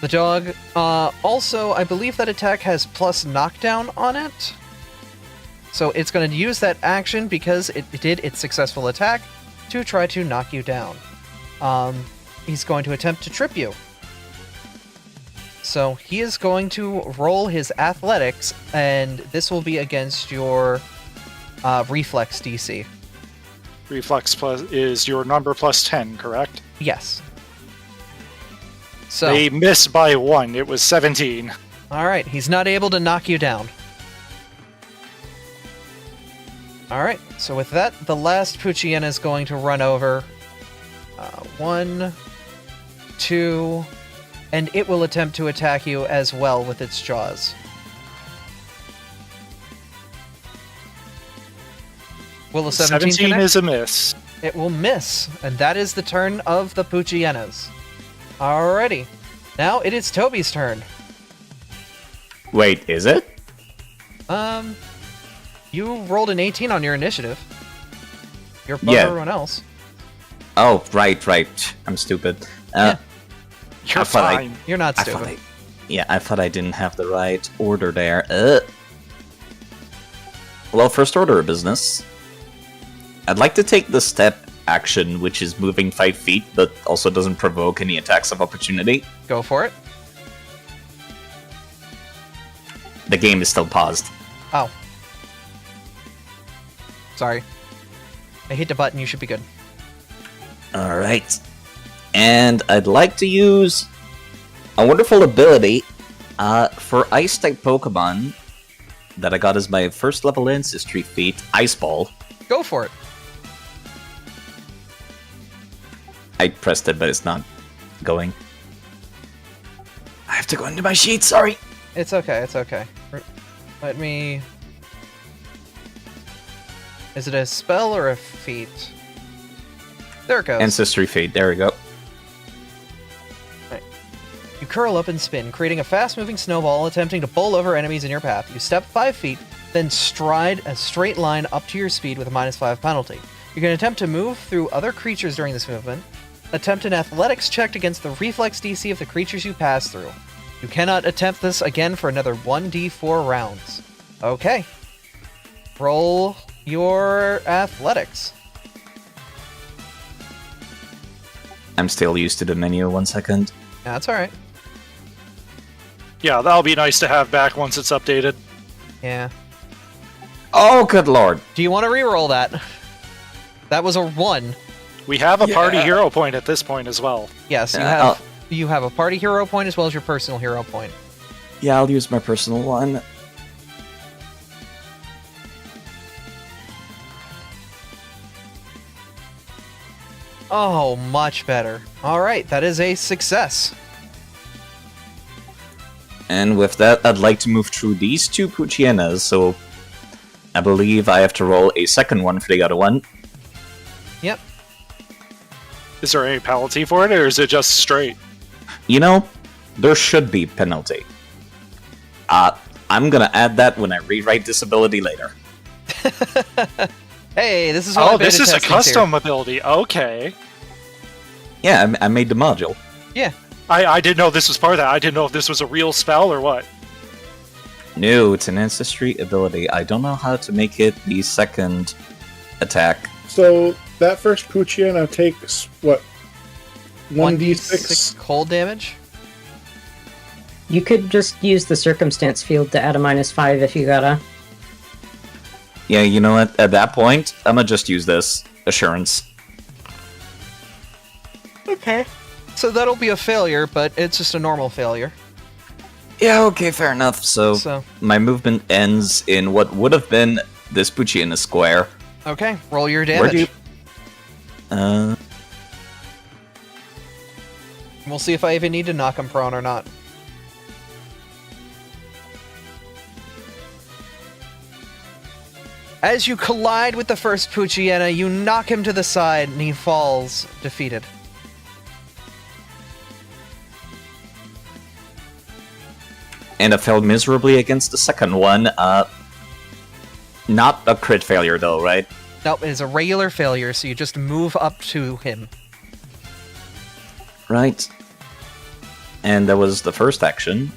The dog, also, I believe that attack has plus knockdown on it. So it's going to use that action because it did its successful attack to try to knock you down. He's going to attempt to trip you. So he is going to roll his athletics, and this will be against your reflex DC. Reflex plus is your number plus 10, correct? Yes. So, They missed by 1. It was 17. alright, he's not able to knock you down. Alright, so with that, the last Poochyena is going to run over. 1, 2, and it will attempt to attack you as well with its jaws. Will a 17 connect? is a miss. It will miss, and that is the turn of the Poochyenas. Alrighty. Now it is Toby's turn. Wait, is it? You rolled an 18 on your initiative. You're above Yeah. everyone else. Oh, right. I'm stupid. Yeah. You're I thought I- fine. You're not I stupid. thought I didn't have the right order there. Well, first order of business. I'd like to take the step action, which is moving 5 feet, but also doesn't provoke any attacks of opportunity. Go for it. The game is still paused. Oh. Sorry. I hit the button, you should be good. Alright. And I'd like to use a wonderful ability for Ice-type Pokemon that I got as my first level ancestry feat, Ice Ball. Go for it. I pressed it, but it's not going. I have to go into my sheet, sorry. It's okay. Let me... Is it a spell or a feat? There it goes. Ancestry feat, there we go. You curl up and spin, creating a fast-moving snowball attempting to bowl over enemies in your path. You step 5 feet, then stride a straight line up to your speed with a -5 penalty. You can attempt to move through other creatures during this movement. Attempt an athletics check against the reflex DC of the creatures you pass through. You cannot attempt this again for another 1d4 rounds. Okay. Roll your athletics. I'm still used to the menu, 1 second. That's alright. Yeah, that'll be nice to have back once it's updated. Yeah. Oh, good lord. Do you want to re-roll that? That was a 1. We have a party hero point at this point as well. Yes, you Yeah, you have a party hero point as well as your personal hero point. Yeah, I'll use my personal one. Oh, much better. Alright, that is a success. And with that, I'd like to move through these 2 Poochyenas, so I believe I have to roll a second one for the other one. Yep. Is there any penalty for it, or is it just straight? You know, there should be penalty. I'm gonna add that when I rewrite this ability later. Hey, this is what Oh, beta this is a testing's here. custom ability. Okay. Yeah, I made the module. Yeah. I didn't know this was part of that. I didn't know if this was a real spell or what. No, it's an ancestry ability. I don't know how to make it the second attack. So that first Poochyeena takes what? 1d6 1d6. cold damage? You could just use the circumstance field to add a -5 if you gotta. Yeah, you know what? At that point, I'm gonna just use this. Assurance. Okay. So that'll be a failure, but it's just a normal failure. Yeah, okay, fair enough. So, So, my movement ends in what would have been this Poochyeena square. okay, roll your Where damage. do you... We'll see if I even need to knock him prone or not. As you collide with the first Poochyeena, you knock him to the side and he falls, defeated. And I failed miserably against the second one. Not a crit failure, though, right? Nope, it is a regular failure, so you just move up to him. Right. And that was the first action.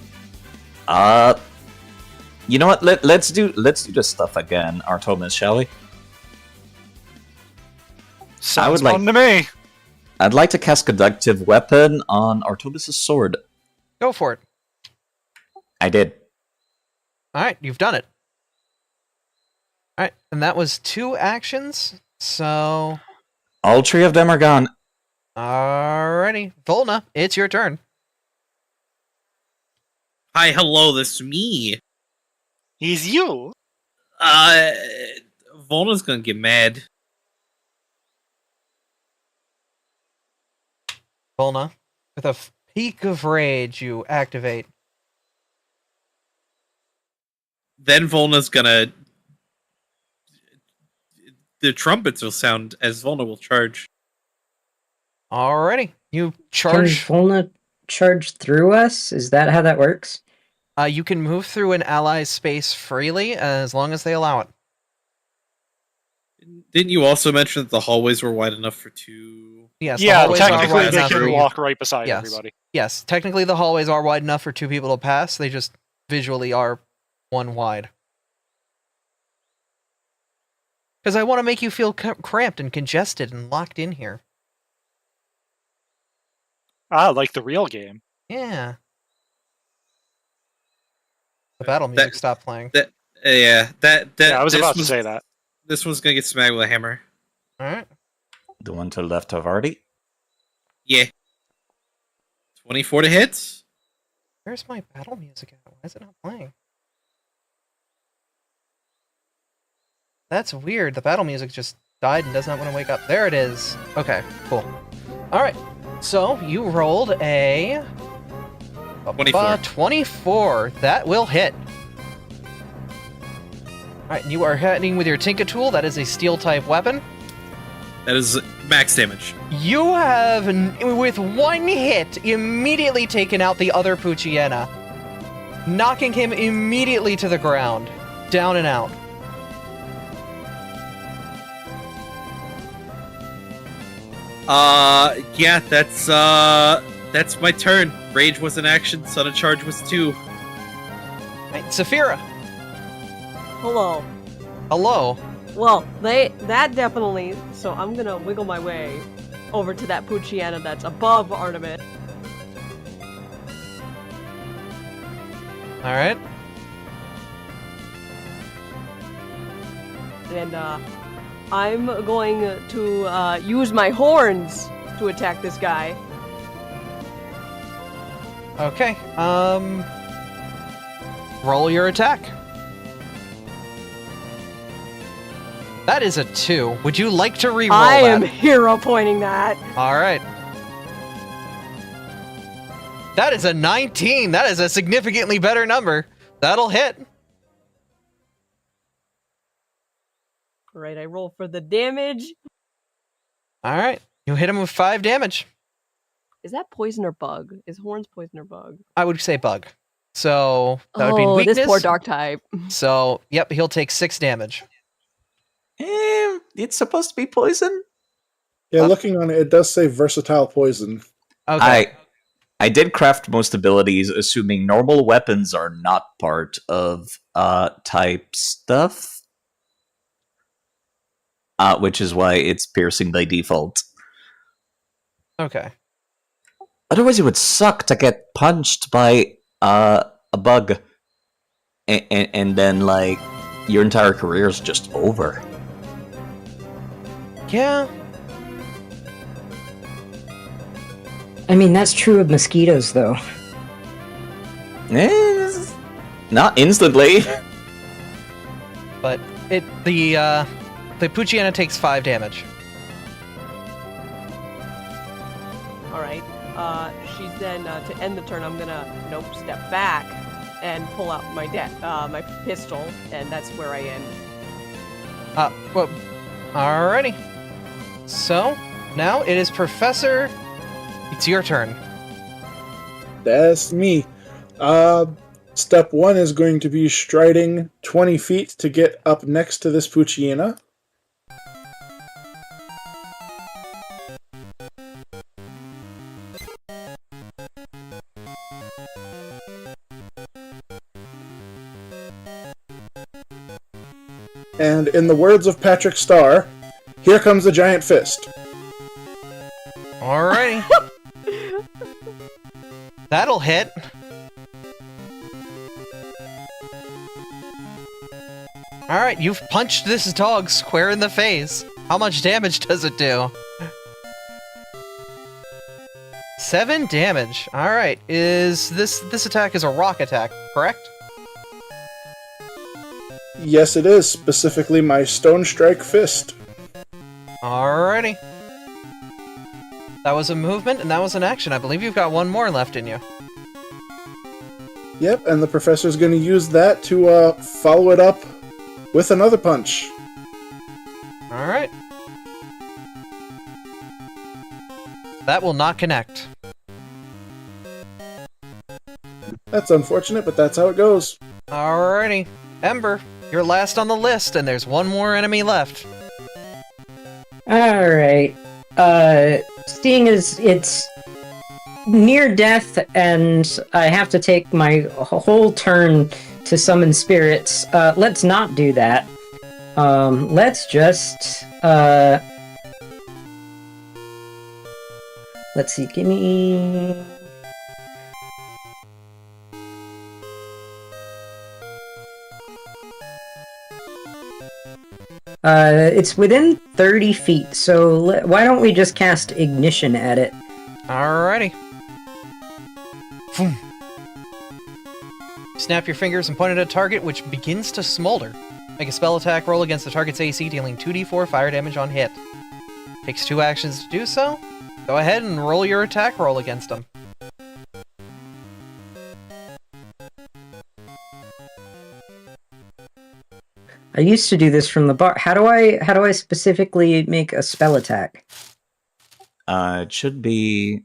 You know what? Let's do this stuff again, Artemis, shall we? Sounds would like- fun to me. I'd like to cast Conductive Weapon on Artemis' sword. Go for it. I did. Alright, you've done it. Alright, and that was 2 actions, so... All 3 of them are gone. Alrighty. Volna, it's your turn. Hi, hello, this is me. He's you. Volna's gonna get mad. Volna, with a peak of rage, you activate. Then Volna's gonna... The trumpets will sound as Volna will charge. Alrighty, you Can charge. Volna charge through us? Is that how that works? You can move through an ally's space freely as long as they allow it. Didn't you also mention that the hallways were wide enough for two? Yes, the Yeah, hallways are technically wide they enough for can you. walk right beside Yes. everybody. Yes, technically the hallways are wide enough for two people to pass. They just visually are one wide. Because I want to make you feel cramped and congested and locked in here. Ah, like the real game. Yeah. The battle music stopped playing. Yeah, I was about to say that. This one's gonna get smacked with a hammer. Alright. The one to the left of Artie? Yeah. 24 to hit. Where's my battle music at? Why is it not playing? That's weird. The battle music just died and does not want to wake up. There it is. Okay, cool. Alright. So, you rolled a... 24. 24. That will hit. Alright, you are hitting with your Tinka tool. That is a steel-type weapon. That is max damage. You have, with one hit, immediately taken out the other Pucciana, knocking him immediately to the ground, down and out. Yeah, that's my turn. Rage was an action, Son of Charge was 2. Right, Saphira. Hello. Hello. Well, that definitely. So I'm gonna wiggle my way over to that Pucciana that's above Artemis. Alright. And I'm going to use my horns to attack this guy. Okay, roll your attack. That is a 2. Would you like to re-roll I am that? hero pointing that. Alright. That is a 19. That is a significantly better number. That'll hit. Right, I roll for the damage. Alright. You hit him with 5 damage. Is that poison or bug? Is horns poison or bug? I would say bug. So that would be Oh, weakness. this poor dark type. So, yep, he'll take 6 damage. It's supposed to be poison? Yeah, looking on it, it does say versatile poison. Okay. I did craft most abilities assuming normal weapons are not part of type stuff. Which is why it's piercing by default. Okay. Otherwise, it would suck to get punched by a bug, and then like your entire career is just over. Yeah. I mean, that's true of mosquitoes, though. Not instantly. But the Pucciana takes 5 damage. Alright. She's then, to end the turn, I'm gonna, step back and pull out my my pistol, and that's where I end. Well, alrighty. So, now it is Professor. It's your turn. That's me. Step 1 is going to be striding 20 feet to get up next to this Pucciana. And in the words of Patrick Starr, here comes the giant fist. Alrighty. That'll hit. Alright, you've punched this dog square in the face. How much damage does it do? 7 damage. Alright, this attack is a rock attack, correct? Yes, it is. Specifically, my Stone Strike Fist. Alrighty. That was a movement, and that was an action. I believe you've got one more left in you. Yep, and the professor's going to use that to follow it up with another punch. Alright. That will not connect. That's unfortunate, but that's how it goes. Alrighty. Ember, you're last on the list, and there's one more enemy left. Alright. Seeing as it's near death and I have to take my whole turn to summon spirits, let's not do that. Let's just, let's see, give me... it's within 30 feet, so why don't we just cast Ignition at it? Alrighty. Boom. Snap your fingers and point at a target, which begins to smolder. Make a spell attack roll against the target's AC, dealing 2d4 fire damage on hit. Takes 2 actions to do so. Go ahead and roll your attack roll against them. I used to do this from the bar. How do I specifically make a spell attack? It should be...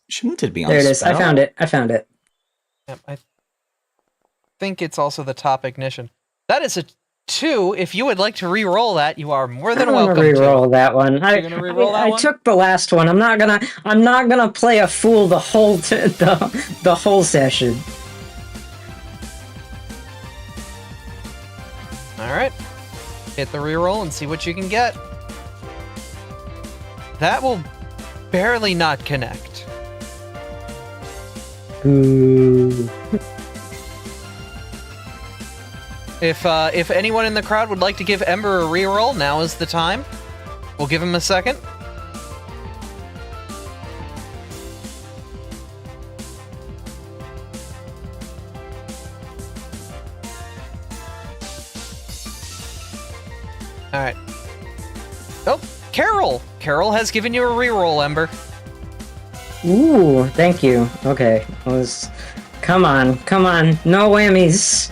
Shouldn't it be on There it is. spell? I found it. Yep, I think it's also the top ignition. That is a 2. If you would like to re-roll that, you are more than welcome to re-roll that one. You're gonna re-roll that I one? took the last one. I'm not gonna play a fool the whole the whole session. Alright. Hit the reroll and see what you can get. That will barely not connect. Ooh. If anyone in the crowd would like to give Ember a reroll, now is the time. We'll give him a second. Alright. Oh, Carol! Carol has given you a reroll, Ember. Ooh, thank you. Okay, come on, no whammies.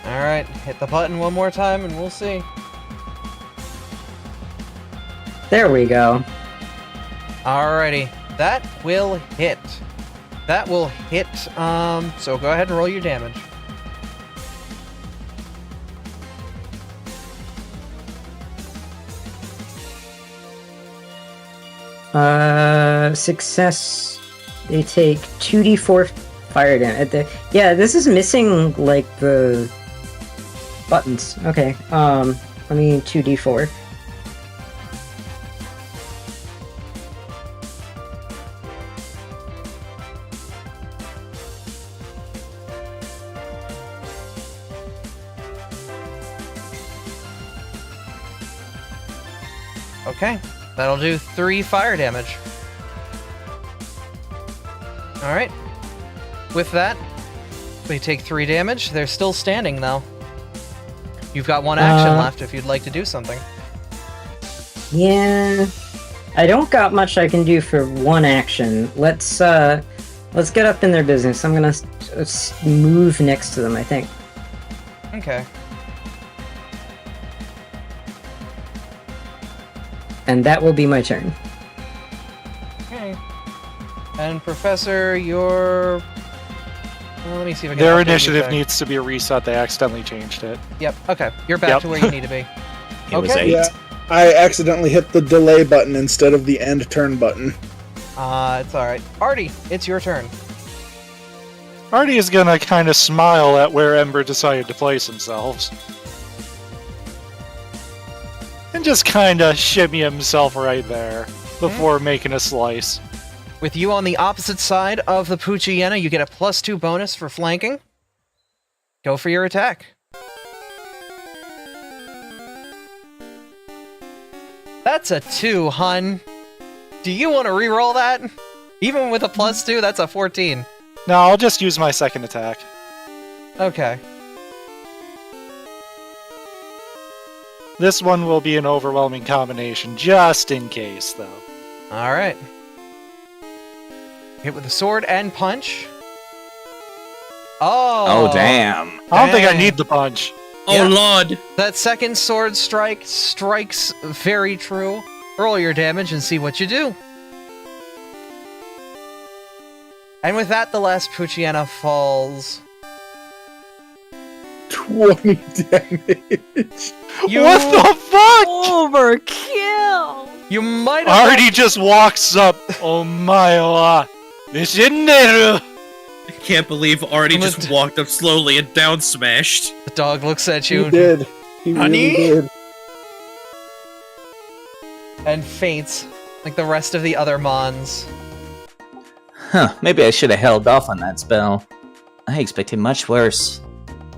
Alright, hit the button one more time and we'll see. There we go. Alrighty, that will hit. That will hit, so go ahead and roll your damage. Success. They take 2d4 fire damage. Yeah, this is missing, like, the buttons. Okay, let me 2d4. Okay, that'll do 3 fire damage. Alright. With that, they take 3 damage. They're still standing, though. You've got 1 action left if you'd like to do something. Yeah, I don't got much I can do for 1 action. Let's get up in their business. I'm gonna move next to them, I think. Okay. And that will be my turn. Okay. And Professor, your... Well, let me see if I can... Their update your initiative deck. needs to be reset. They accidentally changed it. Yep, okay. You're back Yep. to where you need to be. It was Okay. 8. Yeah, I accidentally hit the delay button instead of the end turn button. It's alright. Artie, it's your turn. Artie is gonna kind of smile at where Ember decided to place themselves. And just kind of shimmy himself right there before making a slice. With you on the opposite side of the Pucciana, you get a +2 bonus for flanking. Go for your attack. That's a 2, hun. Do you want to reroll that? Even with a +2, that's a 14. No, I'll just use my second attack. Okay. This one will be an overwhelming combination, just in case, though. Alright. Hit with a sword and punch. Oh! Oh, damn. I don't think I Dang. need the punch. Oh Yeah. lord! That second sword strike strikes very true. Roll your damage and see what you do. And with that, the last Pucciana falls. 20 damage. You, What the fuck? Overkill! You might have... Artie just walks up. Oh my god. This isn't it. I can't believe Artie just Almost- walked up slowly and down smashed. The dog looks at He you did. He Honey? really did. and faints, like the rest of the other Mons. Huh, maybe I should have held off on that spell. I expected much worse.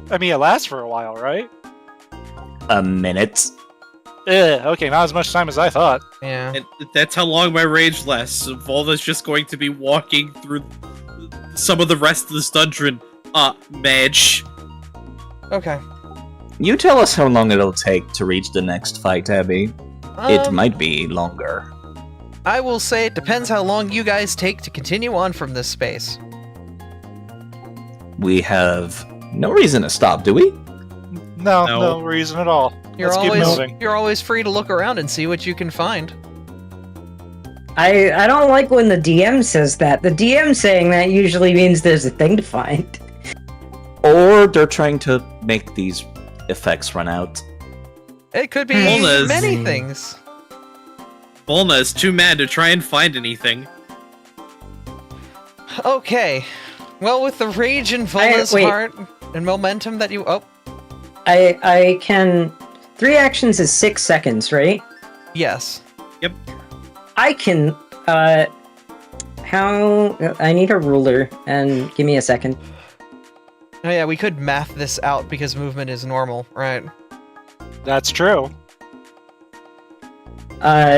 I mean, it lasts for a while, right? A minute. Okay, not as much time as I thought. Yeah. And that's how long my rage lasts. So Volna's just going to be walking through some of the rest of this dungeon. Mage. Okay. You tell us how long it'll take to reach the next fight, Abby. It Um, might be longer. I will say it depends how long you guys take to continue on from this space. We have no reason to stop, do we? No, No. no reason at all. You're Let's keep always moving. you're always free to look around and see what you can find. I don't like when the DM says that. The DM saying that usually means there's a thing to find. Or they're trying to make these effects run out. It could be Volna's- many things. Volna is too mad to try and find anything. Okay. Well, with the rage in Volna's wait. heart and momentum that you... Oh, I can... 3 actions is 6 seconds, right? yes. I can, how... I need a ruler, and give me a second. Oh yeah, we could math this out because movement is normal, right? That's true.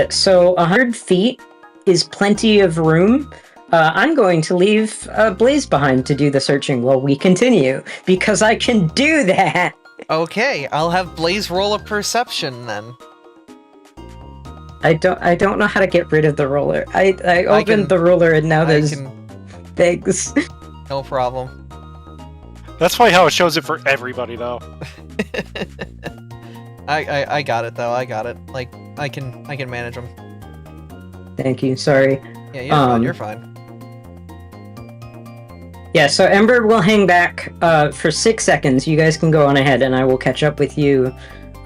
So 100 feet is plenty of room. I'm going to leave Blaze behind to do the searching while we continue, because I can do that! Okay, I'll have Blaze roll a perception then. I don't know how to get rid of the ruler. I opened can- the ruler and now I there's can... things. No problem. That's probably how it shows it for everybody, though. I got it though. I got it. Like I can manage them. Thank you, sorry. Yeah, you're fine. Um, You're fine. Yeah, so Ember will hang back for 6 seconds. You guys can go on ahead and I will catch up with you.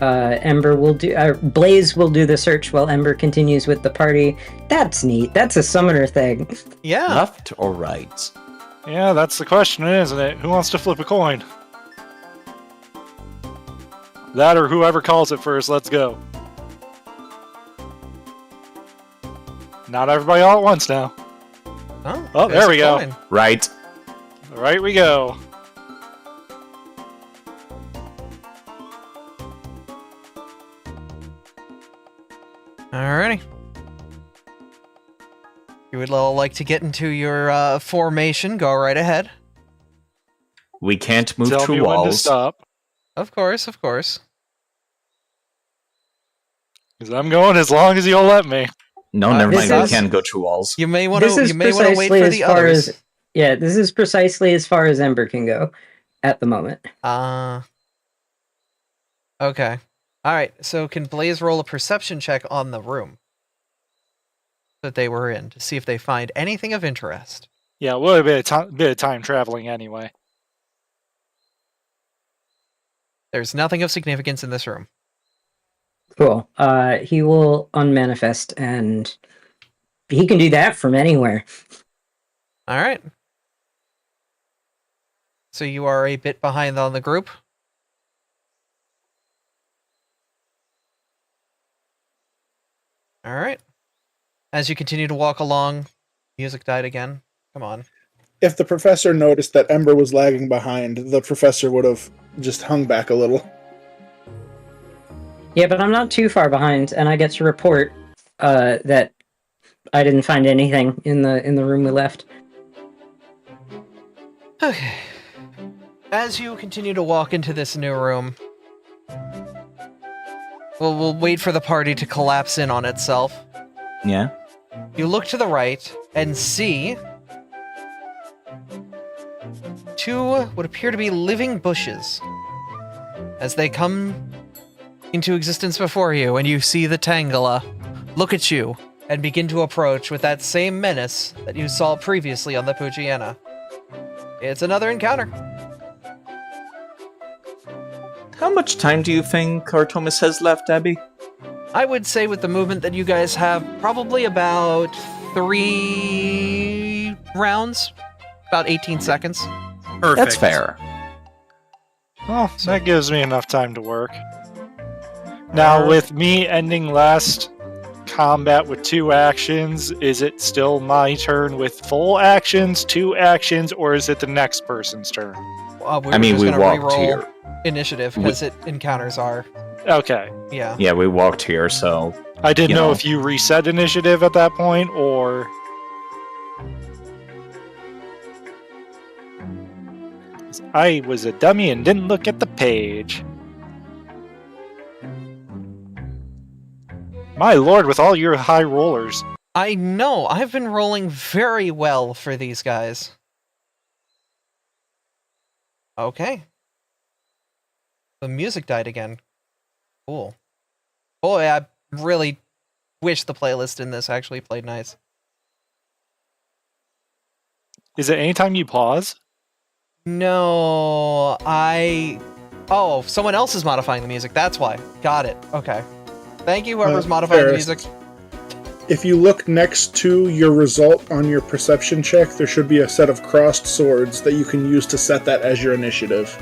Ember will do... Blaze will do the search while Ember continues with the party. That's neat. That's a summoner thing. Yeah. Left or right? Yeah, that's the question, isn't it? Who wants to flip a coin? That or whoever calls it first, let's go. Not everybody all at once now. Oh, there's there a we go. coin. Right. Right we go. Alrighty. You would all like to get into your formation? Go right ahead. We can't move Tell through me when to walls. stop. Of course, of course. Because I'm going as long as you'll let me. No, never This mind. We is- can't go through walls. You may want This to. is You may want to wait precisely for as the far others. as... Yeah, this is precisely as far as Ember can go at the moment. Okay. All right. So can Blaze roll a perception check on the room that they were in to see if they find anything of interest? Yeah, we'll have a bit of time traveling anyway. There's nothing of significance in this room. Cool. He will unmanifest, and he can do that from anywhere. All right. So you are a bit behind on the group. All right. As you continue to walk along, music died again. Come on. If the professor noticed that Ember was lagging behind, the professor would have just hung back a little. Yeah, but I'm not too far behind, and I get to report that I didn't find anything in the room we left. Okay. As you continue to walk into this new room, we'll wait for the party to collapse in on itself. Yeah? You look to the right and see two what appear to be living bushes. As they come into existence before you, and you see the Tangela look at you and begin to approach with that same menace that you saw previously on the Pugiana. It's another encounter. How much time do you think Artomis has left, Abby? I would say with the movement that you guys have, probably about 3 rounds, about 18 seconds. Perfect. That's fair. Well, that gives me enough time to work. Now, with me ending last combat with 2 actions, is it still my turn with full actions, 2 actions, or is it the next person's turn? We walked here. Initiative, because it encounters are. Okay. Yeah. Yeah, we walked here, so... I didn't You know know. if you reset initiative at that point, or... I was a dummy and didn't look at the page. My lord, with all your high rollers. I know, I've been rolling very well for these guys. Okay. The music died again. Cool. Boy, I really wish the playlist in this actually played nice. Is it anytime you pause? No, Oh, someone else is modifying the music, that's why. Got it, okay. Thank you, whoever's modifying the Ferris, music. If you look next to your result on your perception check, there should be a set of crossed swords that you can use to set that as your initiative.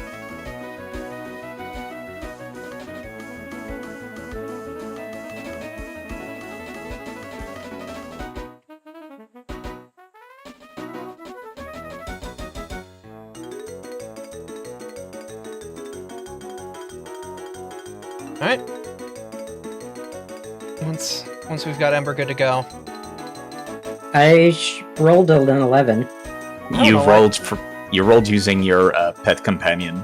Alright. Once we've got Ember good to go. I rolled an 11. You know rolled using your pet companion.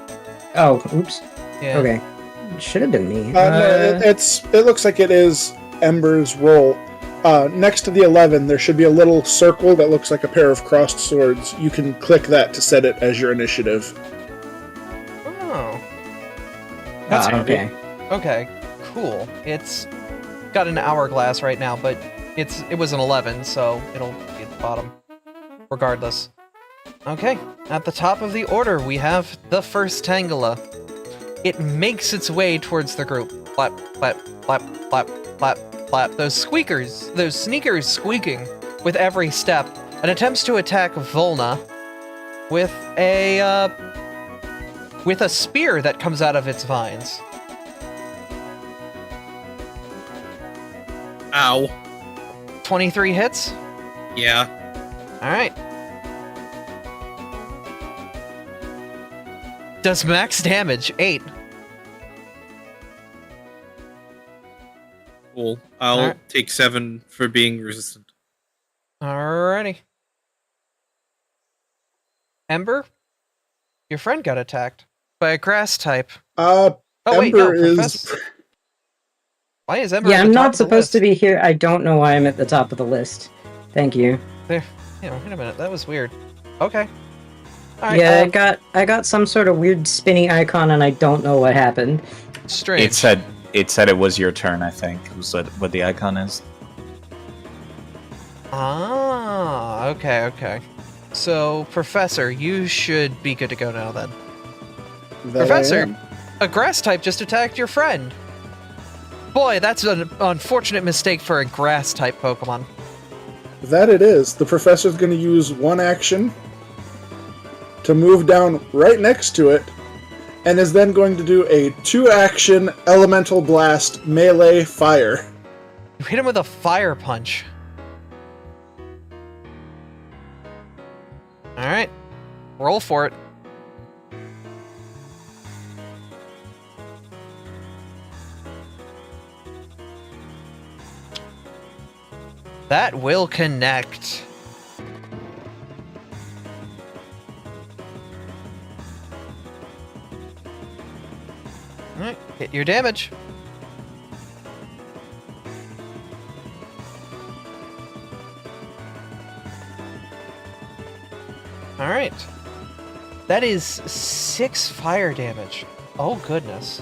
Oh, oops. Yeah. Okay. Should have been me. No, it looks like it is Ember's roll. Next to the 11, there should be a little circle that looks like a pair of crossed swords. You can click that to set it as your initiative. Oh. That's handy. okay. Okay, cool. It's got an hourglass right now, but it was an 11, so it'll be at the bottom. Regardless. Okay, at the top of the order, we have the first Tangela. It makes its way towards the group. Flap, flap, flap, flap, flap, flap. Those sneakers squeaking with every step, and attempts to attack Volna with a spear that comes out of its vines. Ow. 23 hits? Yeah. Alright. Does max damage, 8. Cool. I'll Alright. take 7 for being resistant. Alrighty. Ember? Your friend got attacked by a grass type. Ember is... Why is Ember Yeah, at the I'm top not of the supposed to list? be here. I don't know why I'm at the top of the list. Thank you. There. Yeah, wait a minute. That was weird. Okay. Alright, Yeah, I got some sort of weird spinny icon and I don't know what happened. strange. It said it was your turn, I think. Was what the icon is. Ah, okay. So, Professor, you should be good to go now then. That I Professor, am. a grass type just attacked your friend. Boy, that's an unfortunate mistake for a grass type Pokemon. That it is. The professor's going to use one action to move down right next to it, and is then going to do a 2-action Elemental Blast melee fire. You hit him with a fire punch. Alright. Roll for it. That will connect. Hit your damage. Alright. That is 6 fire damage. Oh, goodness.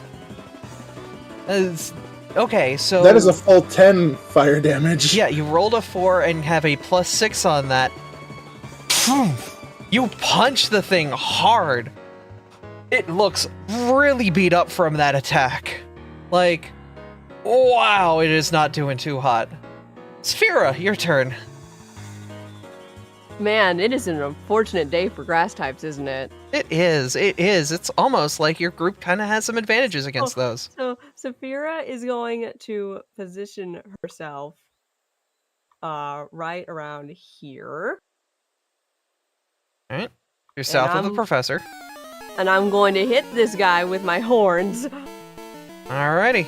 Okay, so... That is a full 10 fire damage. Yeah, you rolled a 4 and have a +6 on that. You punch the thing hard. It looks really beat up from that attack. Like, wow, it is not doing too hot. Sphera, your turn. Man, it is an unfortunate day for grass types, isn't it? It is. It's almost like your group kind of has some advantages against those. So Saphira is going to position herself right around here. Alright. You're south of the professor. And I'm going to hit this guy with my horns. Alrighty.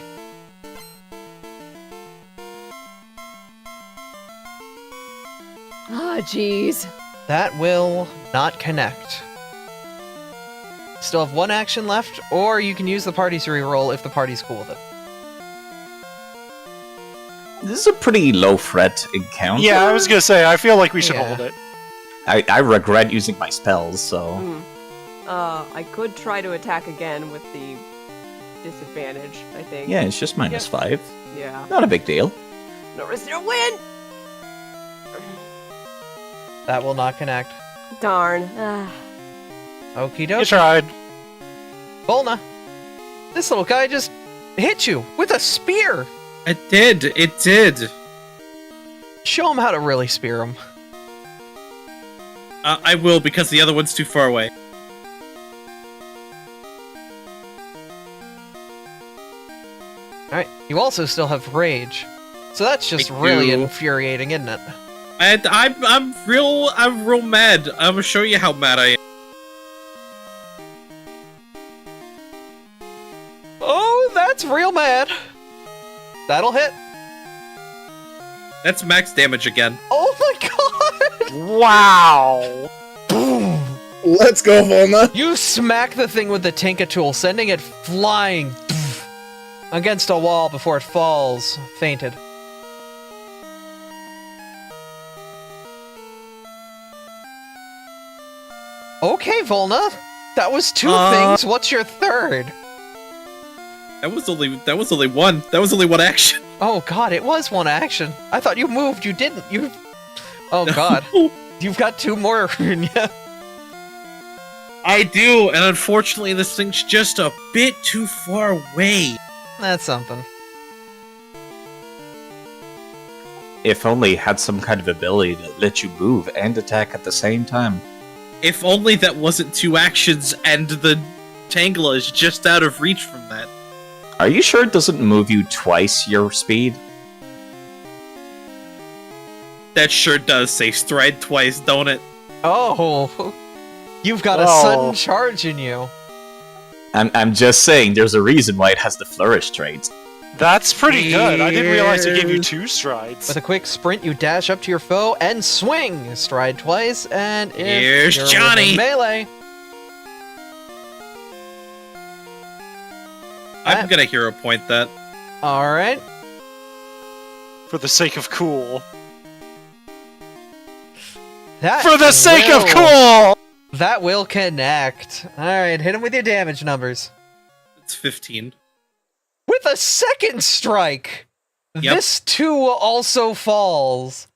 Ah, jeez. That will not connect. Still have 1 action left, or you can use the party's reroll if the party's cool with it. This is a pretty low threat encounter. Yeah, I was gonna say, I feel like we should Yeah. hold it. I regret using my spells, so... I could try to attack again with the disadvantage, I think. Yeah, it's just -5. Yeah. Not a big deal. No risk, no win! That will not connect. Darn. Okie You dokie. tried. Volna, this little guy just hit you with a spear. It did. Show him how to really spear him. I will, because the other one's too far away. Alright, you also still have rage. So that's just I really do. infuriating, isn't it? And I'm real mad. I'm gonna show you how mad I am. Oh, that's real mad. That'll hit. That's max damage again. Oh my god! Wow. Boom! Let's go, Volna. You smack the thing with the Tinka tool, sending it flying against a wall before it falls, fainted. Okay, Volna. That was 2 things. What's your third? That was only one. That was only 1 action. Oh god, it was 1 action. I thought you moved. You didn't. You. Oh god. You've got 2 more. Yeah. I do, and unfortunately this thing's just a bit too far away. That's something. If only it had some kind of ability to let you move and attack at the same time. If only that wasn't 2 actions and the Tangela is just out of reach from that. Are you sure it doesn't move you twice your speed? That sure does say stride twice, don't it? Oh, you've got a Oh. sudden charge in you. I'm just saying, there's a reason why it has the flourish trait. That's pretty good. I didn't realize it gave you 2 strides. With a quick sprint, you dash up to your foe and swing. Stride twice, and if Here's you're Johnny. within melee. I'm gonna hero point that. All right. For the sake of cool. That For the sake of will- cool! That will connect. All right, hit him with your damage numbers. It's 15. With a second strike, Yep. this too also falls.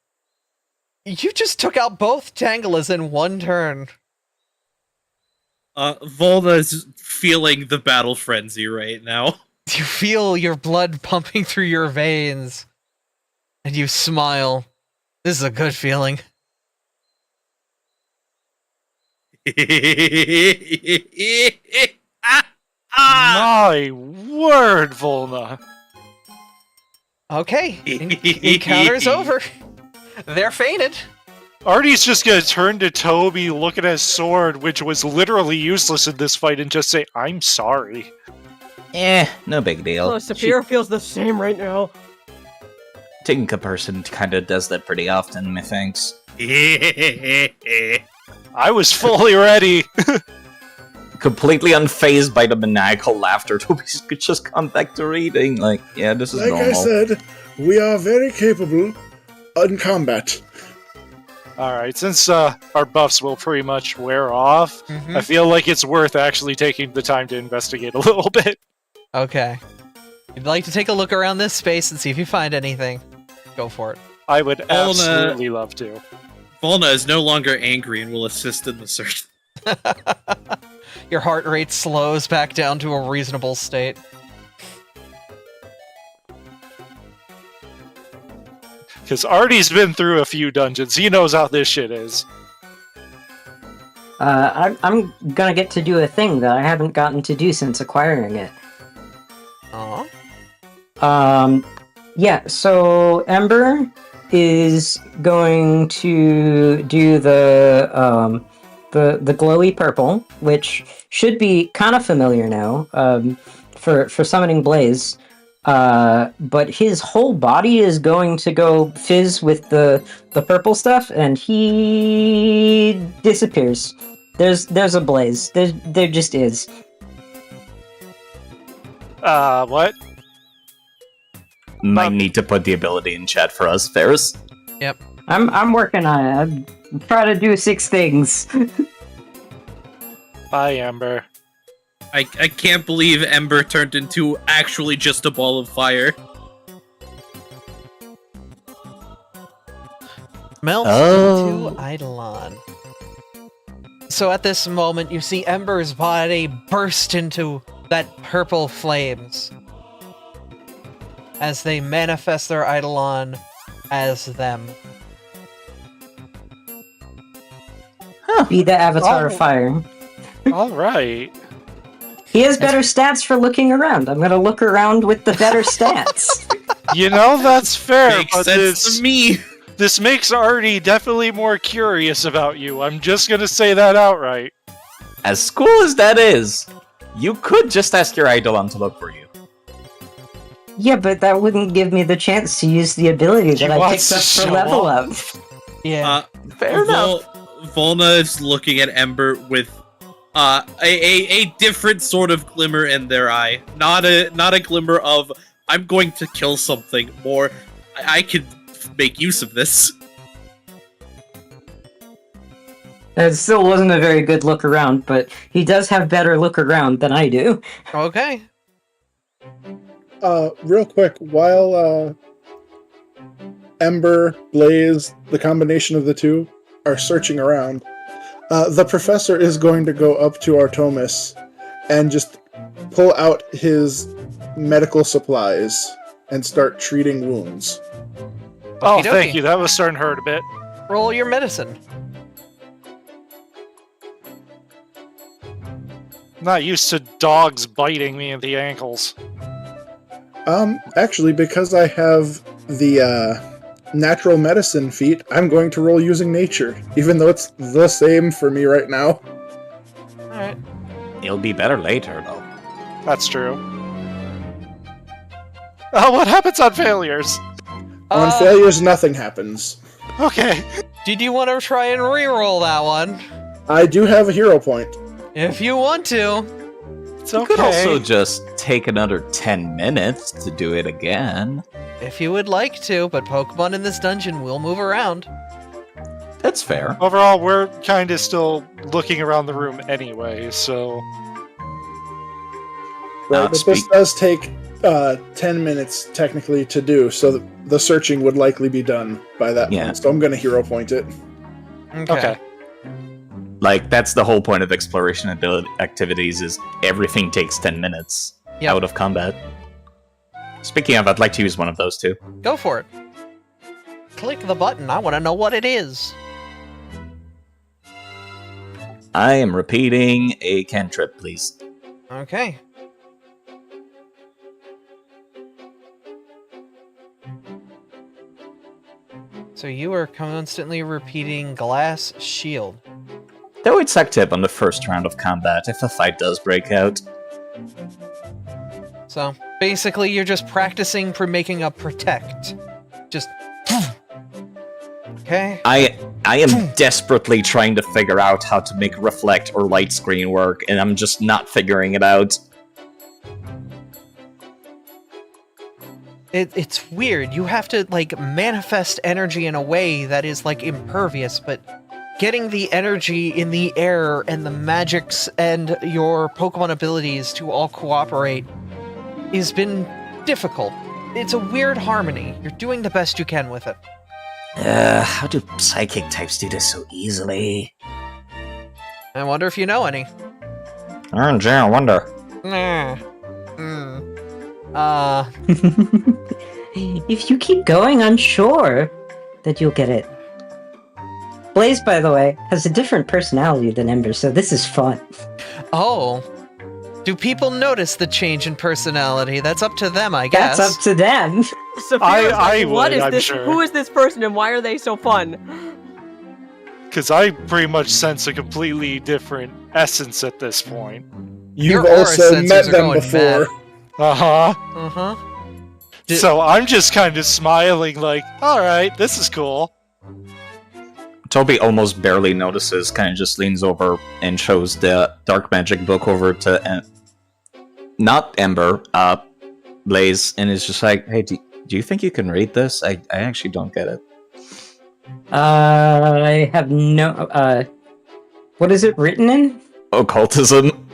You just took out both Tangelas in 1 turn. Volna's feeling the battle frenzy right now. You feel your blood pumping through your veins, and you smile. This is a good feeling. My word, Volna. Okay, encounter's over. They're fainted. Artie's just gonna turn to Toby, look at his sword, which was literally useless in this fight, and just say, I'm sorry. No big deal. Oh, Saphira feels the same right now. Tinka person kinda does that pretty often, methinks. I was fully ready. completely unfazed by the maniacal laughter. Toby could just come back to reading. Like, yeah, this is Like normal. I said, we are very capable in combat. Alright, since our buffs will pretty much wear off, Mhm. I feel like it's worth actually taking the time to investigate a little bit. Okay. You'd like to take a look around this space and see if you find anything. Go for it. I would Volna- absolutely love to. Volna is no longer angry and will assist in the search. Your heart rate slows back down to a reasonable state. Because Artie's been through a few dungeons. He knows how this shit is. I'm gonna get to do a thing that I haven't gotten to do since acquiring it. Aw. Yeah, so Ember is going to do the glowy purple, which should be kind of familiar now, for summoning Blaze. But his whole body is going to go fizz with the purple stuff, and he disappears. There's a Blaze. There just is. What? Might need to put the ability in chat for us, Ferris. I'm working on it. I'm trying to do 6 things. Bye, Amber. I can't believe Ember turned into actually just a ball of fire. Melts Oh. into Eidolon. So at this moment, you see Ember's body burst into that purple flames as they manifest their Eidolon as them. Be the avatar of Oh. fire. Alright. He has better stats for looking around. I'm gonna look around with the better stats. You know, that's fair, Makes but sense to me. this makes Artie definitely more curious about you. I'm just gonna say that outright. As cool as that is, you could just ask your Eidolon to look for you. Yeah, but that wouldn't give me the chance to use the ability He that I wants picked up to for show level off. up. Yeah. Fair enough. Volna is looking at Ember with a different sort of glimmer in their eye. Not a glimmer of I'm going to kill something. More, I could make use of this. It still wasn't a very good look around, but he does have better look around than I do. Okay. Real quick, while Ember, Blaze, the combination of the two, are searching around, the professor is going to go up to Artemis and just pull out his medical supplies and start treating wounds. Oh, Okey-dokey. thank you. That was starting to hurt a bit. Roll your medicine. Not used to dogs biting me in the ankles. Actually, because I have the natural medicine feat, I'm going to roll using nature, even though it's the same for me right now. Alright. It'll be better later, though. That's true. Oh, what happens on failures? On failures, nothing happens. Okay. Did you want to try and re-roll that one? I do have a hero point. If you want to. It's You okay. could also just take another 10 minutes to do it again. If you would like to, but Pokemon in this dungeon will move around. That's fair. Overall, we're kind of still looking around the room anyway, so... Right, Not but this does take 10 minutes technically to do, so the searching would likely be done by that Yeah. point. So I'm going to hero point it. Okay. Like, that's the whole point of exploration activities, is everything takes 10 minutes Yep. out of combat. Speaking of, I'd like to use one of those too. Go for it. Click the button. I want to know what it is. I am repeating a cantrip, please. Okay. So you are constantly repeating Glass Shield. Though it's active on the first round of combat if a fight does break out. So basically, you're just practicing for making a protect. Just Okay. I am desperately trying to figure out how to make reflect or light screen work, and I'm just not figuring it out. It's weird. You have to, like, manifest energy in a way that is, like, impervious, but getting the energy in the air and the magics and your Pokemon abilities to all cooperate has been difficult. It's a weird harmony. You're doing the best you can with it. How do psychic types do this so easily? I wonder if you know any. I wonder. Nah. If you keep going, I'm sure that you'll get it. Blaze, by the way, has a different personality than Ember, so this is fun. Oh. Do people notice the change in personality? That's up to them, I guess. That's up to them. Sophia's I what would, is I'm this? sure. Who is this person and why are they so fun? Because I pretty much sense a completely different essence at this point. You've Your aura also sensors met are them going before. Uh-huh. Uh-huh. So I'm just kind of smiling like, alright, this is cool. Toby almost barely notices, kind of just leans over and shows the dark magic book over to not Ember, Blaze, and is just like, hey, do you think you can read this? I actually don't get it. I have no. What is it written in? Occultism.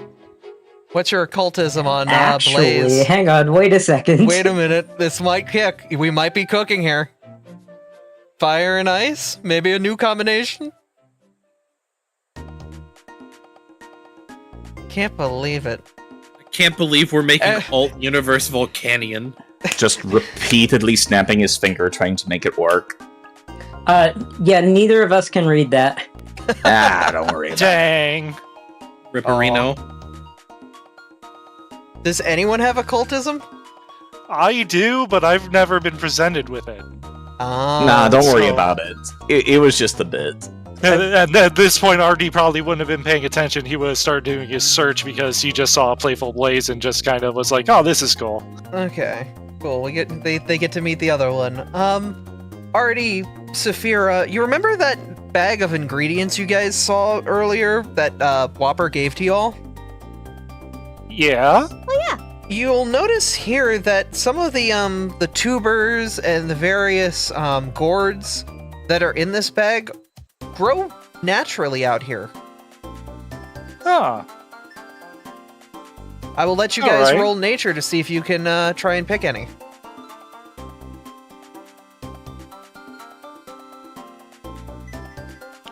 What's your occultism on Actually, Blaze? hang on, wait a second. Wait a minute. This might kick. We might be cooking here. Fire and ice? Maybe a new combination? Can't believe it. I can't believe we're making alt-universe Volcanion. Just repeatedly snapping his finger, trying to make it work. Yeah, neither of us can read that. Don't worry about it. Dang. Ripperino. Does anyone have occultism? I do, but I've never been presented with it. Nah, don't worry so- about it. It was just a bit. And at this point, RD probably wouldn't have been paying attention. He would have started doing his search because he just saw a playful Blaze and just kind of was like, oh, this is cool. Okay, cool. They get to meet the other one. Artie, Saphira, you remember that bag of ingredients you guys saw earlier that Whopper gave to y'all? Yeah? You'll notice here that some of the tubers and the various gourds that are in this bag grow naturally out here. Huh. I will let you guys Alright. roll nature to see if you can try and pick any.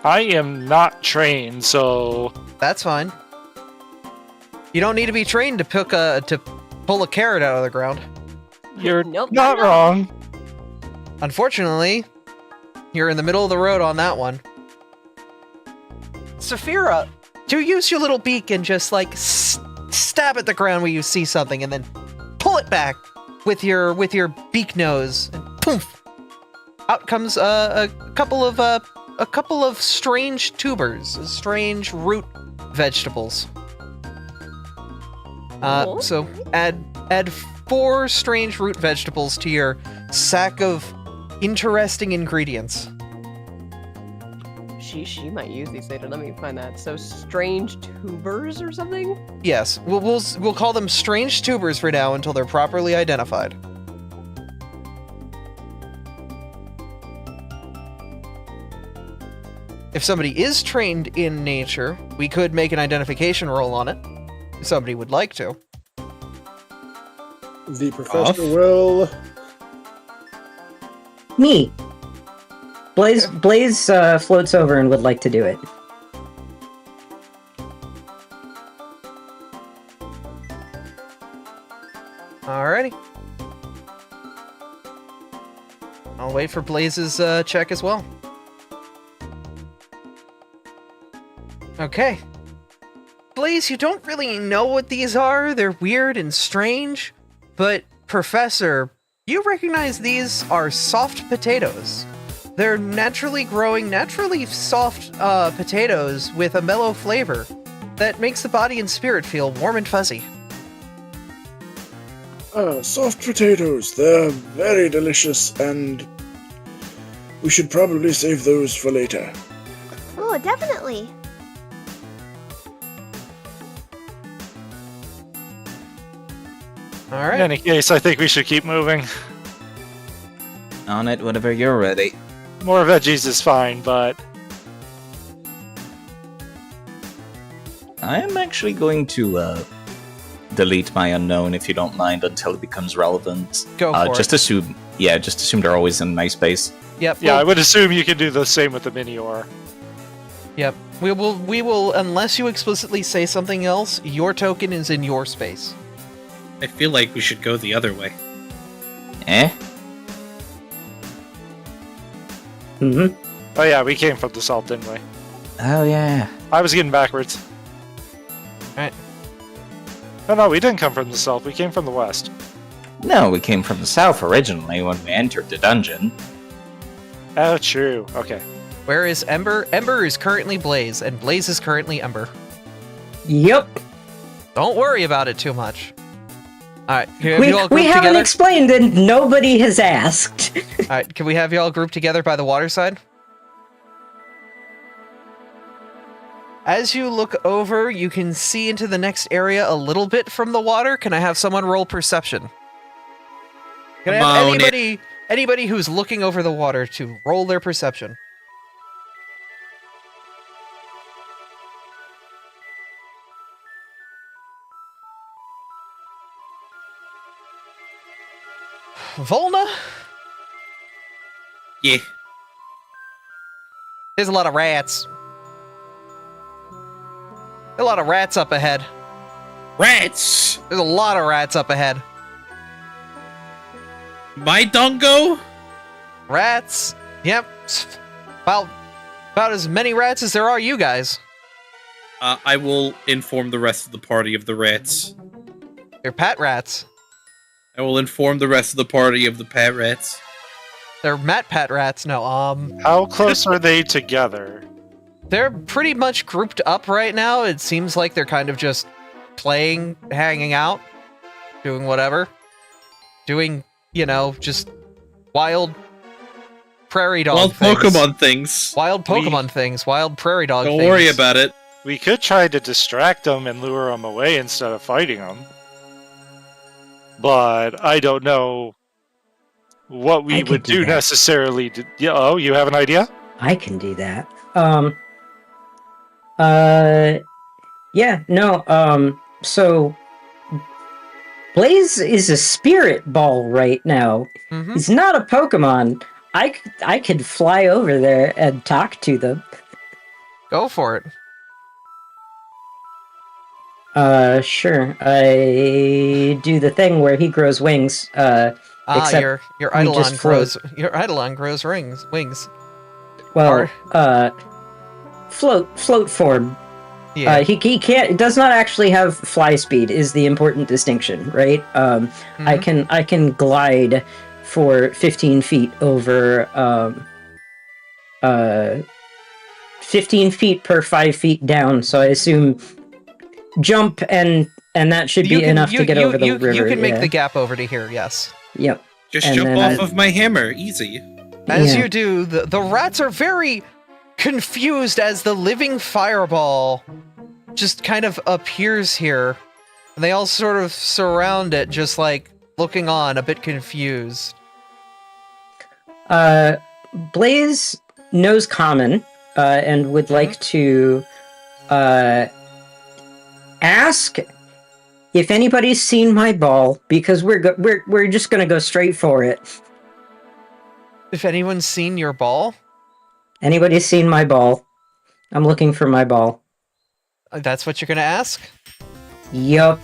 I am not trained, so... That's fine. You don't need to be trained to pull a carrot out of the ground. You're Nope, not no. wrong. Unfortunately, you're in the middle of the road on that one. Saphira, do use your little beak and just like stab at the ground where you see something, and then pull it back with your beak nose, and poof! Out comes a couple of strange tubers, strange root vegetables. Cool. So add 4 strange root vegetables to your sack of interesting ingredients. She might use these later. Let me find that. So strange tubers or something? Yes, we'll call them strange tubers for now until they're properly identified. If somebody is trained in nature, we could make an identification roll on it. If somebody would like to. The professor will. Me. Blaze floats over and would like to do it. Alrighty. I'll wait for Blaze's check as well. Okay. Blaze, you don't really know what these are. They're weird and strange. But, Professor, you recognize these are soft potatoes. They're naturally growing, naturally soft potatoes with a mellow flavor that makes the body and spirit feel warm and fuzzy. Soft potatoes. They're very delicious and We should probably save those for later. Oh, definitely. All In right. any case, I think we should keep moving. On it whenever you're ready. More veggies is fine, but I am actually going to delete my unknown if you don't mind until it becomes relevant. Go for Just it. assume, just assume they're always in my space. Yep. yeah, I we'll- would assume you can do the same with the Minior. Yep. We will, unless you explicitly say something else, your token is in your space. I feel like we should go the other way. Eh? Mm-hmm. Oh yeah, we came from the salt, didn't we? Oh yeah. I was getting backwards. Right. No, we didn't come from the south. We came from the west. No, we came from the south originally when we entered the dungeon. Oh, true. Okay. Where is Ember? Ember is currently Blaze, and Blaze is currently Ember. Yep. Don't worry about it too much. All right, can We you all group haven't together? explained and nobody has asked. All right, can we have you all grouped together by the water side? As you look over, you can see into the next area a little bit from the water. Can I have someone roll perception? Can I have Come on, anybody who's looking over the water to roll their perception? Volna? Yeah. There's a lot of rats. A lot of rats up ahead. Rats! There's a lot of rats up ahead. My dongo? Rats? Yep. About as many rats as there are you guys. I will inform the rest of the party of the rats. They're pat rats. I will inform the rest of the party of the pat rats. They're mat pat rats. No, How close are they together? they're pretty much grouped up right now. It seems like they're kind of just playing, hanging out, doing whatever. Doing, just wild prairie dog Wild things. Pokemon things. Wild Pokemon things. Wild prairie dog Don't things. worry about it. We could try to distract them and lure them away instead of fighting them. But I don't know what we I could would do do that. necessarily. Oh, you have an idea? I can do that. So Blaze is a spirit ball right now. Mhm. He's not a Pokemon. I could fly over there and talk to them. Go for it. Sure. I do the thing where he grows wings. Except your we Eidolon just float. grows wings. Well, float form. Yeah. He can't. It does not actually have fly speed. Is the important distinction, right? I can glide for 15 feet over 15 feet per 5 feet down. So I assume jump and that should be enough to get over the river. You can make yeah. the gap over to here. Yes. Yep. Just And jump then off of my hammer. Easy. As Yeah. you do, the rats are very confused as the living fireball just kind of appears here. And they all sort of surround it, just like looking on, a bit confused. Blaze knows common and would like to ask if anybody's seen my ball, because we're just gonna go straight for it. If anyone's seen your ball, Anybody's seen my ball? I'm looking for my ball. that's what you're gonna ask? Yup.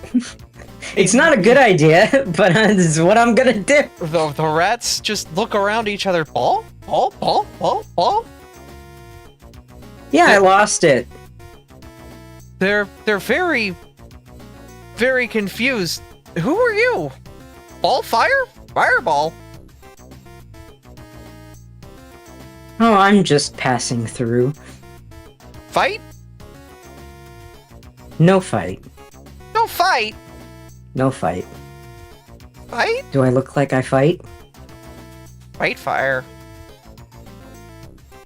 It's not a good idea, but this is what I'm gonna do. The rats just look around each other. Ball? Ball? Ball? Ball? Ball? Yeah, I lost it. They're very, very confused. Who are you? Ball? Fire? Fireball? Oh, I'm just passing through. Fight? No fight. No fight. No fight. Fight? Do I look like I fight? Fight fire.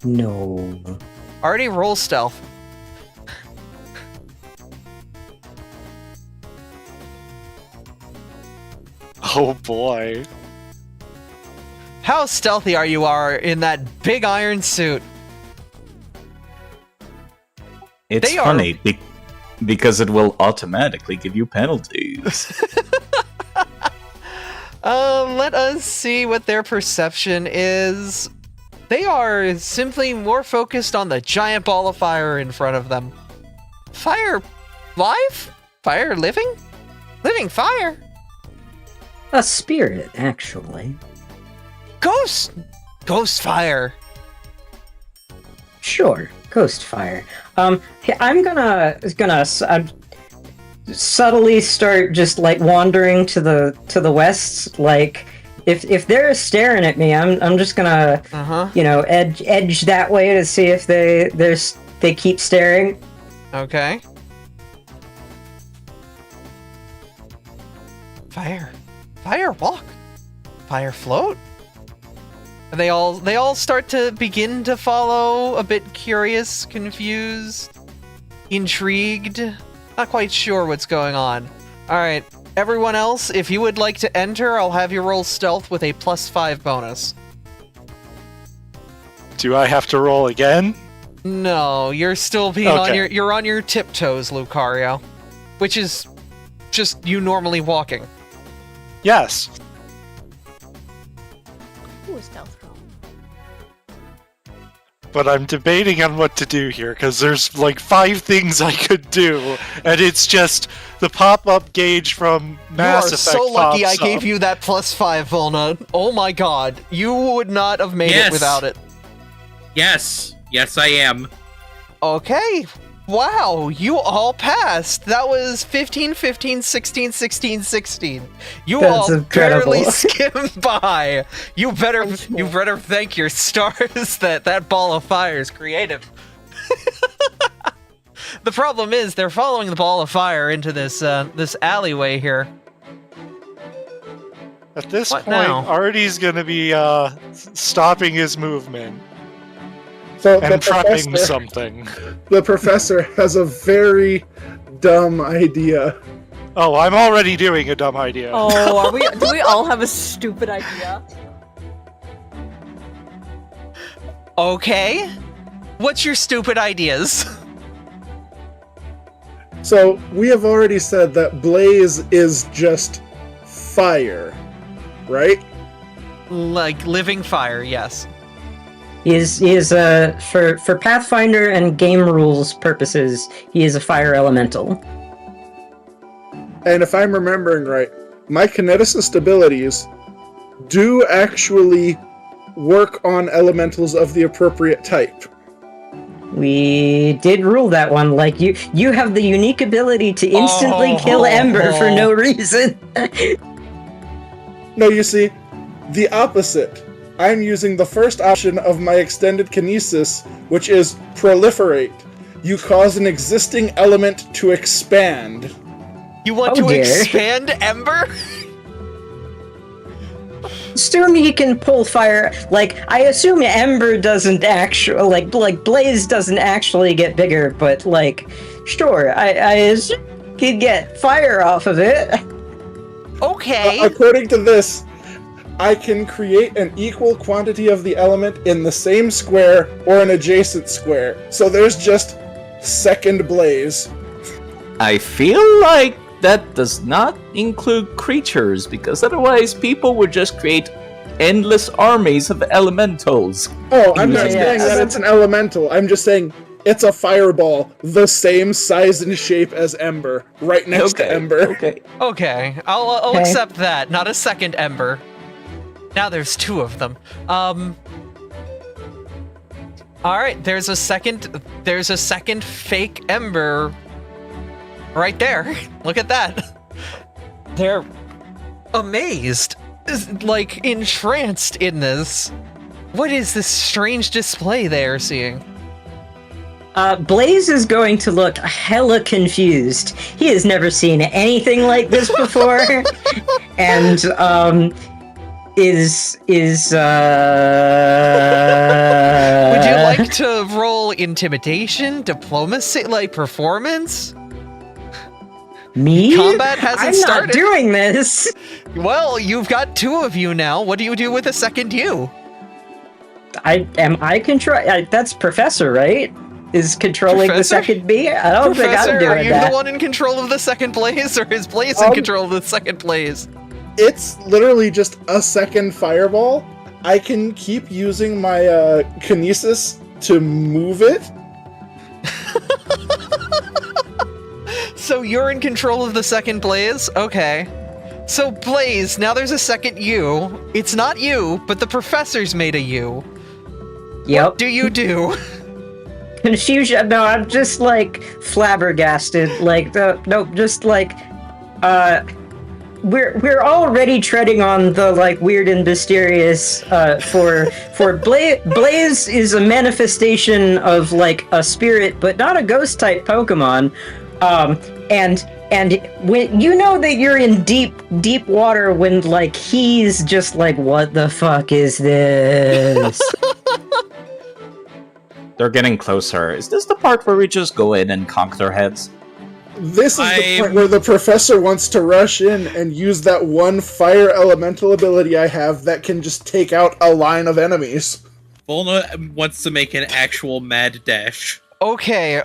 No. Already roll stealth. Oh boy. How stealthy are you in that big iron suit? It's They are- funny because it will automatically give you penalties. Let us see what their perception is. They are simply more focused on the giant ball of fire in front of them. Fire live? Fire living? Living fire? A spirit, actually. Ghost! Ghost fire. Sure, ghost fire. I'm gonna subtly start just like wandering to the west. Like, if they're staring at me, I'm just gonna edge that way to see if they keep staring. Okay. Fire walk. Fire float. They all start to begin to follow, a bit curious, confused, intrigued, not quite sure what's going on. Alright, everyone else, if you would like to enter, I'll have you roll stealth with a +5 bonus. Do I have to roll again? No, you're still being you're on your tiptoes, Lucario. Which is just you normally walking. Yes. Ooh, stealth roll. But I'm debating on what to do here, because there's like 5 things I could do, and it's just the pop-up gauge from Mass Effect. You are so lucky I pops gave up. you that +5, Volna. Oh my god. You would not have made it without it. Yes, I am. Okay. Wow, you all passed. That was 15, 15, 16, 16, 16. You That's all incredible. barely skimmed by. You better thank your stars that ball of fire is creative. The problem is they're following the ball of fire into this alleyway here. At this What point, now? Artie's gonna be stopping his movement So and trying something. The professor has a very dumb idea. Oh, I'm already doing a dumb idea. Oh, do we all have a stupid idea? Okay. What's your stupid ideas? So we have already said that blaze is just fire, right? Like living fire, yes. He is for Pathfinder and game rules purposes, he is a fire elemental. And if I'm remembering right, my kineticist abilities do actually work on elementals of the appropriate type. We did rule that one. Like you have the unique ability to instantly kill Ember for no reason. No, you see, the opposite. I'm using the first option of my extended kinesis, which is proliferate. You cause an existing element to expand. You want to expand Ember? Soon he can pull fire. Like, I assume Ember doesn't actually like Blaze doesn't actually get bigger, but like, sure, I assume he'd get fire off of it. Okay. According to this, I can create an equal quantity of the element in the same square or an adjacent square. So there's just second blaze. I feel like that does not include creatures, because otherwise people would just create endless armies of elementals. Oh, I'm not Yeah, saying that it's an elemental. I'm just saying it's a fireball, the same size and shape as Ember, right next to Ember. Okay. I'll Okay. accept that. Not a second Ember. Now there's 2 of them. All right, there's a second fake Ember right there. Look at that. They're amazed, like entranced in this. What is this strange display they are seeing? Blaze is going to look hella confused. He has never seen anything like this before. And is Would you like to roll intimidation, diplomacy, like performance? me? Combat hasn't I'm started. not doing this. Well, you've got 2 of you now. What do you do with a second you? I control? That's Professor, right? Is controlling the Professor? second me? I don't think Professor, I'm doing are you that. the one in control of the second Blaze, or is Blaze in control of the second Blaze? It's literally just a second fireball. I can keep using my kinesis to move it. So you're in control of the second Blaze? Okay. So Blaze, now there's a second you. It's not you, but the Professor's made a you. Yep. What do you do? Confusion. No, I'm just like flabbergasted. Like we're already treading on the like weird and mysterious. For Blaze is a manifestation of like a spirit, but not a ghost type Pokemon. And when you know that you're in deep water when like he's just like, what the fuck is this? They're getting closer. Is this the part where we just go in and conk their heads? This is the point where the professor wants to rush in and use that one fire elemental ability I have that can just take out a line of enemies. Volna wants to make an actual mad dash. Okay,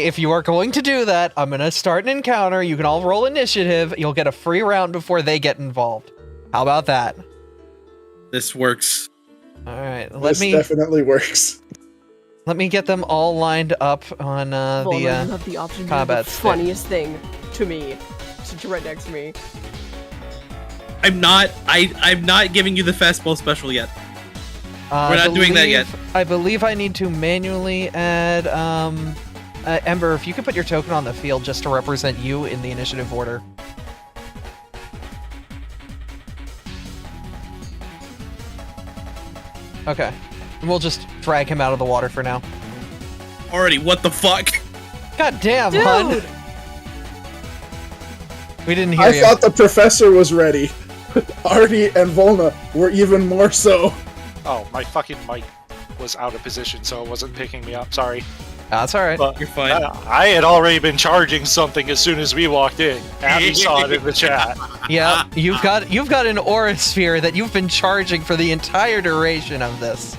if you are going to do that, I'm gonna start an encounter. You can all roll initiative. You'll get a free round before they get involved. How about that? This works. Alright, This definitely works. let me get them all lined up on Volna, you have the option to do the combat stick. funniest thing to me. Sit right next to me. I'm not giving you the fastball special yet. We're not doing that yet. I believe I need to manually add, Ember, if you could put your token on the field just to represent you in the initiative order. Okay. And we'll just drag him out of the water for now. Already, what the fuck? God damn, Dude! hun! We didn't hear I you. thought the professor was ready. Artie and Volna were even more so. Oh, my fucking mic was out of position, so it wasn't picking me up. Sorry. That's alright. But You're fine. I had already been charging something as soon as we walked in. Abby saw it in the chat. Yeah, you've got an aura sphere that you've been charging for the entire duration of this.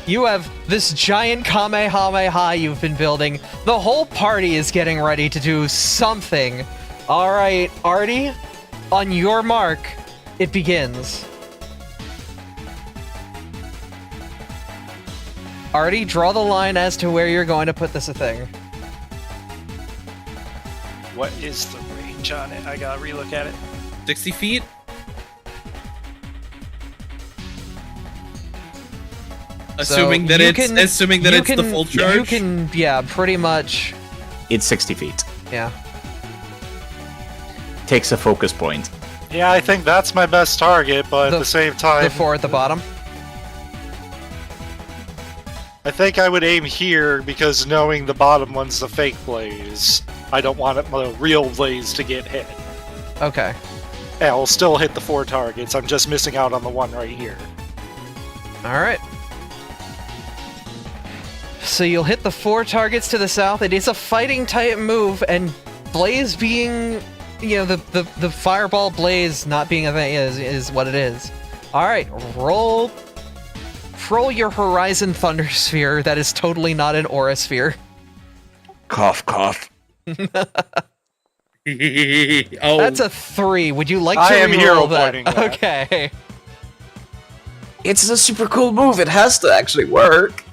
You have this giant Kamehameha you've been building. The whole party is getting ready to do something. Alright, Artie, on your mark, it begins. Artie, draw the line as to where you're going to put this thing. What is the range on it? I gotta relook at it. 60 feet? Assuming that it's the full charge. You can, yeah, pretty much. It's 60 feet. Yeah. Takes a focus point. Yeah, I think that's my best target, but at the same time, The 4 at the bottom. I think I would aim here because knowing the bottom one's the fake blaze, I don't want the real blaze to get hit. Okay. Yeah, I'll still hit the 4 targets. I'm just missing out on the one right here. Alright. So you'll hit the 4 targets to the south. It is a fighting type move, and Blaze being, you know, the fireball Blaze not being a thing is what it is. Alright, roll your Horizon Thunder Sphere. That is totally not an Aura Sphere. Cough, cough. Oh, That's a 3. Would you like to I am reroll hero that? pointing that. Okay. It's a super cool move. It has to actually work.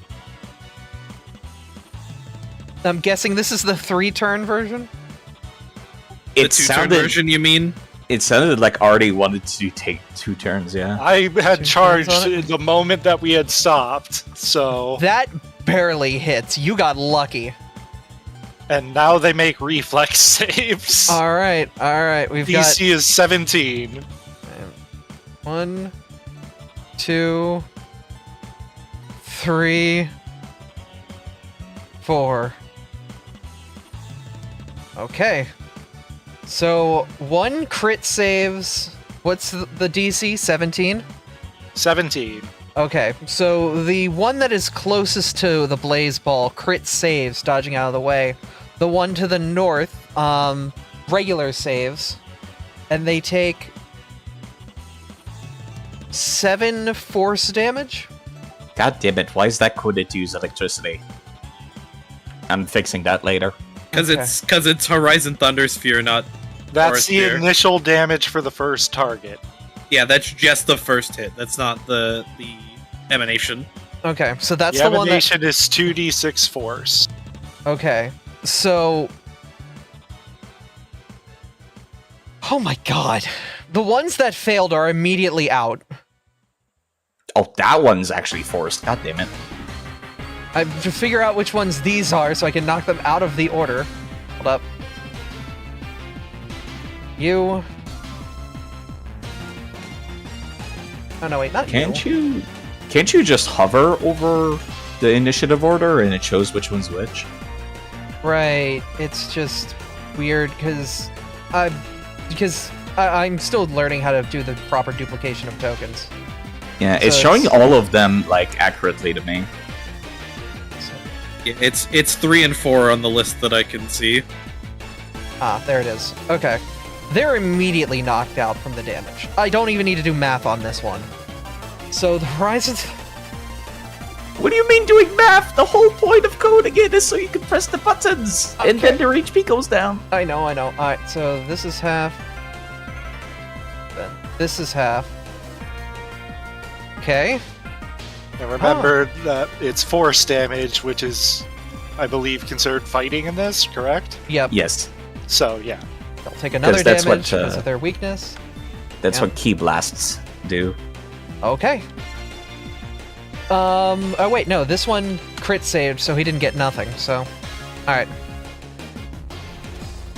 I'm guessing this is the 3-turn version? the It 2-turn sounded, version, you mean? it sounded like Artie wanted to take 2 turns, yeah. I had 2 charged turns on it? the moment that we had stopped, so... That barely hits. You got lucky. And now they make reflex saves. Alright. We've got DC is 17. 1, 2, 3, 4. Okay. So 1 crit saves. What's the DC? 17? 17. Okay, so the one that is closest to the blaze ball crit saves, dodging out of the way. The one to the north, regular saves, and they take 7 force damage. God damn it, why is that coded to use electricity? I'm fixing that later. Because it's Horizon Thunder Sphere, not That's Forest the Sphere. initial damage for the first target. Yeah, that's just the first hit. That's not the emanation. Okay, so that's The the one that... emanation is 2d6 force. Okay, so... Oh my god. The ones that failed are immediately out. Oh, that one's actually forced. God damn it. I have to figure out which ones these are so I can knock them out of the order. Hold up. You... Oh no, wait, not Can't you just hover over the initiative order and it shows which one's which? Right, it's just weird because I'm still learning how to do the proper duplication of tokens. Yeah, So it's showing all of them like accurately to me. So, Yeah, it's 3 and 4 on the list that I can see. there it is. Okay. They're immediately knocked out from the damage. I don't even need to do math on this one. So the horizons... What do you mean doing math? The whole point of coding it is so you can press the buttons, and Okay. then their HP goes down. I know. Alright, so this is half. Then this is half. Okay. And remember that it's force damage, which is, I believe, considered fighting in this, correct? Yep. Yes, So, yeah. They'll take another that's what, damage because of their weakness. that's Yeah. what key blasts do. Okay. Oh wait, no, this one crit saved, so he didn't get nothing, so... Alright.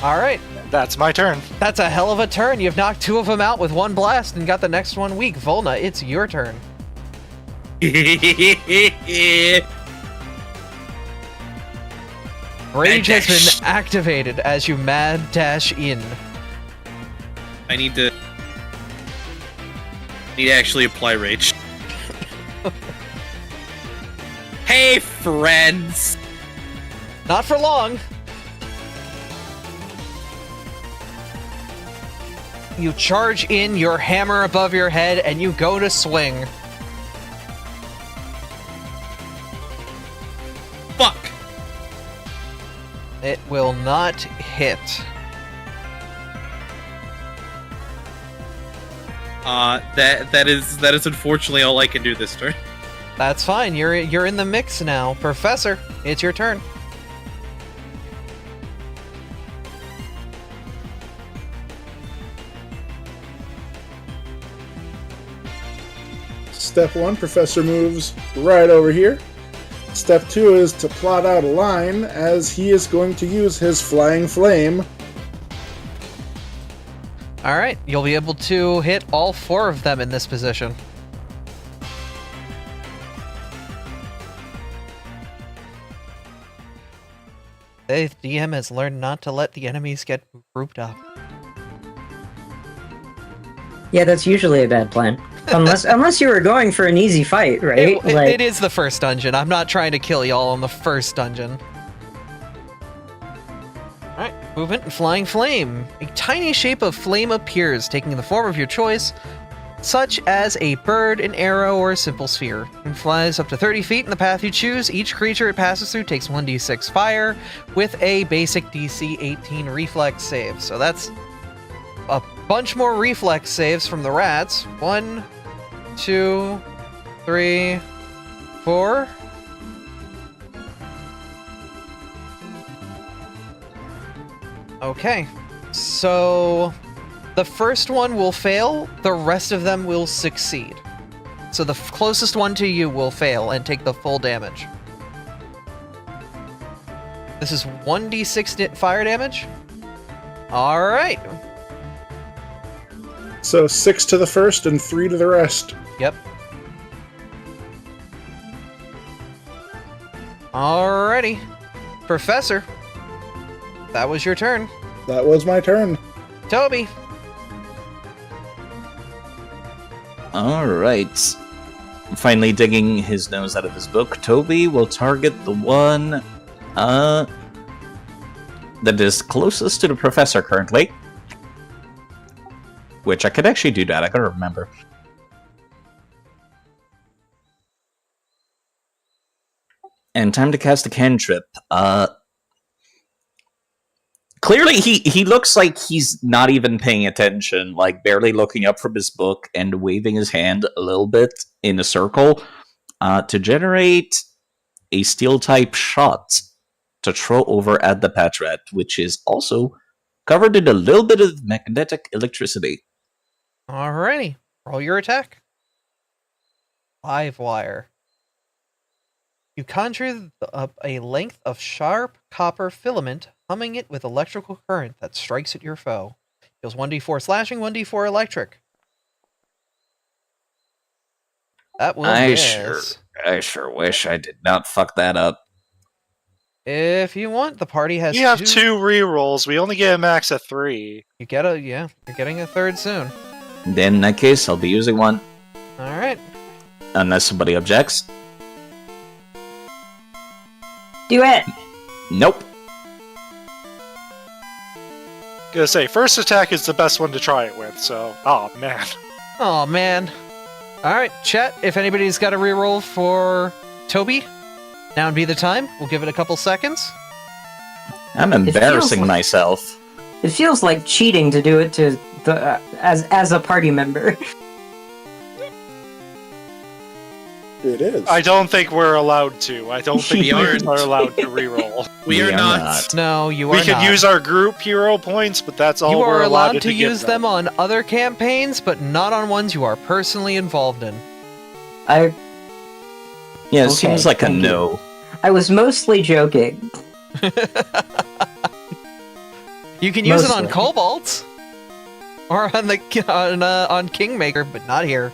Alright, That's my turn. that's a hell of a turn. You've knocked 2 of them out with 1 blast and got the next one weak. Volna, it's your turn. Rage has been activated as you mad dash in. I need to actually apply rage. Hey, friends! Not for long. You charge in, your hammer above your head, and you go to swing. Fuck! It will not hit. That is unfortunately all I can do this turn. That's fine. You're in the mix now. Professor, it's your turn. Step 1, Professor moves right over here. Step 2 is to plot out a line as he is going to use his Flying Flame. All right, you'll be able to hit all 4 of them in this position. The DM has learned not to let the enemies get grouped up. Yeah, that's usually a bad plan. Unless you were going for an easy fight, right? It is the first dungeon. I'm not trying to kill y'all on the first dungeon. Alright, movement and flying flame. A tiny shape of flame appears, taking the form of your choice, such as a bird, an arrow, or a simple sphere. It flies up to 30 feet in the path you choose. Each creature it passes through takes 1d6 fire with a basic DC 18 reflex save. So that's a bunch more reflex saves from the rats. 1, 2, 3, 4. Okay, so the first one will fail, the rest of them will succeed. So the closest one to you will fail and take the full damage. This is 1d6 fire damage. Alright. So 6 to the first and 3 to the rest. Yep. Alrighty. Professor, that was your turn. That was my turn. Toby. Alright. Finally digging his nose out of his book, Toby will target the one that is closest to the professor currently. Which I could actually do that, I gotta remember. And time to cast a cantrip. Clearly, he looks like he's not even paying attention, like barely looking up from his book and waving his hand a little bit in a circle to generate a steel-type shot to throw over at the Patrat, which is also covered in a little bit of magnetic electricity. Alrighty. Roll your attack. Live wire. You conjure up a length of sharp copper filament, humming it with electrical current that strikes at your foe. Deals 1d4 slashing, 1d4 electric. That will miss. I sure wish I did not fuck that up. If you want, the party has We have 2 rerolls. We only get a max of 3. You get a, yeah, you're getting a third soon. Then in that case, I'll be using one. Alright. Unless somebody objects. Do it! Nope. Gonna say, first attack is the best one to try it with, so... Oh, man. Oh, man. Alright, chat, if anybody's got a reroll for Toby, now would be the time. We'll give it a couple seconds. I'm embarrassing like- myself. It feels like cheating to do it to the as a party member. It is. I don't think we're allowed to. I don't think We players aren't. are allowed to reroll. We are not. No, you are We can not. use our group hero points, but that's all You we're are allowed to to give use them on other campaigns, but not on ones you are personally involved in. Yeah, it Okay, seems like a thank you. no. I was mostly joking. You can use it on Mostly. Kobolds. Or on Kingmaker, but not here.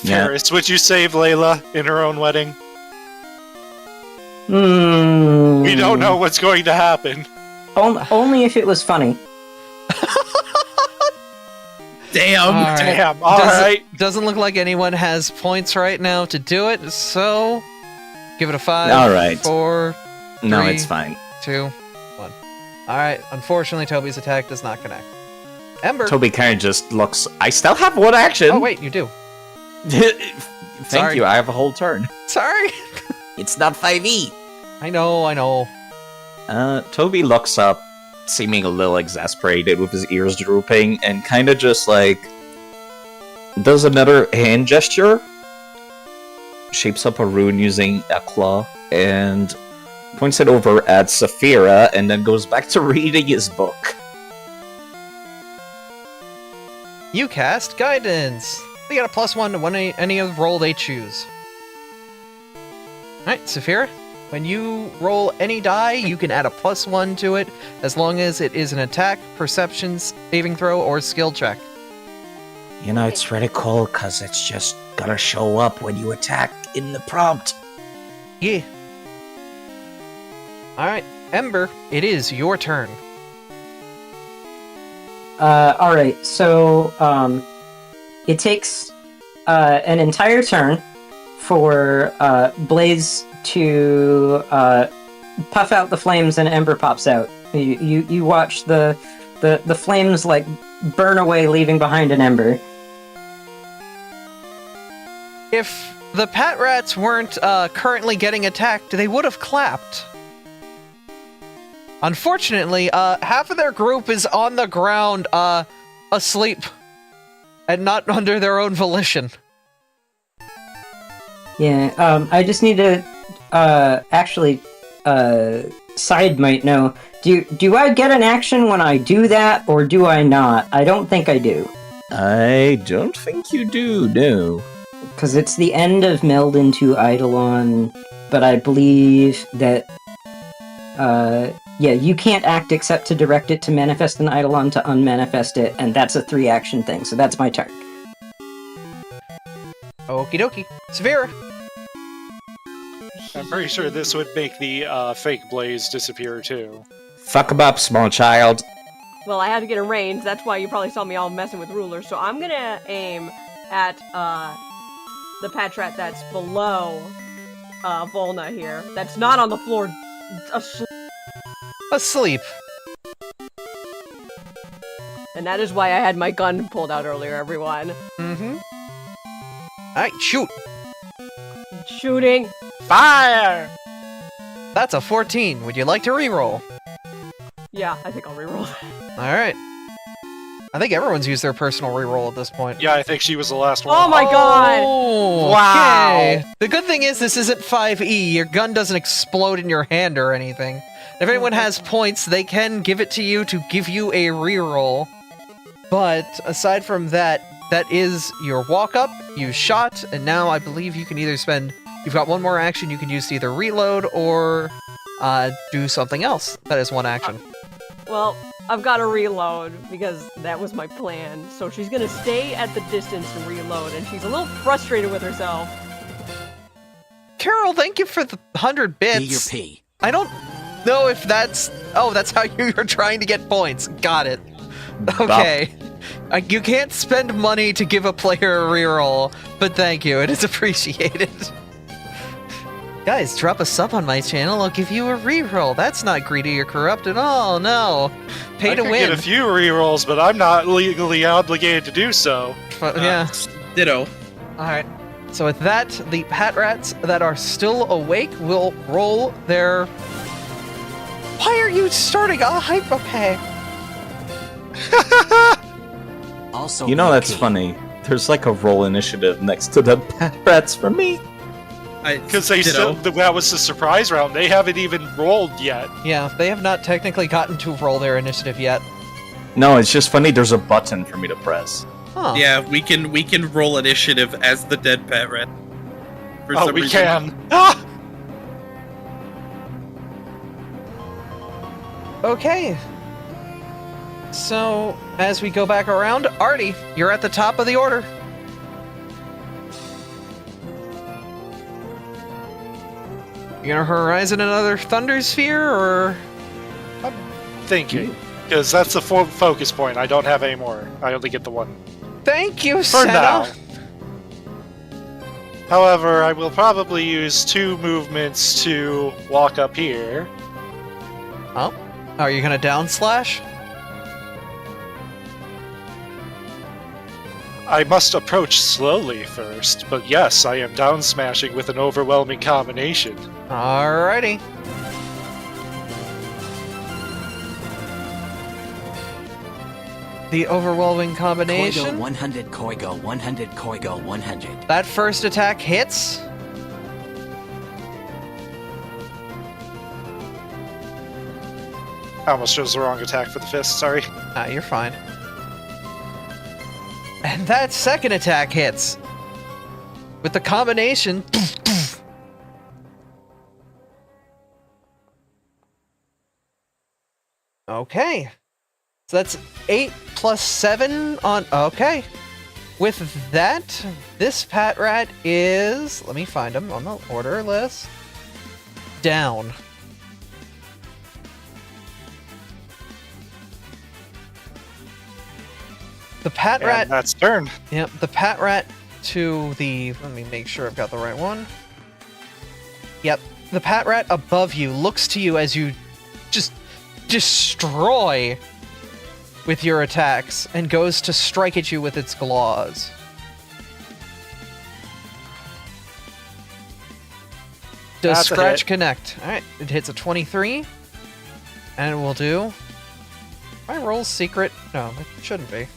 Yeah. Ferris, would you save Layla in her own wedding? We don't know what's going to happen. Only if it was funny. Damn. Alright. Damn, alright. Doesn't look like anyone has points right now to do it, so give it a 5. Alright. 4, No, 3, it's fine. 2, 1. Alright, unfortunately Toby's attack does not connect. Ember. Toby kind of just looks... I still have one action! Oh wait, you do. Thank Sorry. you, I have a whole turn. Sorry. It's not 5e! I know. Toby looks up, seeming a little exasperated with his ears drooping, and kind of just like... does another hand gesture, shapes up a rune using a claw, and points it over at Saphira, and then goes back to reading his book. You cast Guidance. They got a +1 to any of the roll they choose. Alright, Saphira, when you roll any die, you can add a +1 to it, as long as it is an attack, perception, saving throw, or skill check. You know, it's really cool, because it's just gonna show up when you attack in the prompt. Yeah. Alright, Ember, it is your turn. Alright, so, it takes, an entire turn for, Blaze to, puff out the flames and Ember pops out. You watch the flames, like, burn away, leaving behind an Ember. If the Pat Rats weren't, currently getting attacked, they would have clapped. Unfortunately, half of their group is on the ground, asleep. And not under their own volition. Yeah, I just need to, actually, Side might know. Do I get an action when I do that, or do I not? I don't think I do. I don't think you do, no. Because it's the end of Meld into Eidolon, but I believe that, yeah, you can't act except to direct it to manifest an Eidolon to unmanifest it, and that's a 3-action thing, so that's my turn. Okie dokie. Severa. I'm pretty sure this would make the fake blaze disappear too. Fuck 'em up, small child. Well, I had to get a range. That's why you probably saw me all messing with rulers. So I'm gonna aim at the Patrat that's below Volna here. That's not on the floor. Asleep. And that is why I had my gun pulled out earlier, everyone. Mm-hmm. Alright, shoot. Shooting. Fire! That's a 14. Would you like to reroll? Yeah, I think I'll reroll. Alright. I think everyone's used their personal reroll at this point. Yeah, I think she was the last one. Oh my god! Oh, Wow. okay. The good thing is this isn't 5e. Your gun doesn't explode in your hand or anything. If anyone has points, they can give it to you to give you a reroll. But aside from that, that is your walk up, you shot, and now I believe you can either spend... You've got one more action you can use to either reload or do something else. That is one action. Well, I've got to reload because that was my plan. So she's gonna stay at the distance and reload, and she's a little frustrated with herself. Carol, thank you for the 100 bits. Be your P. I don't know if that's... Oh, that's how you were trying to get points. Got it. Okay. You can't spend money to give a player a reroll, but thank you. It is appreciated. Guys, drop a sub on my channel. I'll give you a reroll. That's not greedy or corrupt at all. No. Pay to I could win. get a few rerolls, but I'm not legally obligated to do so. Yeah. Ditto. Alright. So with that, the Pat Rats that are still awake will roll their... Why are you starting a hyper-pay? Also, You know that's okay. funny. There's like a roll initiative next to the rats for me. Because they still, that was the surprise round. They haven't even rolled yet. Yeah, they have not technically gotten to roll their initiative yet. No, it's just funny. There's a button for me to press. Huh. Yeah, we can roll initiative as the dead pet rat. For Oh, some we reason. can. Ah! Okay. So, as we go back around, Artie, you're at the top of the order. You gonna Horizon another Thunder Sphere, or...? Thinking. Because that's the focus point. I don't have any more. I only get the one. Thank you, For Senna! now. However, I will probably use 2 movements to walk up here. Oh? Are you gonna down slash? I must approach slowly first, but yes, I am down smashing with an overwhelming combination. Alrighty. The overwhelming Koigo combination. 100, Koigo 100, Koigo 100. That first attack hits. I almost chose the wrong attack for the fist, sorry. Ah, you're fine. And that second attack hits. With the combination. Okay. So that's 8 plus 7 on... Okay. With that, this Pat Rat is... Let me find him on the order list. Down. The Pat And Rat... that's turn. Yep, the Pat Rat to the... Let me make sure I've got the right one. Yep, the Pat Rat above you looks to you as you just destroy with your attacks and goes to strike at you with its claws. Does That's a Scratch hit. connect? Alright, it hits a 23. And it will do... My roll's secret? No, it shouldn't be.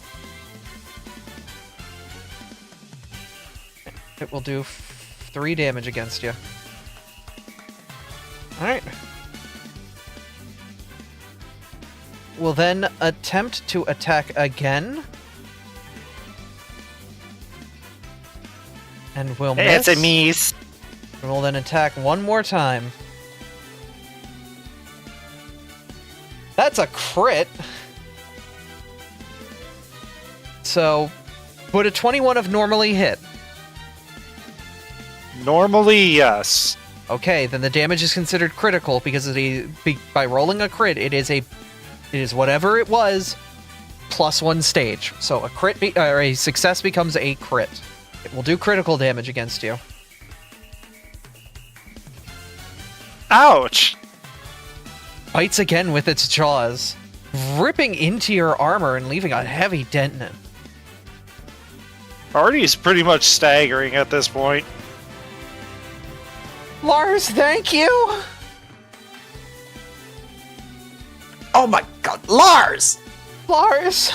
It will do 3 damage against you. Alright. We'll then attempt to attack again. And we'll miss. It's a miss. And we'll then attack one more time. That's a crit. So, would a 21 have normally hit? Normally, yes. Okay, then the damage is considered critical because by rolling a crit, it is whatever it was plus 1 stage. So a crit or a success becomes a crit. It will do critical damage against you. Ouch! Bites again with its jaws, ripping into your armor and leaving a heavy dent in it. Artie's pretty much staggering at this point. Lars, thank you! Oh my god, Lars! Lars!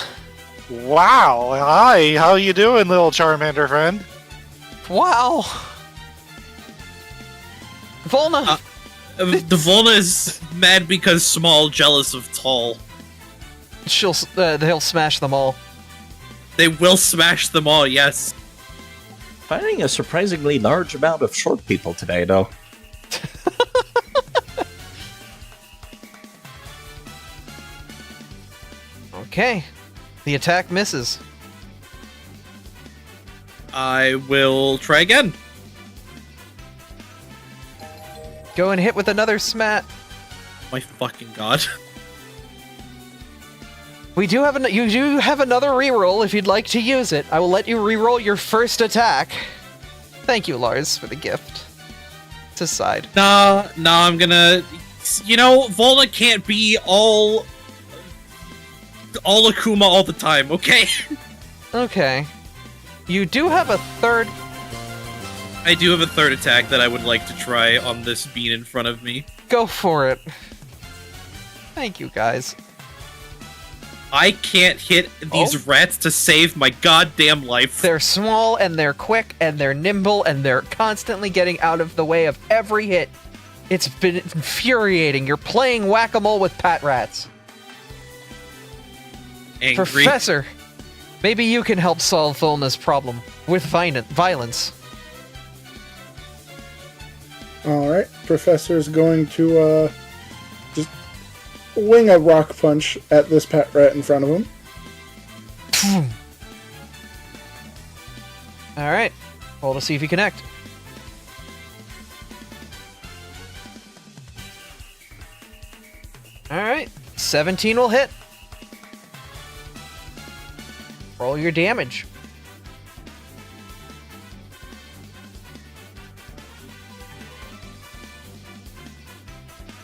Wow, hi, how you doing, little Charmander friend? Wow! Volna! The Volna is mad because small, jealous of tall. They'll smash them all. They will smash them all, yes. Finding a surprisingly large amount of short people today, though. Okay. The attack misses. I will try again. Go and hit with another smat. My fucking god. We do have you do have another reroll if you'd like to use it. I will let you reroll your first attack. Thank you, Lars, for the gift. It's a side. Nah, I'm gonna... You know, Volna can't be all Akuma all the time, okay? Okay. You do have a third... I do have a third attack that I would like to try on this bean in front of me. Go for it. Thank you, guys. I can't hit these rats to save my goddamn life. They're small, and they're quick, and they're nimble, and they're constantly getting out of the way of every hit. It's been infuriating. You're playing whack-a-mole with pat rats. Angry. Professor, maybe you can help solve Volna's problem with violence. Alright, Professor's going to just wing a rock punch at this pat rat in front of him. Alright, roll to see if you connect. Alright, 17 will hit. Roll your damage.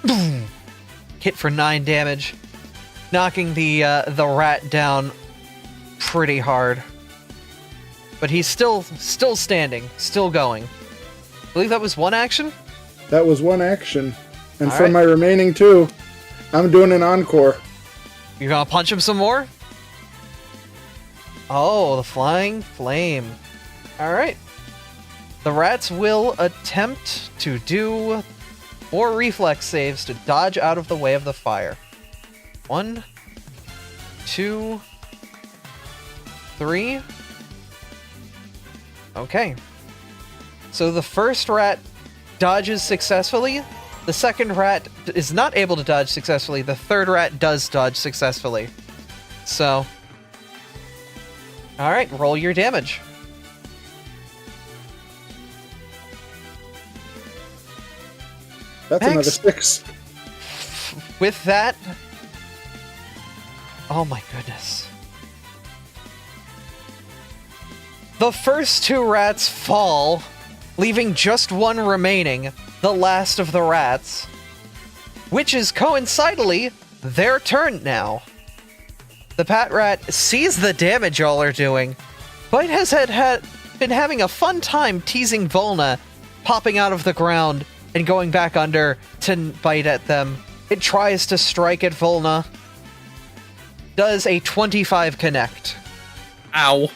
Boom! Hit for 9 damage, knocking the rat down pretty hard. But he's still standing, still going. I believe that was one action? That was one action. And All for right. my remaining 2, I'm doing an encore. You're gonna punch him some more? Oh, the flying flame. Alright. The rats will attempt to do 4 reflex saves to dodge out of the way of the fire. 1, 2, 3. Okay. So the first rat dodges successfully. The second rat is not able to dodge successfully. The third rat does dodge successfully. So... Alright, roll your damage. That's another 6. With that... Oh my goodness. The first 2 rats fall, leaving just one remaining, the last of the rats, which is coincidentally their turn now. The Pat Rat sees the damage y'all are doing, but has been having a fun time teasing Volna, popping out of the ground and going back under to bite at them. It tries to strike at Volna. Does a 25 connect. Ow.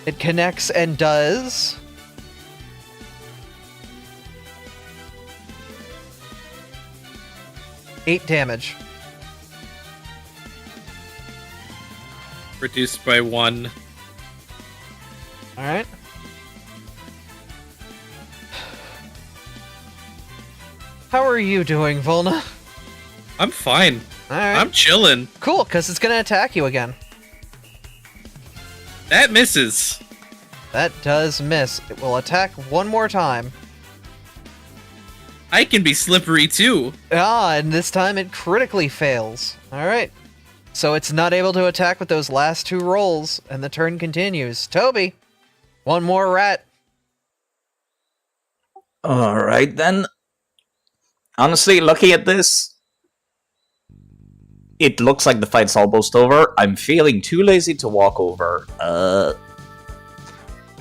It connects and does... 8 damage. Reduced by 1. Alright. How are you doing, Volna? I'm fine. Alright. I'm chilling. Cool, because it's going to attack you again. That misses. That does miss. It will attack one more time. I can be slippery too. Ah, and this time it critically fails. Alright. So it's not able to attack with those last 2 rolls, and the turn continues. Toby, One more rat. Alright then. Honestly, looking at this, it looks like the fight's almost over. I'm feeling too lazy to walk over.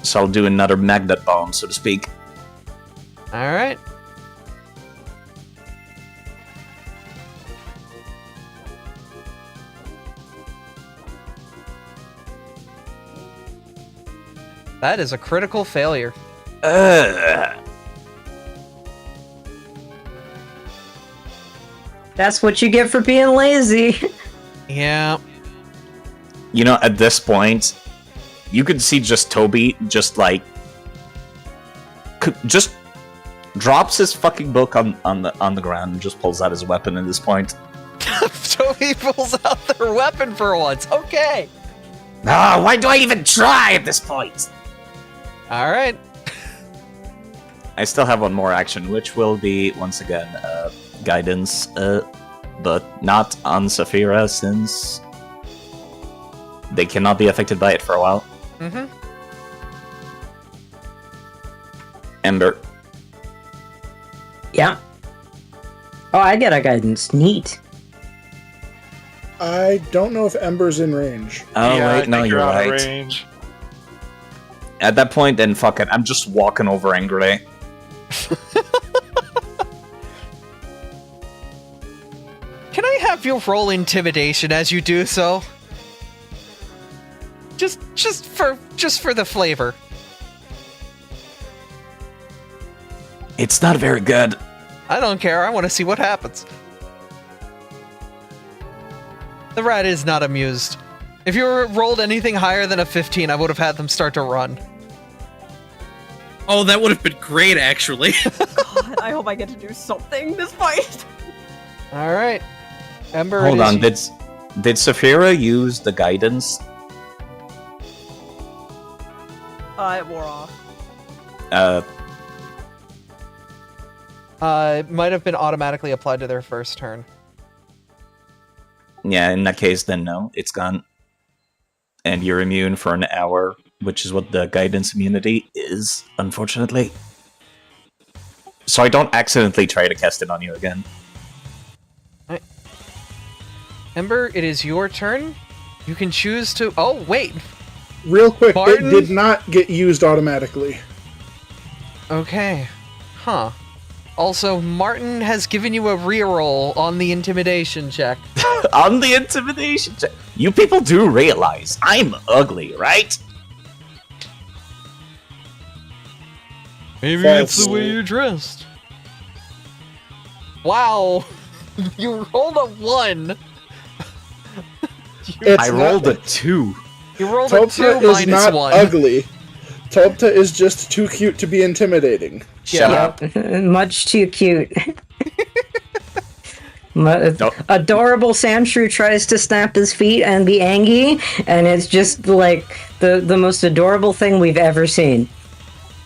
So I'll do another magnet bomb, so to speak. Alright. That is a critical failure. That's what you get for being lazy. Yeah. You know, at this point, you could see just Toby just like just drops his fucking book on the ground and just pulls out his weapon at this point. Toby pulls out their weapon for once. Okay. Ah, why do I even try at this point? All right. I still have one more action, which will be once again guidance, but not on Saphira since they cannot be affected by it for a while. Mm-hmm. Ember. Yeah. Oh, I get a guidance. Neat. I don't know if Ember's in range. Oh Yeah, I wait, no, think you're out of right. range. At that point, then fuck it. I'm just walking over angrily. Can I have you roll intimidation as you do so? Just for the flavor. It's not very good. I don't care. I want to see what happens. The rat is not amused. If you rolled anything higher than a 15, I would have had them start to run. Oh, that would have been great, actually. God, I hope I get to do something this fight. All right, Ember. Hold it is on, you- did Saphira use the guidance? It wore off. It might have been automatically applied to their first turn. Yeah, in that case, then no, it's gone. And you're immune for an hour, which is what the guidance immunity is, unfortunately. So I don't accidentally try to cast it on you again. Ember, it is your turn. You can choose to... Oh, wait. Real quick, Martin? it did not get used automatically. Okay. Huh. Also, Martin has given you a reroll on the intimidation check. On the intimidation check. You people do realize I'm ugly, right? Maybe False. it's the way you're dressed. Wow. You rolled a 1. It's I rolled a 2. You rolled a 2 Topta is minus not 1. ugly. Topta is just too cute to be intimidating. Shut up. Much too cute. Nope. Adorable Samshrew tries to snap his feet and be angry, and it's just like the most adorable thing we've ever seen.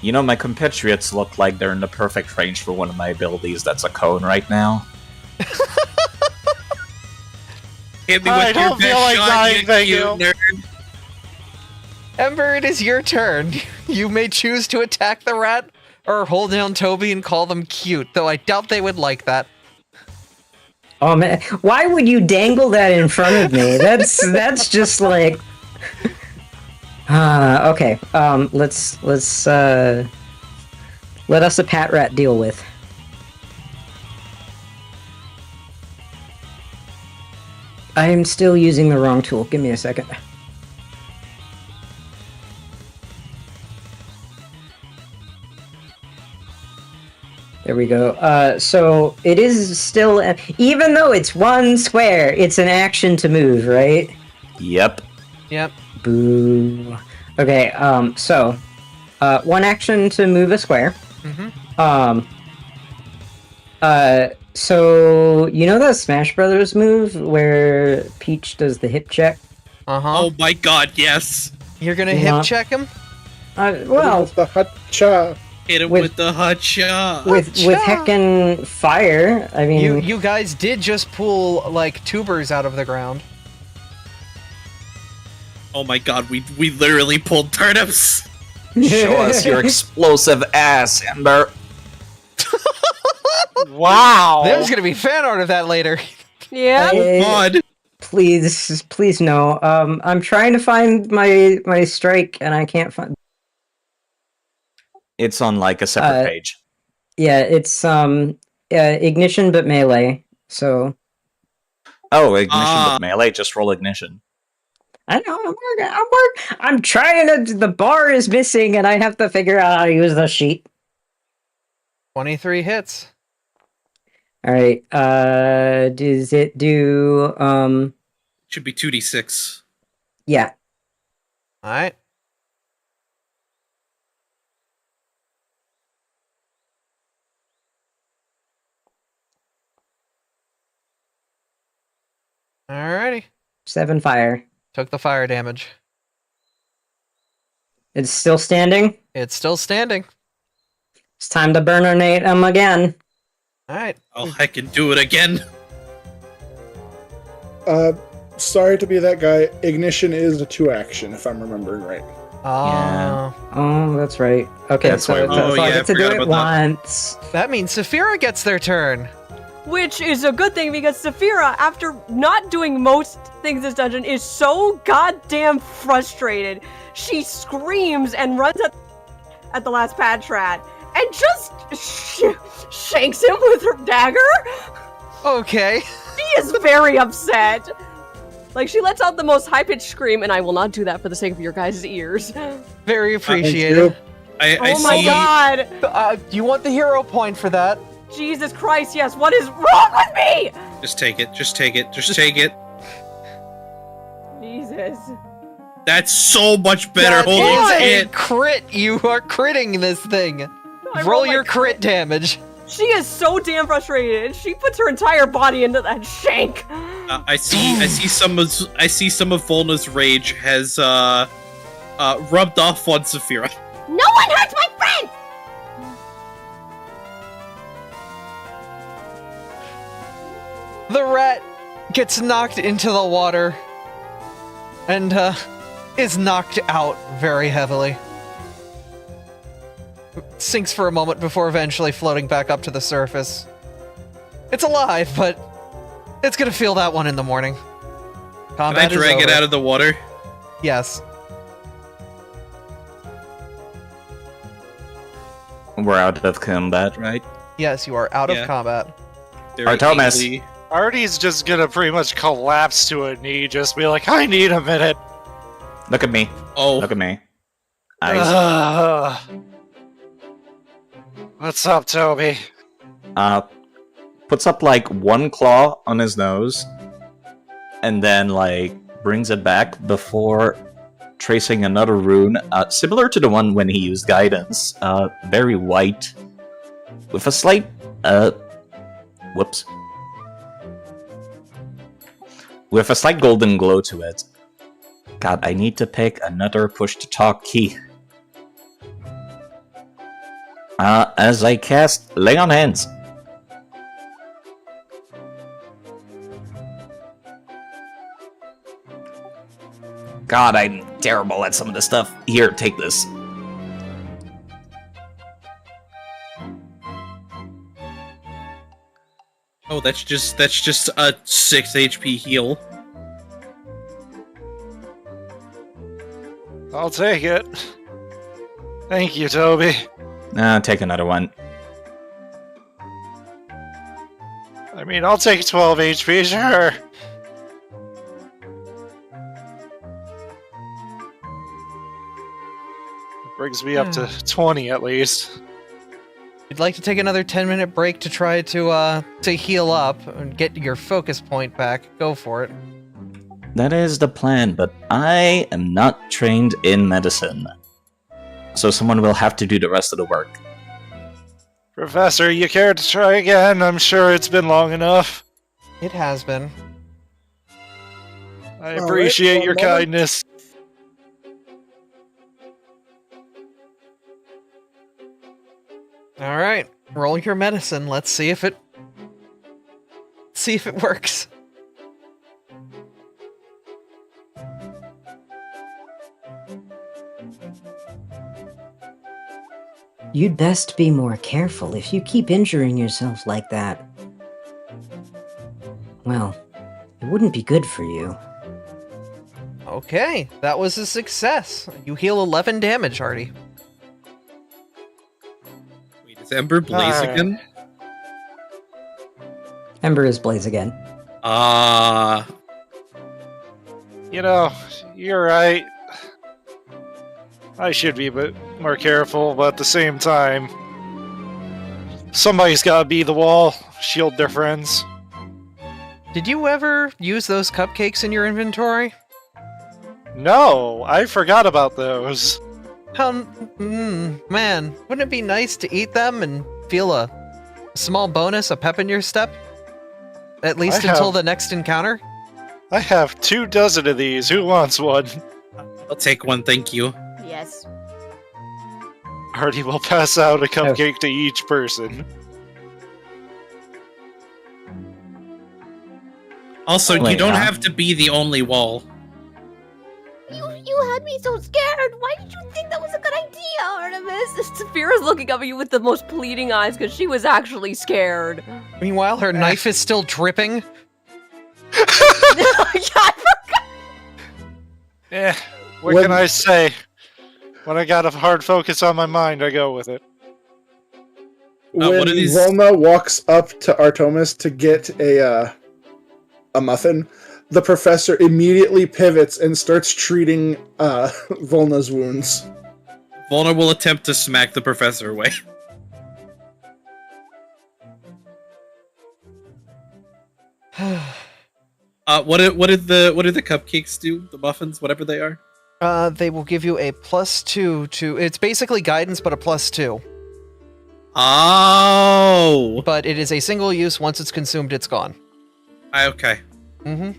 You know, my compatriots look like they're in the perfect range for one of my abilities that's a cone right now. Hit me I with your don't feel best like shot, dying, you thank cute you. nerd. Ember, it is your turn. You may choose to attack the rat or hold down Toby and call them cute, though I doubt they would like that. Oh man, why would you dangle that in front of me? That's just like. Okay. Let's let us a pat rat deal with. I am still using the wrong tool. Give me a second. There we go. So it is still, even though it's one square, it's an action to move, right? Yep. Yep. Boo. Okay. So, one action to move a square. Mm-hmm. So you know that Smash Brothers move where Peach does the hip check? Uh-huh. Oh my god, yes. You're gonna Yeah. hip check him? Well, The hacha. Hit him With- with the hot shot. with heckin' fire. I mean, You guys did just pull, like, tubers out of the ground. Oh my god, we literally pulled turnips. Show us your explosive ass, Ember. Wow. There's gonna be fan art of that later. Yeah. God. Please no. I'm trying to find my strike and I can't find. It's on like a separate page. Yeah, it's ignition but melee. So Oh, ignition with melee. Just roll ignition. I know I'm working. I'm trying to. The bar is missing, and I have to figure out how to use the sheet. 23 hits. All right. Does it do? Should be 2d6. Yeah. All right. Alrighty. 7 fire. Took the fire damage. It's still standing. It's still standing. It's time to burnernate him again. Alright. Oh, I can do it again. Sorry to be that guy. Ignition is a 2 action, if I'm remembering right. Oh, that's right. Okay, That's so, why- so I I get to do forgot it about that. once. That means Saphira gets their turn. Which is a good thing because Saphira, after not doing most things in this dungeon, is so goddamn frustrated. She screams and runs at the last Patrat and just shanks him with her dagger. Okay. She is very upset. Like, she lets out the most high-pitched scream, and I will not do that for the sake of your guys' ears. Very appreciated. I Oh my see. god! You want the hero point for that? Jesus Christ, yes, what is wrong with me? Just take it. Just take it. Just take it. Jesus. That's so much better. That Holy is a shit. crit. You are critting this thing. I Roll rolled my your crit damage. She is so damn frustrated. She puts her entire body into that shank. I see some of Volna's rage has rubbed off on Saphira. No one hurts my friend! The rat gets knocked into the water and is knocked out very heavily. Sinks for a moment before eventually floating back up to the surface. It's alive, but it's gonna feel that one in the morning. Can I Combat is drag it over. out of the water? Yes. We're out of combat, right? Yes, you are out Yeah. of combat. Very Alright, Thomas. easily. Artie's just gonna pretty much collapse to a knee, just be like, I need a minute. Look at me. Oh, Look at me. Eyes. What's up, Toby? Puts up like one claw on his nose, and then like brings it back before tracing another rune, similar to the one when he used guidance. Very white, with a slight whoops, with a slight golden glow to it. God, I need to pick another push to talk key. As I cast Lay on Hands. God, I'm terrible at some of this stuff. Here, take this. oh, that's just a 6 HP heal. I'll take it. Thank you, Toby. Take another one. I mean, I'll take 12 HP, sure. It brings me up to 20 at least. You'd like to take another 10-minute break to try to heal up and get your focus point back. Go for it. That is the plan, but I am not trained in medicine. So someone will have to do the rest of the work. Professor, you care to try again? I'm sure it's been long enough. It has been. I All appreciate right, your one moment. kindness. All right, roll your medicine. Let's see if it works. You'd best be more careful. If you keep injuring yourself like that, well, it wouldn't be good for you. Okay, that was a success. You heal 11 damage, Artie. Wait, is Ember Blaze Alright. again? Ember is Blaze again. You know, you're right. I should be a bit more careful, but at the same time, somebody's gotta be the wall, shield their friends. Did you ever use those cupcakes in your inventory? No, I forgot about those. Man, wouldn't it be nice to eat them and feel a small bonus, a pep in your step? At least until the next encounter? I have 24 of these. Who wants one? I'll take one, thank you. Yes. Artie will pass out a cupcake to each person. Also, you Wait, don't huh? have to be the only wall. You had me so scared. Why did you think that was a good idea, Artemis? Saphira's looking up at you with the most pleading eyes because she was actually scared. Meanwhile, her knife is still dripping. What When- can I say? When I got a hard focus on my mind, I go with it. When what are these- Volna walks up to Artemis to get a muffin, the professor immediately pivots and starts treating Volna's wounds. Volna will attempt to smack the professor away. What did the cupcakes do? The muffins, whatever they are. They will give you a +2 to... It's basically guidance, but a +2. Oh. But it is a single use. Once it's consumed, it's gone. Okay. Mm-hmm.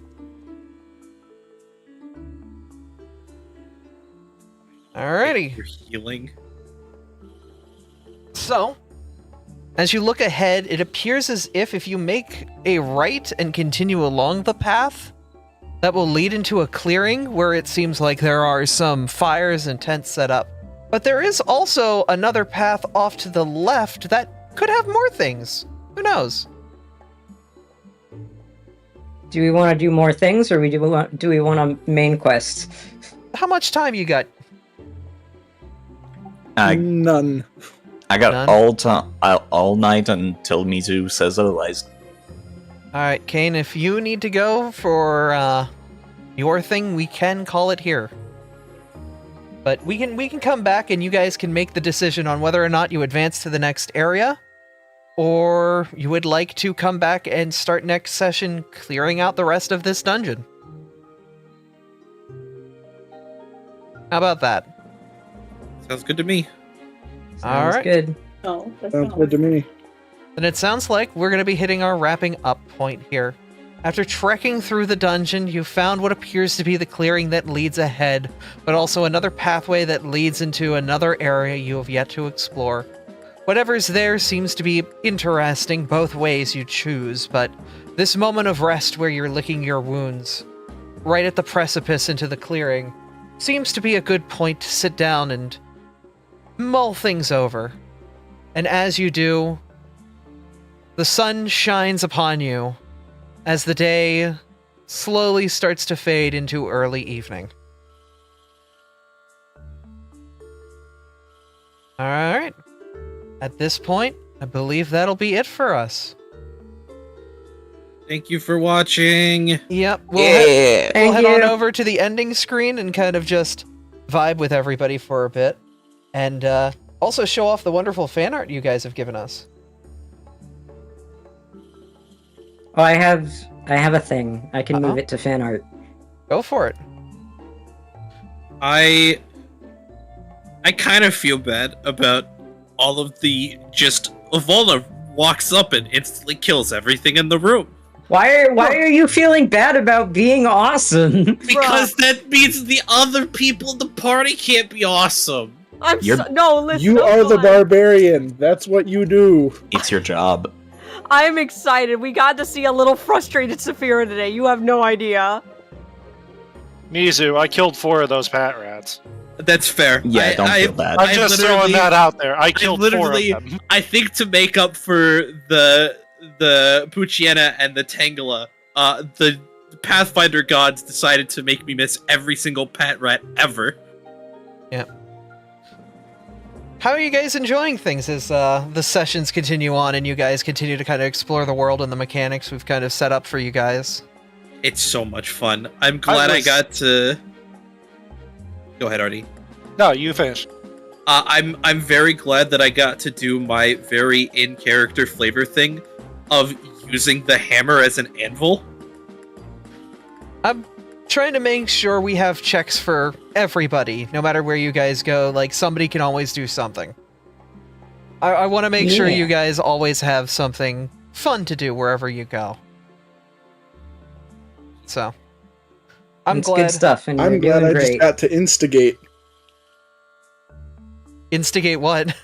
Alrighty. You're healing. So, as you look ahead, it appears as if you make a right and continue along the path, that will lead into a clearing where it seems like there are some fires and tents set up. But there is also another path off to the left that could have more things. Who knows? Do we want to do more things, or do we want a main quest? How much time you got? None. I got None? all night until Mizu says otherwise. Alright, Kane, if you need to go for your thing, we can call it here. But we can come back and you guys can make the decision on whether or not you advance to the next area, or you would like to come back and start next session clearing out the rest of this dungeon. How about that? Sounds good to me. All right. Good. Oh, that's Sounds not good to me. Then it sounds like we're going to be hitting our wrapping up point here. After trekking through the dungeon, you found what appears to be the clearing that leads ahead, but also another pathway that leads into another area you have yet to explore. Whatever's there seems to be interesting both ways you choose, but this moment of rest where you're licking your wounds, right at the precipice into the clearing, seems to be a good point to sit down and mull things over. And as you do, the sun shines upon you as the day slowly starts to fade into early evening. Alright. At this point, I believe that'll be it for us. Thank you for watching. Yep, we'll Yeah. head on over to the ending screen and kind of just vibe with everybody for a bit. And also show off the wonderful fan art you guys have given us. Oh, I have a thing. I can Uh-oh. move it to fan art. Go for it. I kind of feel bad about all of the just Volna walks up and instantly kills everything in the room. Why are you feeling bad about being awesome? Because that means the other people in the party can't be awesome. No, listen. You I'm are the fine. barbarian. That's what you do. It's your job. I'm excited. We got to see a little frustrated Saphira today. You have no idea. Mizu, I killed 4 of those pat rats. That's fair. Yeah, don't feel bad. I'm just throwing that out there. I killed 4 of them. I think to make up for the Puchiena and the Tangela, the Pathfinder gods decided to make me miss every single pet rat ever. Yeah. How are you guys enjoying things as the sessions continue on and you guys continue to kind of explore the world and the mechanics we've kind of set up for you guys? It's so much fun. I'm glad I got to... Go ahead, Artie. No, you finish. I'm very glad that I got to do my very in-character flavor thing of using the hammer as an anvil. I'm trying to make sure we have checks for everybody, no matter where you guys go. Like, somebody can always do something. I want to make sure you guys always have something fun to do wherever you go. So, It's good stuff, and I'm you're glad doing I great. just got to instigate. Instigate what?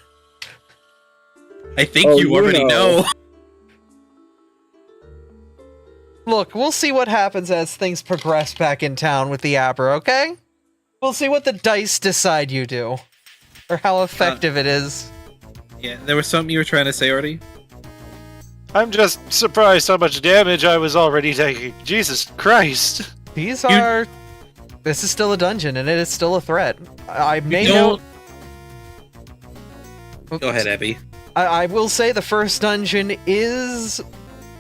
I think you already know. Look, we'll see what happens as things progress back in town with the Abra, okay? We'll see what the dice decide you do. Or how effective it is. Yeah, there was something you were trying to say, Artie? I'm just surprised how much damage I was already taking. Jesus Christ. These are... This is still a dungeon, and it is still a threat. I may note... Go ahead, Abby. I will say the first dungeon is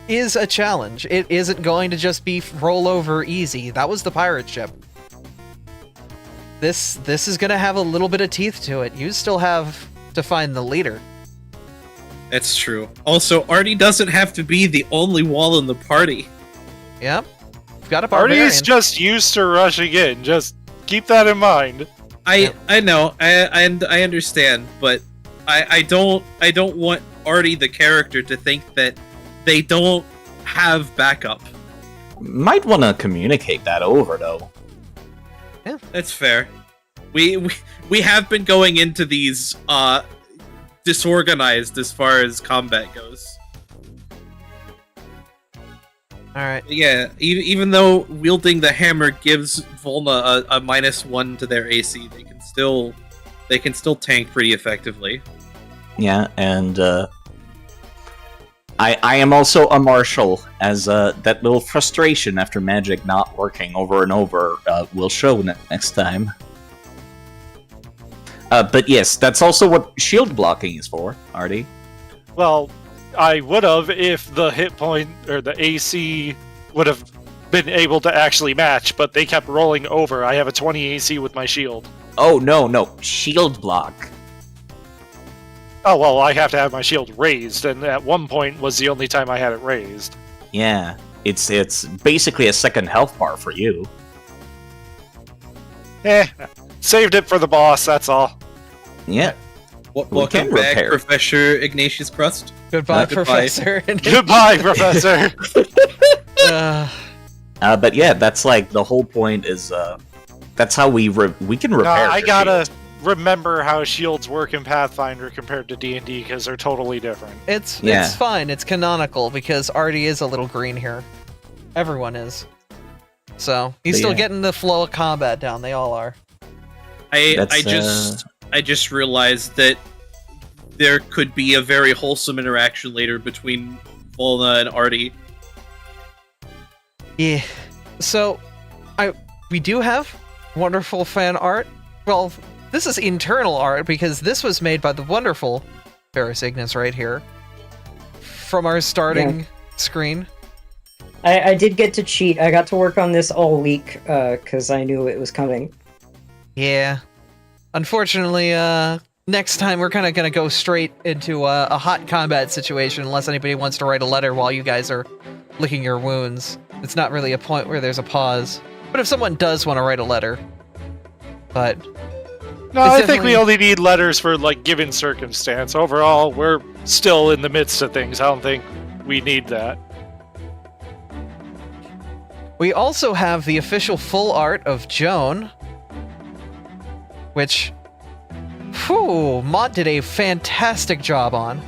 a challenge. It isn't going to just be rollover easy. That was the pirate ship. This is going to have a little bit of teeth to it. You still have to find the leader. That's true. Also, Artie doesn't have to be the only wall in the party. Yep. We've got a barbarian. Artie's just used to rushing in. Just keep that in mind. I know. I understand, but I don't want Artie the character to think that they don't have backup. Might want to communicate that over, though. Yeah, that's fair. We have been going into these disorganized as far as combat goes. All right. Yeah, even though wielding the hammer gives Volna a -1 to their AC, they can still tank pretty effectively. Yeah, and I am also a marshal, as that little frustration after magic not working over and over will show next time. But yes, that's also what shield blocking is for, Artie. Well, I would have if the hit point or the AC would have been able to actually match, but they kept rolling over. I have a 20 AC with my shield. Oh, no, shield block. Oh, well, I have to have my shield raised, and at one point was the only time I had it raised. Yeah, it's basically a second health bar for you. Saved it for the boss, that's all. Yeah. Welcome back, Professor Ignatius Crust. Goodbye, Professor. Goodbye, Professor. But yeah, that's like the whole point is that's how we can repair. I your gotta shield. remember how shields work in Pathfinder compared to D&D because they're totally different. It's fine. It's canonical because Artie is a little green here. Everyone is. So he's still getting the flow of combat down. They all are. I just realized that there could be a very wholesome interaction later between Volna and Artie. Yeah. So, we do have wonderful fan art. Well, this is internal art because this was made by the wonderful Ferris Ignis right here from our starting screen. I did get to cheat. I got to work on this all week because I knew it was coming. Yeah. Unfortunately, next time we're kind of going to go straight into a hot combat situation unless anybody wants to write a letter while you guys are licking your wounds. It's not really a point where there's a pause. But if someone does want to write a letter, but... No, I think we only need letters for, like, given circumstance. Overall, we're still in the midst of things. I don't think we need that. We also have the official full art of Joan, which, Mod did a fantastic job on.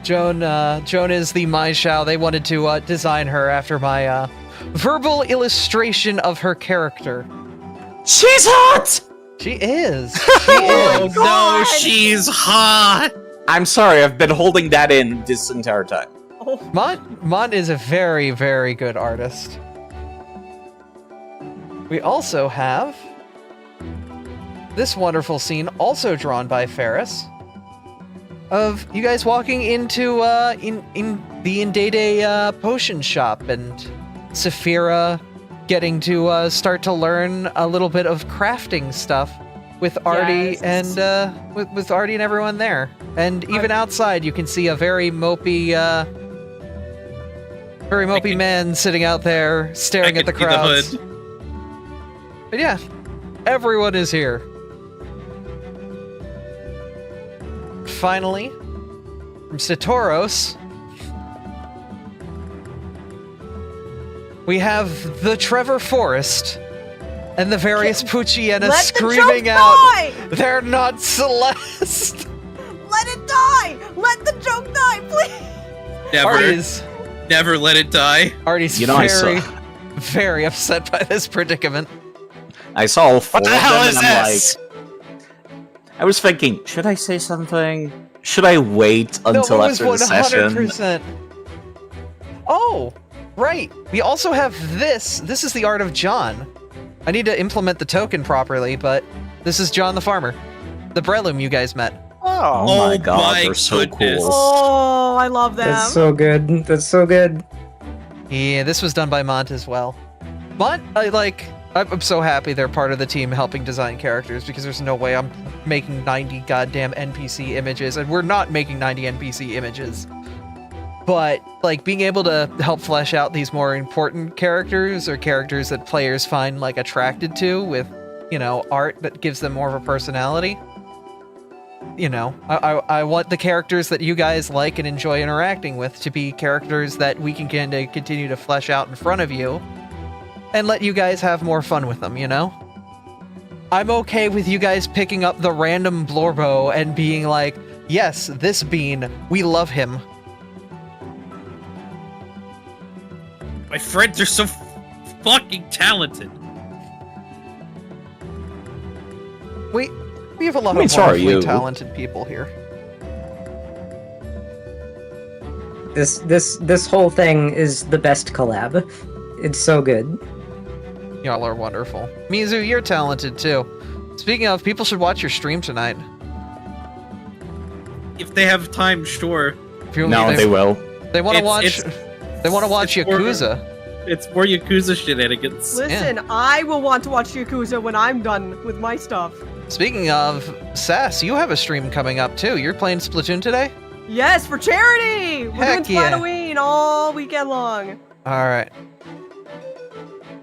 Joan is the Mai Xiao. They wanted to design her after my verbal illustration of her character. She's hot! She is. Oh no, she's hot. I'm sorry, I've been holding that in this entire time. Mont is a very, very good artist. We also have this wonderful scene, also drawn by Ferris, of you guys walking into in the Indade potion shop, and Saphira getting to start to learn a little bit of crafting stuff with Artie Yes. and with Artie and everyone there. And even outside, you can see a very mopey man sitting out there staring at the can see the crowds. hood. But yeah, everyone is here. Finally, from Satoros, we have the Trevor Forest and the various Pucciana Let the screaming joke out, die! "They're not Celeste!" Let it die! Let the joke die, please! Never let it die. Artie's You know, I very, saw- very upset by this predicament. I saw all four What the of hell them, is and I'm this? like, I was thinking, should I say something? Should I wait until no, it after the was session? 100%. Oh, right. We also have this. This is the art of John. I need to implement the token properly, but this is John the Farmer, the Breloom you guys met. Oh, Oh my Oh god, my they're so goodness. cool. Oh, I love them. That's so good. That's so good. Yeah, this was done by Mont as well. Mont, I'm so happy they're part of the team helping design characters, because there's no way I'm making 90 goddamn NPC images, and we're not making 90 NPC images. But, like, being able to help flesh out these more important characters, or characters that players find, like, attracted to with, you know, art that gives them more of a personality. You know, I want the characters that you guys like and enjoy interacting with to be characters that we can continue to flesh out in front of you and let you guys have more fun with them, you know? I'm okay with you guys picking up the random Blorbo and being like, yes, this bean, we love him. My friends are so fucking talented. We have a lot I mean, of so are wonderfully you. talented people here. This whole thing is the best collab. It's so good. Y'all are wonderful. Mizu, you're talented too. Speaking of, people should watch your stream tonight. If they have time, sure. If you- No, they will. They want to It's- watch. They want to watch it's more- Yakuza. It's more Yakuza shenanigans. Listen, I will want to watch Yakuza when I'm done with my stuff. Speaking of, Sass, you have a stream coming up too. You're playing Splatoon today? Yes, for charity! We're Heck doing yeah. Splatoween all weekend long. Alright.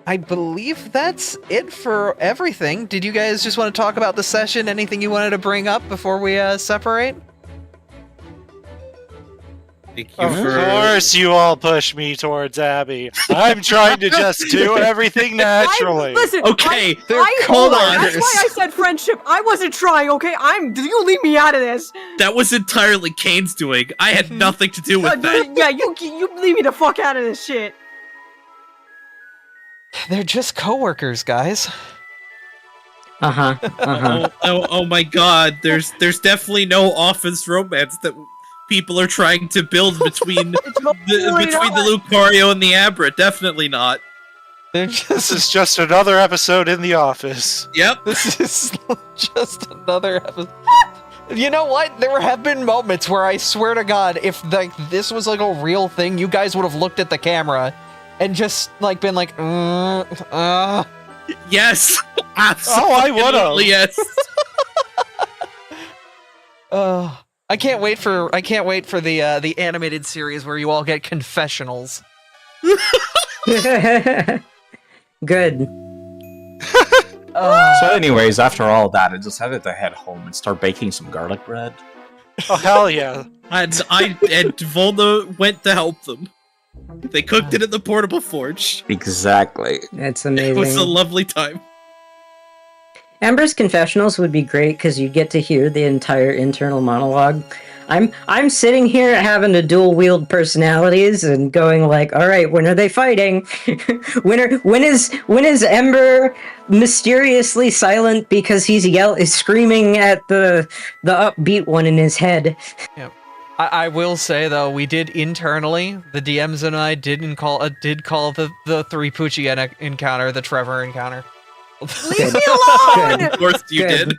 I believe that's it for everything. Did you guys just want to talk about the session? Anything you wanted to bring up before we separate? Thank you of for... course you all push me towards Abby. I'm trying to just do everything naturally. Listen, Okay, hold hold on. on. That's why I said friendship. I wasn't trying, okay? Did you leave me out of this? That was entirely Kane's doing. I had nothing to do with that. Yeah, you leave me the fuck out of this shit. They're just coworkers, guys. Oh my god, there's definitely no office romance that people are trying to build between the Lucario and the Abra. Definitely not. They're This just. is just another episode in the office. Yep. This is just another episode. You know what? There have been moments where I swear to God, if this was like a real thing, you guys would have looked at the camera and just like been like, Yes. Oh, I would've. Absolutely yes. I can't wait for the animated series where you all get confessionals. Good. So anyways, after all that, I decided to head home and start baking some garlic bread. Oh hell yeah! And Volna went to help them. They cooked it at the portable forge. Exactly. That's It was a amazing. lovely time. Amber's confessionals would be great because you get to hear the entire internal monologue. I'm sitting here having to dual wield personalities and going like, all right, when are they fighting? when is Ember mysteriously silent because he's screaming at the upbeat one in his head? Yep. I will say though, we did internally, the DMs and I did call the three Poochie encounter the Trevor encounter. Leave me alone! Of course you Good. did.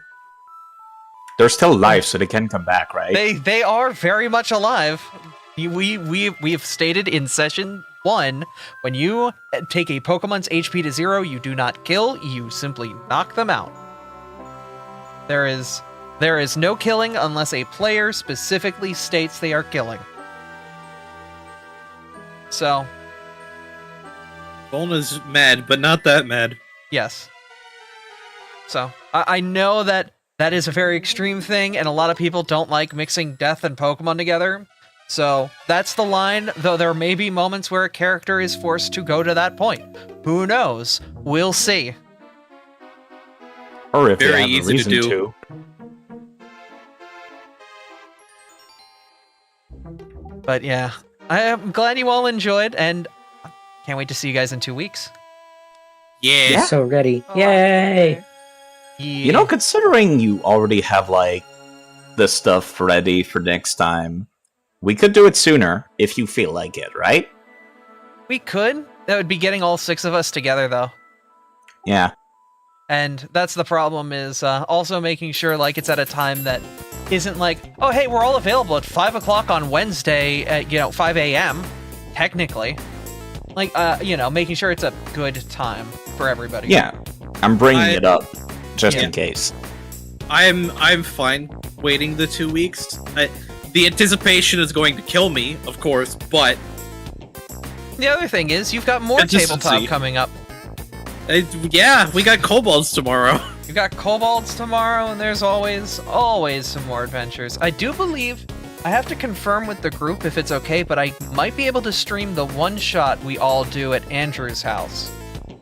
They're still alive, so they can come back, right? They are very much alive. We have stated in session 1, when you take a Pokemon's HP to 0, you do not kill, you simply knock them out. There is no killing unless a player specifically states they are killing. So, Volna's mad, but not that mad. yes. So, I know that is a very extreme thing, and a lot of people don't like mixing death and Pokemon together. So, that's the line, though there may be moments where a character is forced to go to that point. Who knows? We'll see. Or if Very they have a easy to reason do. to. But yeah, I'm glad you all enjoyed, and can't wait to see you guys in 2 weeks. Yeah. So ready. Oh, Yay! okay. You know, considering you already have, like, the stuff ready for next time, we could do it sooner if you feel like it, right? We could. That would be getting all 6 of us together, though. Yeah. And that's the problem, is also making sure like it's at a time that isn't like, oh hey, we're all available at 5 o'clock on Wednesday at 5 a.m. technically. Like making sure it's a good time for everybody. Yeah. I'm bringing it up just Yeah. in case. I'm fine waiting the 2 weeks. The anticipation is going to kill me, of course, but The other thing is you've got more Consistency. tabletop coming up. yeah, we got kobolds tomorrow. You've got kobolds tomorrow, and there's always some more adventures. I do believe, I have to confirm with the group if it's okay, but I might be able to stream the one-shot we all do at Andrew's house.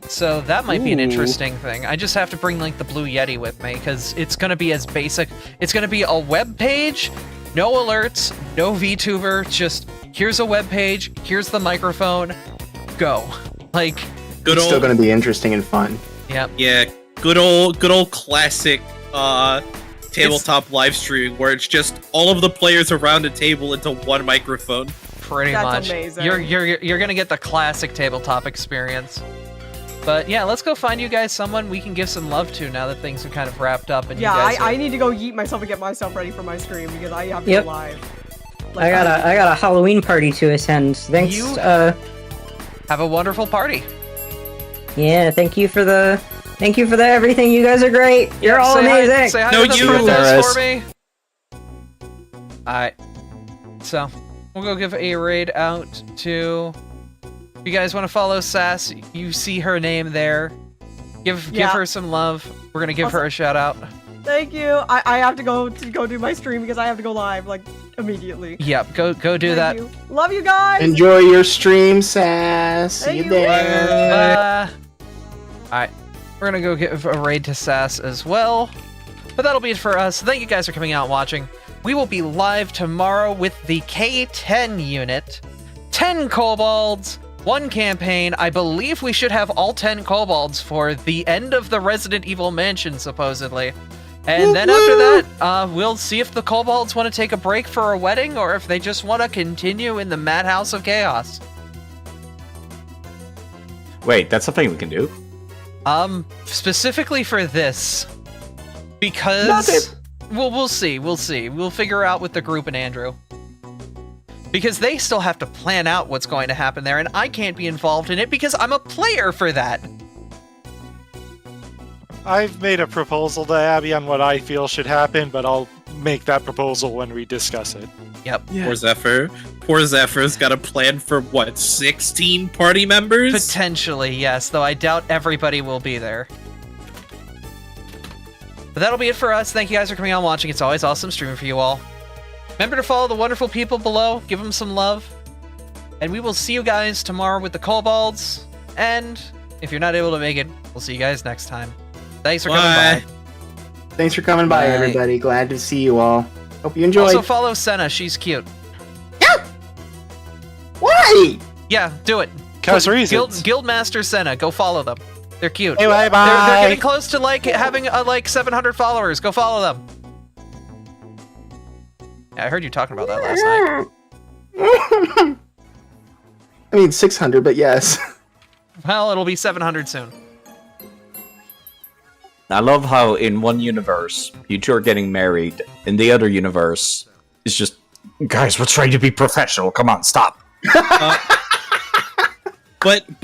So that might be an interesting thing. I just have to bring like the Blue Yeti with me, because it's going to be as basic. It's going to be a web page, no alerts, no VTuber, just here's a web page, here's the microphone, go. Like, Good It's still old, going to be interesting and fun. yep. yeah, good old classic tabletop live stream where it's just all of the players around a table into one microphone. Pretty That's much. amazing. You're gonna get the classic tabletop experience. But yeah, let's go find you guys someone we can give some love to now that things are kind of wrapped up. And Yeah, you guys I need to go yeet myself and get myself ready for my stream because I have to Yep. go live. I got a Halloween party to attend. Thanks. You- have a wonderful party. Yeah, thank you for the everything. You guys are great. You're all Say hi- amazing. say hi No, to the you, princess Ferris. for me. Alright. So, we'll go give a raid out to... If you guys want to follow Sass, you see her name there. Give Yeah. her some love. We're gonna give her a shout out. Thank you. I have to go do my stream because I have to go live like immediately. Yep, go do Thank that. you. Love you guys. Enjoy your stream, Sass. See Thank you you. there. Alright, we're gonna go give a raid to Sass as well. But that'll be it for us. Thank you guys for coming out and watching. We will be live tomorrow with the K10 unit. 10 kobolds, 1 campaign. I believe we should have all 10 kobolds for the end of the Resident Evil Mansion, supposedly. And then after that, we'll see if the kobolds want to take a break for a wedding or if they just want to continue in the madhouse of chaos. Wait, that's something we can do? Specifically for this, Not because it. we'll see. We'll figure out with the group and Andrew, because they still have to plan out what's going to happen there, and I can't be involved in it because I'm a player for that. I've made a proposal to Abby on what I feel should happen, but I'll make that proposal when we discuss it. Yep. Poor Zephyr. Poor Zephyr's got a plan for what, 16 party members? Potentially, yes, though I doubt everybody will be there. But that'll be it for us. Thank you guys for coming on and watching. It's always awesome streaming for you all. Remember to follow the wonderful people below. Give them some love. And we will see you guys tomorrow with the kobolds. And if you're not able to make it, we'll see you guys next time. Thanks for coming by. Thanks for coming by, Bye. everybody. Glad to see you all. Hope you enjoyed. Also follow Senna. She's cute. Why? Yeah, do it. Because reasons. Guildmaster Senna. Go follow them. They're cute. Hey, bye bye. They're getting close to having 700 followers. Go follow them. Yeah, I heard you talking about that last night. I mean, 600, but yes. Well, it'll be 700 soon. I love how in one universe, you two are getting married. In the other universe, it's just, guys, we're trying to be professional. Come on, stop. But